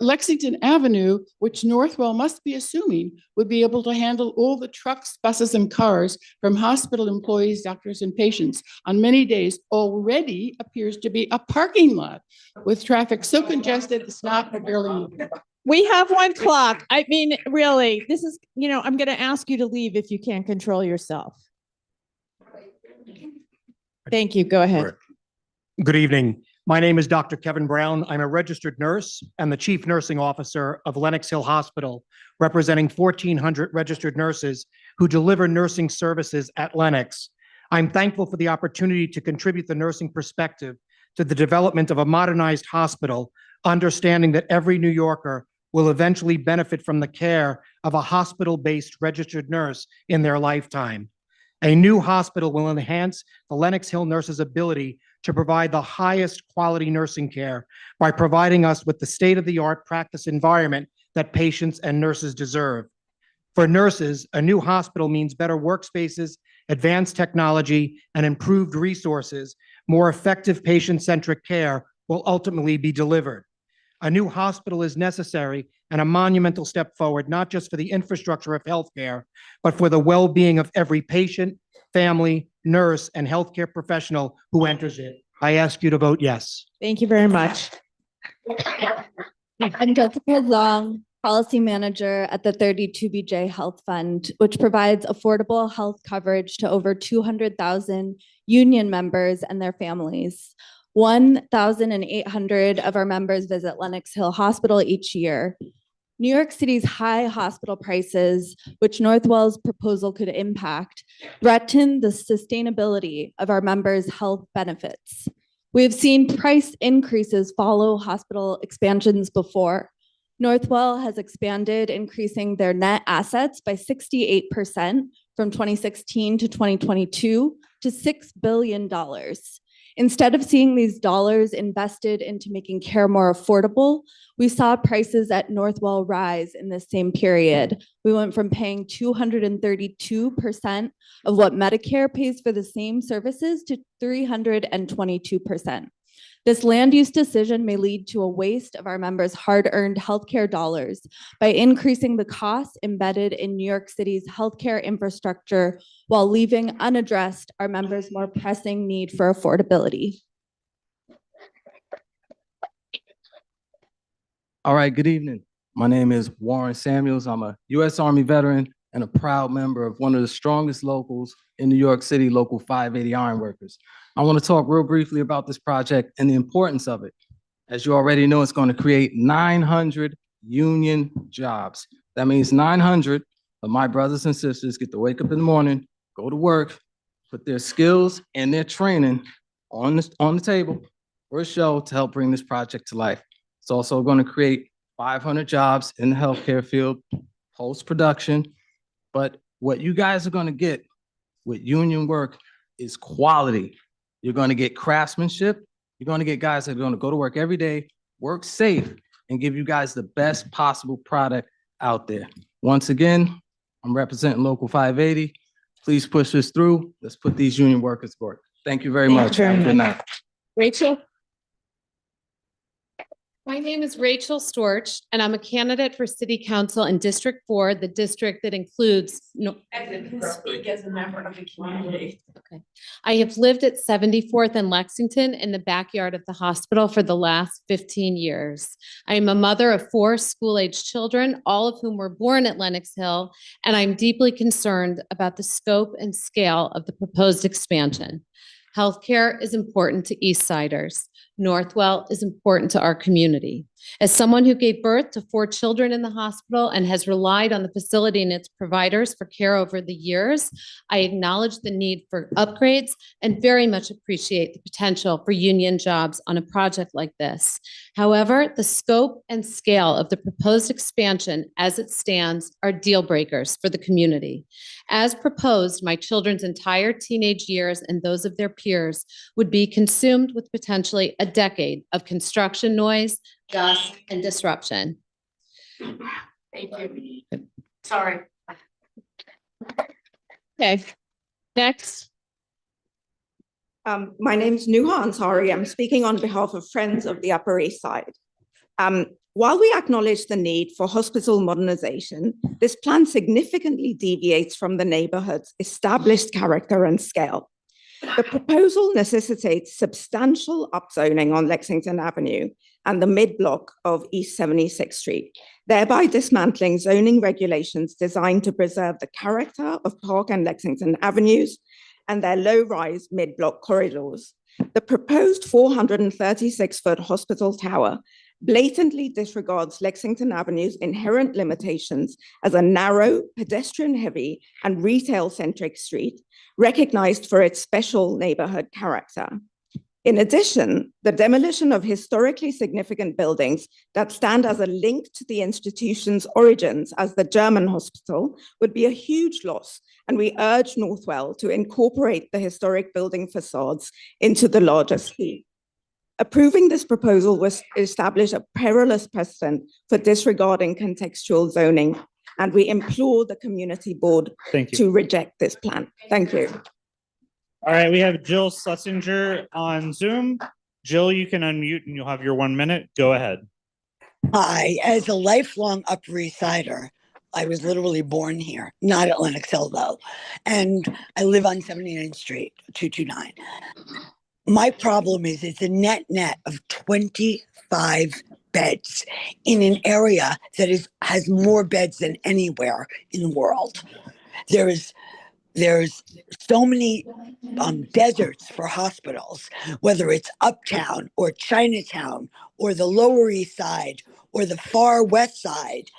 Lexington Avenue, which Northwell must be assuming would be able to handle all the trucks, buses, and cars from hospital employees, doctors, and patients on many days, already appears to be a parking lot with traffic so congested it's not barely moving. We have one clock. I mean, really, this is, I'm going to ask you to leave if you can't control yourself. Thank you. Go ahead. Good evening. My name is Dr. Kevin Brown. I'm a registered nurse and the chief nursing officer of Lenox Hill Hospital, representing 1,400 registered nurses who deliver nursing services at Lenox. I'm thankful for the opportunity to contribute the nursing perspective to the development of a modernized hospital, understanding that every New Yorker will eventually benefit from the care of a hospital-based registered nurse in their lifetime. A new hospital will enhance the Lenox Hill nurses' ability to provide the highest quality nursing care by providing us with the state-of-the-art practice environment that patients and nurses deserve. For nurses, a new hospital means better workspaces, advanced technology, and improved resources. More effective patient-centric care will ultimately be delivered. A new hospital is necessary and a monumental step forward, not just for the infrastructure of healthcare, but for the well-being of every patient, family, nurse, and healthcare professional who enters it. I ask you to vote yes. Thank you very much. I'm Jessica Long, Policy Manager at the 32BJ Health Fund, which provides affordable health coverage to over 200,000 union members and their families. 1,800 of our members visit Lenox Hill Hospital each year. New York City's high hospital prices, which Northwell's proposal could impact, threaten the sustainability of our members' health benefits. We have seen price increases follow hospital expansions before. Northwell has expanded, increasing their net assets by 68% from 2016 to 2022 to $6 billion. Instead of seeing these dollars invested into making care more affordable, we saw prices at Northwell rise in this same period. We went from paying 232% of what Medicare pays for the same services to 322%. This land use decision may lead to a waste of our members' hard-earned healthcare dollars by increasing the costs embedded in New York City's healthcare infrastructure while leaving unaddressed our members' more pressing need for affordability. All right, good evening. My name is Warren Samuels. I'm a U.S. Army veteran and a proud member of one of the strongest locals in New York City, Local 580 Ironworkers. I want to talk real briefly about this project and the importance of it. As you already know, it's going to create 900 union jobs. That means 900 of my brothers and sisters get to wake up in the morning, go to work, put their skills and their training on the table for a show to help bring this project to life. It's also going to create 500 jobs in the healthcare field, post-production. But what you guys are going to get with union work is quality. You're going to get craftsmanship. You're going to get guys that are going to go to work every day, work safe, and give you guys the best possible product out there. Once again, I'm representing Local 580. Please push this through. Let's put these union workers to work. Thank you very much. Have a good night. Rachel? My name is Rachel Storch, and I'm a candidate for City Council in District 4, the district that includes. Speak as a member of the community. Okay. I have lived at 74th and Lexington in the backyard of the hospital for the last 15 years. I am a mother of 4 school-aged children, all of whom were born at Lenox Hill, and I'm deeply concerned about the scope and scale of the proposed expansion. Healthcare is important to East Siders. Northwell is important to our community. As someone who gave birth to 4 children in the hospital and has relied on the facility and its providers for care over the years, I acknowledge the need for upgrades and very much appreciate the potential for union jobs on a project like this. However, the scope and scale of the proposed expansion as it stands are deal breakers for the community. As proposed, my children's entire teenage years and those of their peers would be consumed with potentially a decade of construction noise, dust, and disruption. Thank you. Sorry. Okay, next. My name's Nuha Ansari. I'm speaking on behalf of Friends of the Upper East Side. While we acknowledge the need for hospital modernization, this plan significantly deviates from the neighborhood's established character and scale. The proposal necessitates substantial upzoning on Lexington Avenue and the mid-block of East 76th Street, thereby dismantling zoning regulations designed to preserve the character of Park and Lexington Avenues and their low-rise mid-block corridors. The proposed 436-foot hospital tower blatantly disregards Lexington Avenue's inherent limitations as a narrow, pedestrian-heavy, and retail-centric street, recognized for its special neighborhood character. In addition, the demolition of historically significant buildings that stand as a link to the institution's origins as the German hospital would be a huge loss, and we urge Northwell to incorporate the historic building facades into the larger scheme. Approving this proposal will establish a perilous precedent for disregarding contextual zoning, and we implore the community board to reject this plan. Thank you. All right, we have Jill Schlesinger on Zoom. Jill, you can unmute and you'll have your 1 minute. Go ahead. Hi, as a lifelong Upper East Sider, I was literally born here, not at Lenox Hill though, and I live on 79th Street, 229. My problem is it's a net of 25 beds in an area that has more beds than anywhere in the world. There's so many deserts for hospitals, whether it's Uptown or Chinatown or the Lower East Side or the far West Side.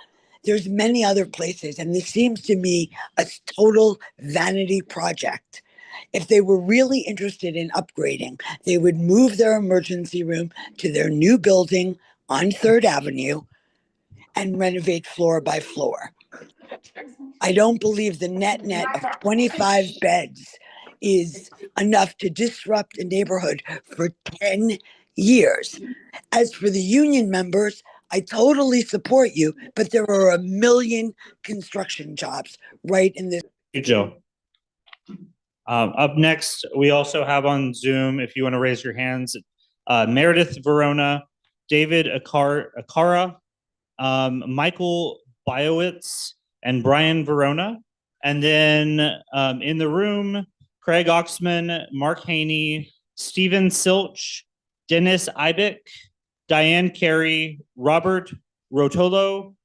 There's many other places, and this seems to me a total vanity project. If they were really interested in upgrading, they would move their emergency room to their new building on 3rd Avenue and renovate floor by floor. I don't believe the net of 25 beds is enough to disrupt a neighborhood for 10 years. As for the union members, I totally support you, but there are a million construction jobs right in this. Hey, Joe. Up next, we also have on Zoom, if you want to raise your hands, Meredith Verona, David Akara, Michael Biowitz, and Brian Verona. And then in the room, Craig Oxman, Mark Haney, Stephen Silch, Dennis Ibeck, Diane Carey, Robert Rotolo,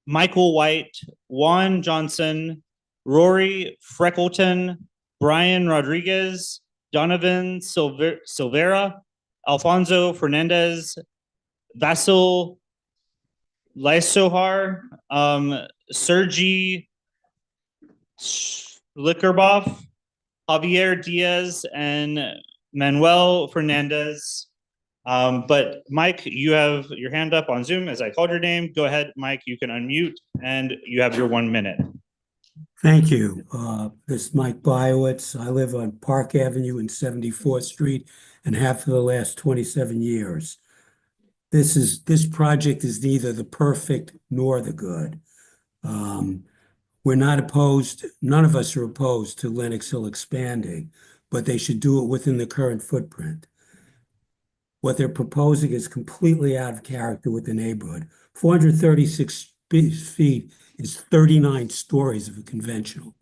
Michael White, Juan Johnson, Rory Freckleton, Brian Rodriguez, Donovan Silvera, Alfonso Fernandez, Vasil Lysohar, Sergi Likerboff, Javier Diaz, and Manuel Fernandez. But Mike, you have your hand up on Zoom as I called your name. Go ahead, Mike, you can unmute and you have your 1 minute. Thank you. This is Mike Biowitz. I live on Park Avenue and 74th Street and have for the last 27 years. This project is neither the perfect nor the good. We're not opposed, none of us are opposed to Lenox Hill expanding, but they should do it within the current footprint. What they're proposing is completely out of character with the neighborhood. 436 feet is 39 stories of a conventional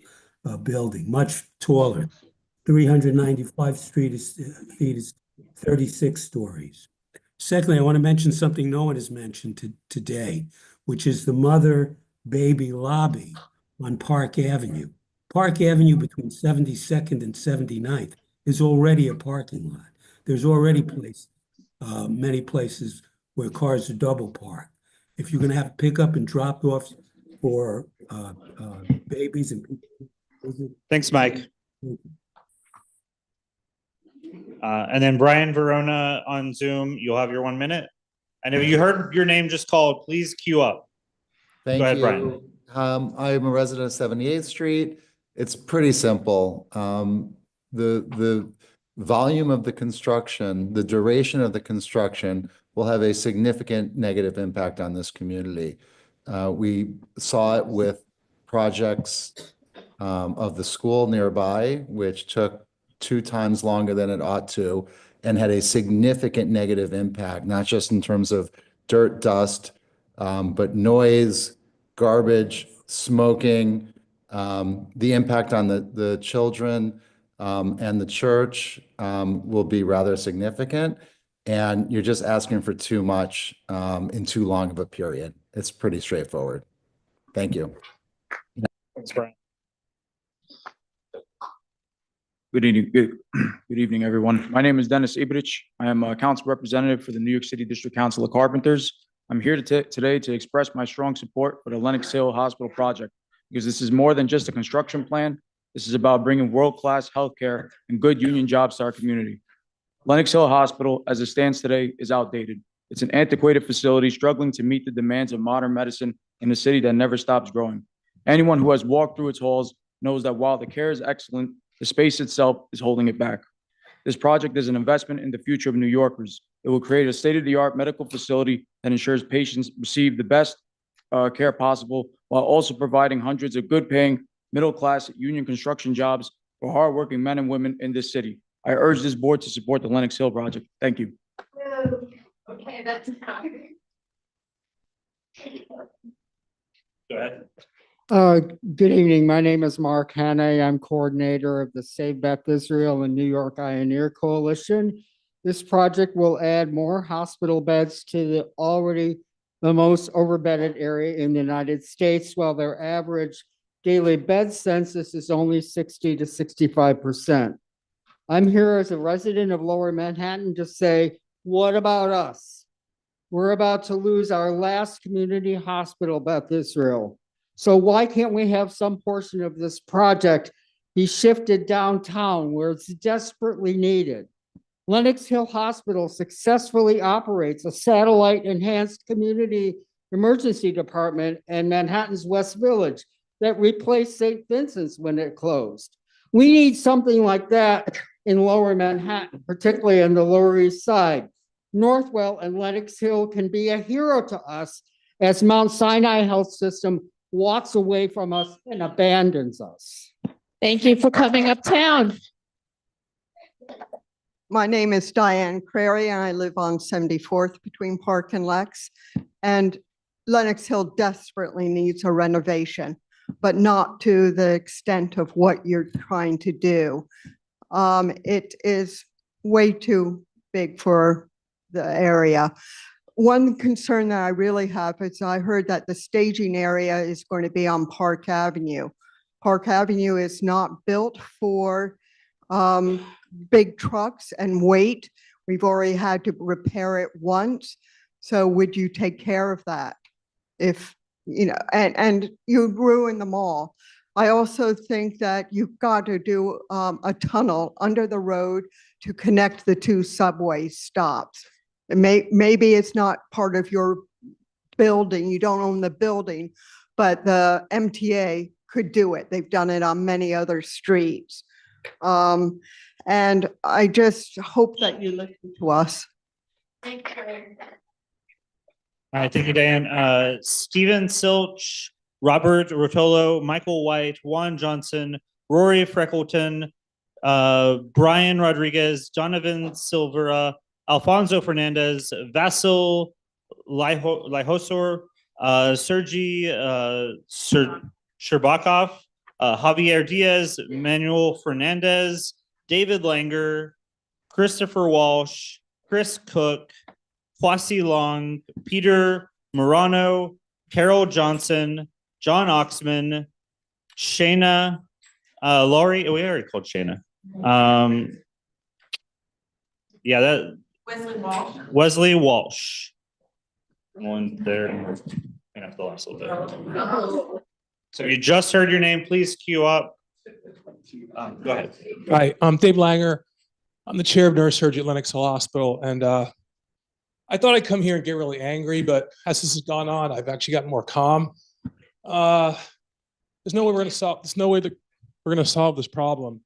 building, much taller. 395 feet is 36 stories. Secondly, I want to mention something no one has mentioned today, which is the mother-baby lobby on Park Avenue. Park Avenue between 72nd and 79th is already a parking lot. There's already many places where cars are double parked. If you're going to have pickup and drop off for babies and people. Thanks, Mike. And then Brian Verona on Zoom, you'll have your 1 minute. And if you heard your name just called, please queue up. Thank Go ahead, you. Brian. I'm a resident of 78th Street. It's pretty simple. The volume of the construction, the duration of the construction will have a significant negative impact on this community. We saw it with projects of the school nearby, which took 2 times longer than it ought to and had a significant negative impact, not just in terms of dirt, dust, but noise, garbage, smoking, the impact on the children and the church will be rather significant. And you're just asking for too much in too long of a period. It's pretty straightforward. Thank you. Thanks, Brian. Good evening, everyone. My name is Dennis Ibrich. I am a council representative for the New York City District Council of Carpenters. I'm here today to express my strong support for the Lenox Hill Hospital project because this is more than just a construction plan. This is about bringing world-class healthcare and good union jobs to our community. Lenox Hill Hospital, as it stands today, is outdated. It's an antiquated facility struggling to meet the demands of modern medicine in a city that never stops growing. Anyone who has walked through its halls knows that while the care is excellent, the space itself is holding it back. This project is an investment in the future of New Yorkers. It will create a state-of-the-art medical facility that ensures patients receive the best care possible while also providing hundreds of good-paying, middle-class union construction jobs for hardworking men and women in this city. I urge this board to support the Lenox Hill project. Thank you. Okay, that's not. Go ahead. Good evening. My name is Mark Haney. I'm coordinator of the Save Beth Israel and New York Ioneer Coalition. This project will add more hospital beds to the already the most overbedded area in the United States, while their average daily bed census is only 60 to 65%. I'm here as a resident of Lower Manhattan to say, what about us? We're about to lose our last community hospital, Beth Israel. So why can't we have some portion of this project be shifted downtown where it's desperately needed? Lenox Hill Hospital successfully operates a satellite enhanced community emergency department in Manhattan's West Village that replaced St. Vincent's when it closed. We need something like that in Lower Manhattan, particularly on the Lower East Side. Northwell and Lenox Hill can be a hero to us as Mount Sinai Health System walks away from us and abandons us. Thank you for coming uptown. My name is Diane Crary, and I live on 74th between Park and Lex. And Lenox Hill desperately needs a renovation, but not to the extent of what you're trying to do. It is way too big for the area. One concern that I really have is I heard that the staging area is going to be on Park Avenue. Park Avenue is not built for big trucks and weight. We've already had to repair it once. So would you take care of that? If, you know, and you'd ruin the mall. I also think that you've got to do a tunnel under the road to connect the two subway stops. Maybe it's not part of your building, you don't own the building, but the MTA could do it. They've done it on many other streets. And I just hope that you listen to us. All right, thank you, Diane. Stephen Silch, Robert Rotolo, Michael White, Juan Johnson, Rory Freckleton, Brian Rodriguez, Donovan Silvera, Alfonso Fernandez, Vasil Lihosor, Sergi Sherbakov, Javier Diaz, Manuel Fernandez, David Langer, Christopher Walsh, Chris Cook, Kwasi Long, Peter Morano, Carol Johnson, John Oxman, Shayna, Laurie, we already called Shayna. Yeah, that Wesley Walsh. One there. Hang on for the last little bit. So if you just heard your name, please queue up. Go ahead. Hi, I'm Dave Langer. I'm the chair of nurse surgery at Lenox Hill Hospital, and I thought I'd come here and get really angry, but as this has gone on, I've actually gotten more calm. There's no way we're going to solve. There's no way that we're going to solve this problem.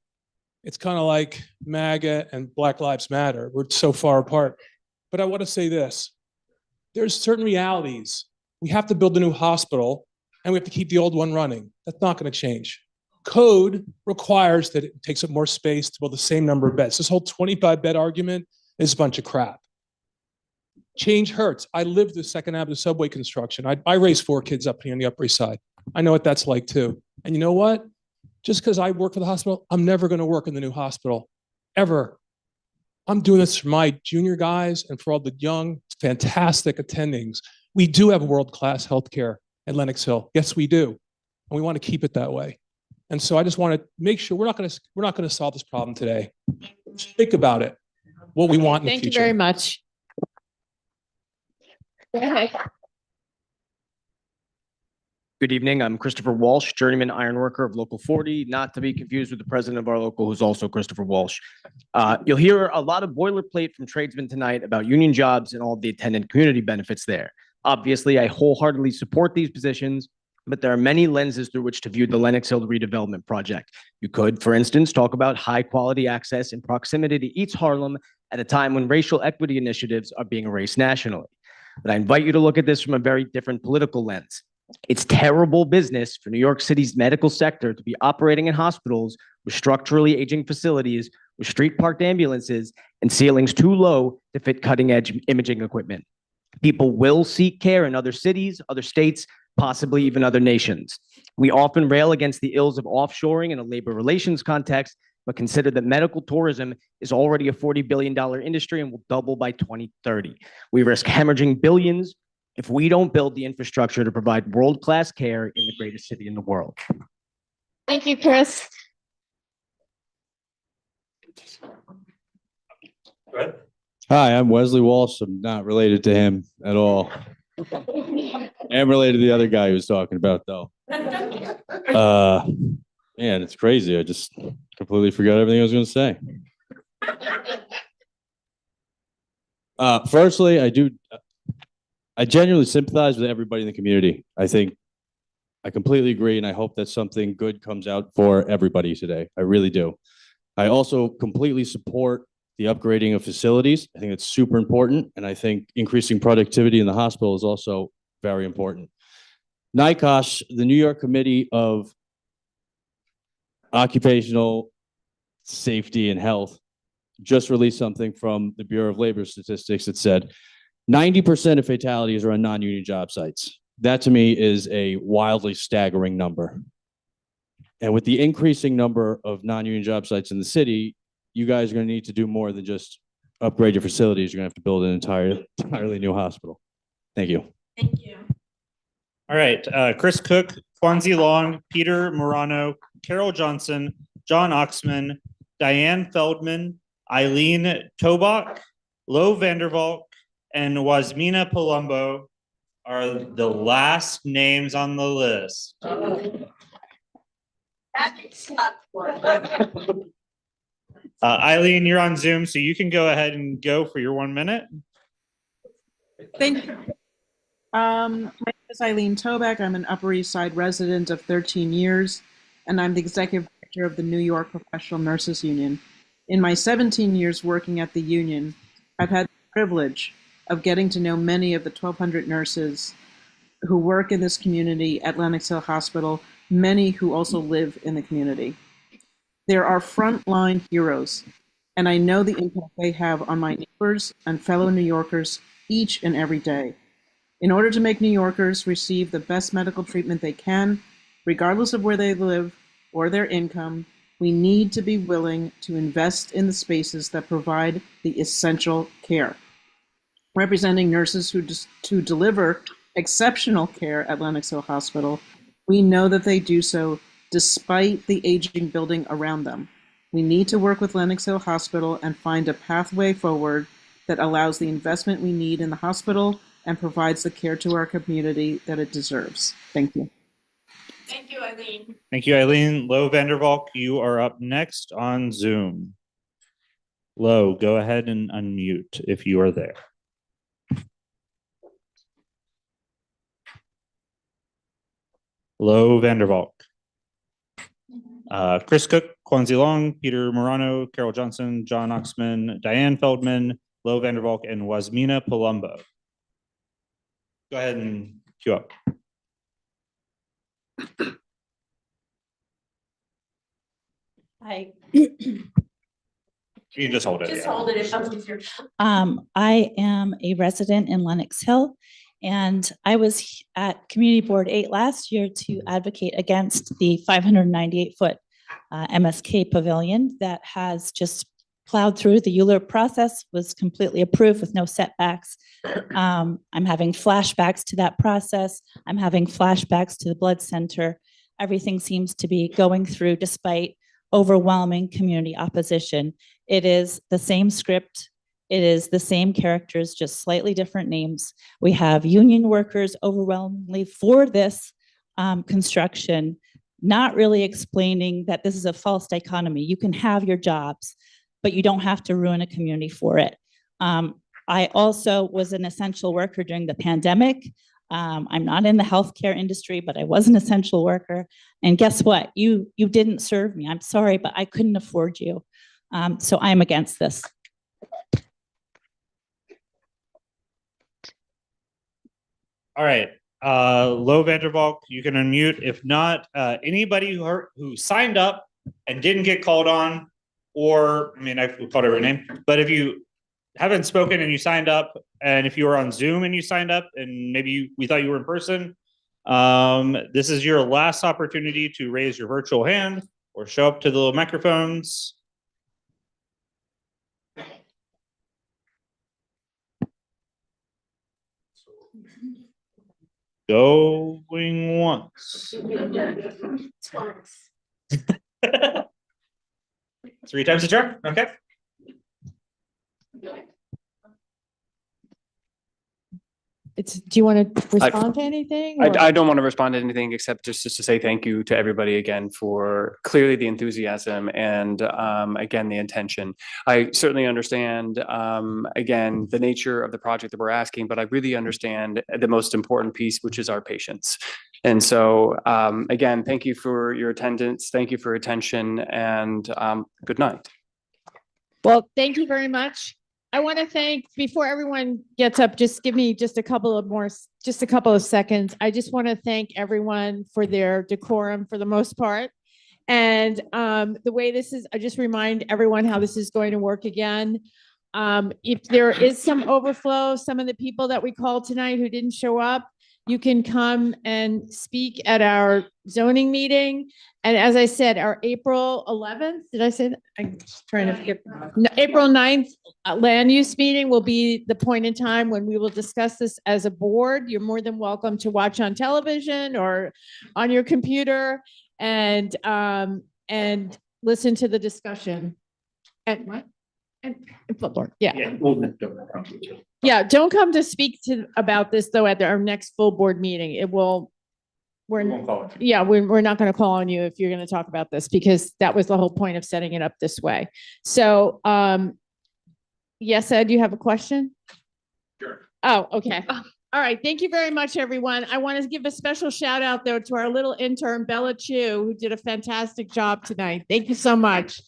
It's kind of like MAGA and Black Lives Matter. We're so far apart. But I want to say this: there's certain realities. We have to build a new hospital, and we have to keep the old one running. That's not going to change. Code requires that it takes up more space to build the same number of beds. This whole 25-bed argument is a bunch of crap. Change hurts. I lived the Second Avenue subway construction. I raised 4 kids up here on the Upper East Side. I know what that's like too. And you know what? Just because I work for the hospital, I'm never going to work in the new hospital, ever. I'm doing this for my junior guys and for all the young, fantastic attendings. We do have world-class healthcare at Lenox Hill. Yes, we do. And we want to keep it that way. And so I just want to make sure we're not going to solve this problem today. Think about it, what we want in the future. Thank you very much. Go ahead. Good evening. I'm Christopher Walsh, journeyman ironworker of Local 40, not to be confused with the president of our local, who's also Christopher Walsh. You'll hear a lot of boilerplate from tradesmen tonight about union jobs and all the attendant community benefits there. Obviously, I wholeheartedly support these positions, but there are many lenses through which to view the Lenox Hill redevelopment project. You could, for instance, talk about high quality access and proximity to East Harlem at a time when racial equity initiatives are being erased nationally. But I invite you to look at this from a very different political lens. It's terrible business for New York City's medical sector to be operating in hospitals with structurally aging facilities, with street parked ambulances, and ceilings too low to fit cutting edge imaging equipment. People will seek care in other cities, other states, possibly even other nations. We often rail against the ills of offshoring in a labor relations context, but consider that medical tourism is already a $40 billion industry and will double by 2030. We risk hemorrhaging billions if we don't build the infrastructure to provide world-class care in the greatest city in the world. Thank you, Chris. Go ahead. Hi, I'm Wesley Walsh. I'm not related to him at all. I am related to the other guy who was talking about, though. Man, it's crazy. I just completely forgot everything I was going to say. Firstly, I genuinely sympathize with everybody in the community. I think I completely agree, and I hope that something good comes out for everybody today. I really do. I also completely support the upgrading of facilities. I think it's super important, and I think increasing productivity in the hospital is also very important. NICOSH, the New York Committee of Occupational Safety and Health, just released something from the Bureau of Labor Statistics that said 90% of fatalities are on non-union job sites. That to me is a wildly staggering number. And with the increasing number of non-union job sites in the city, you guys are going to need to do more than just upgrade your facilities. You're going to have to build an entirely new hospital. Thank you. Thank you. All right, Chris Cook, Kwanzi Long, Peter Morano, Carol Johnson, John Oxman, Diane Feldman, Eileen Tobach, Lo Vandervalk, and Wasmina Palumbo are the last names on the list. Eileen, you're on Zoom, so you can go ahead and go for your 1 minute. Thank you. My name is Eileen Tobach. I'm an Upper East Side resident of 13 years, and I'm the executive director of the New York Professional Nurses Union. In my 17 years working at the union, I've had the privilege of getting to know many of the 1,200 nurses who work in this community at Lenox Hill Hospital, many who also live in the community. They're our frontline heroes, and I know the impact they have on my neighbors and fellow New Yorkers each and every day. In order to make New Yorkers receive the best medical treatment they can, regardless of where they live or their income, we need to be willing to invest in the spaces that provide the essential care. Representing nurses who deliver exceptional care at Lenox Hill Hospital, we know that they do so despite the aging building around them. We need to work with Lenox Hill Hospital and find a pathway forward that allows the investment we need in the hospital and provides the care to our community that it deserves. Thank you. Thank you, Eileen. Thank you, Eileen. Lo Vandervalk, you are up next on Zoom. Lo, go ahead and unmute if you are there. Lo Vandervalk. Chris Cook, Kwanzi Long, Peter Morano, Carol Johnson, John Oxman, Diane Feldman, Lo Vandervalk, and Wasmina Palumbo. Go ahead and queue up. Hi. You can just hold it. Just yeah. hold it if that's easier. I am a resident in Lenox Hill, and I was at Community Board 8 last year to advocate against the 598-foot MSK pavilion that has just plowed through the ULURP process, was completely approved with no setbacks. I'm having flashbacks to that process. I'm having flashbacks to the blood center. Everything seems to be going through despite overwhelming community opposition. It is the same script. It is the same characters, just slightly different names. We have union workers overwhelmingly for this construction, not really explaining that this is a false dichotomy. You can have your jobs, but you don't have to ruin a community for it. I also was an essential worker during the pandemic. I'm not in the healthcare industry, but I was an essential worker. And guess what? You didn't serve me. I'm sorry, but I couldn't afford you. So I'm against this. All right. Lo Vandervalk, you can unmute. If not, anybody who signed up and didn't get called on, or I mean, I've called every name, but if you haven't spoken and you signed up, and if you were on Zoom and you signed up, and maybe we thought you were in person, this is your last opportunity to raise your virtual hand or show up to the little microphones. Going once. 3 times a charm. Okay. Do you want to respond to anything? I don't want to respond to anything except just to say thank you to everybody again for clearly the enthusiasm and again, the intention. I certainly understand again, the nature of the project that we're asking, but I really understand the most important piece, which is our patients. And so, again, thank you for your attendance. Thank you for your attention, and good night. Well, thank you very much. I want to thank, before everyone gets up, just give me just a couple of seconds. I just want to thank everyone for their decorum for the most part. And the way this is, I just remind everyone how this is going to work again. If there is some overflow, some of the people that we called tonight who didn't show up, you can come and speak at our zoning meeting. And as I said, our April 11th, did I say that? I'm just trying to forget. No, April 9th land use meeting will be the point in time when we will discuss this as a board. You're more than welcome to watch on television or on your computer and listen to the discussion. And what? And football. Yeah. Yeah, don't come to speak about this though at our next full board meeting. We're not going to call on you if you're going to talk about this, because that was the whole point of setting it up this way. So, yes, Ed, you have a question? Sure. Oh, okay. All right. Thank you very much, everyone. I want to give a special shout out though to our little intern, Bella Chu, who did a fantastic job tonight. Thank you so much.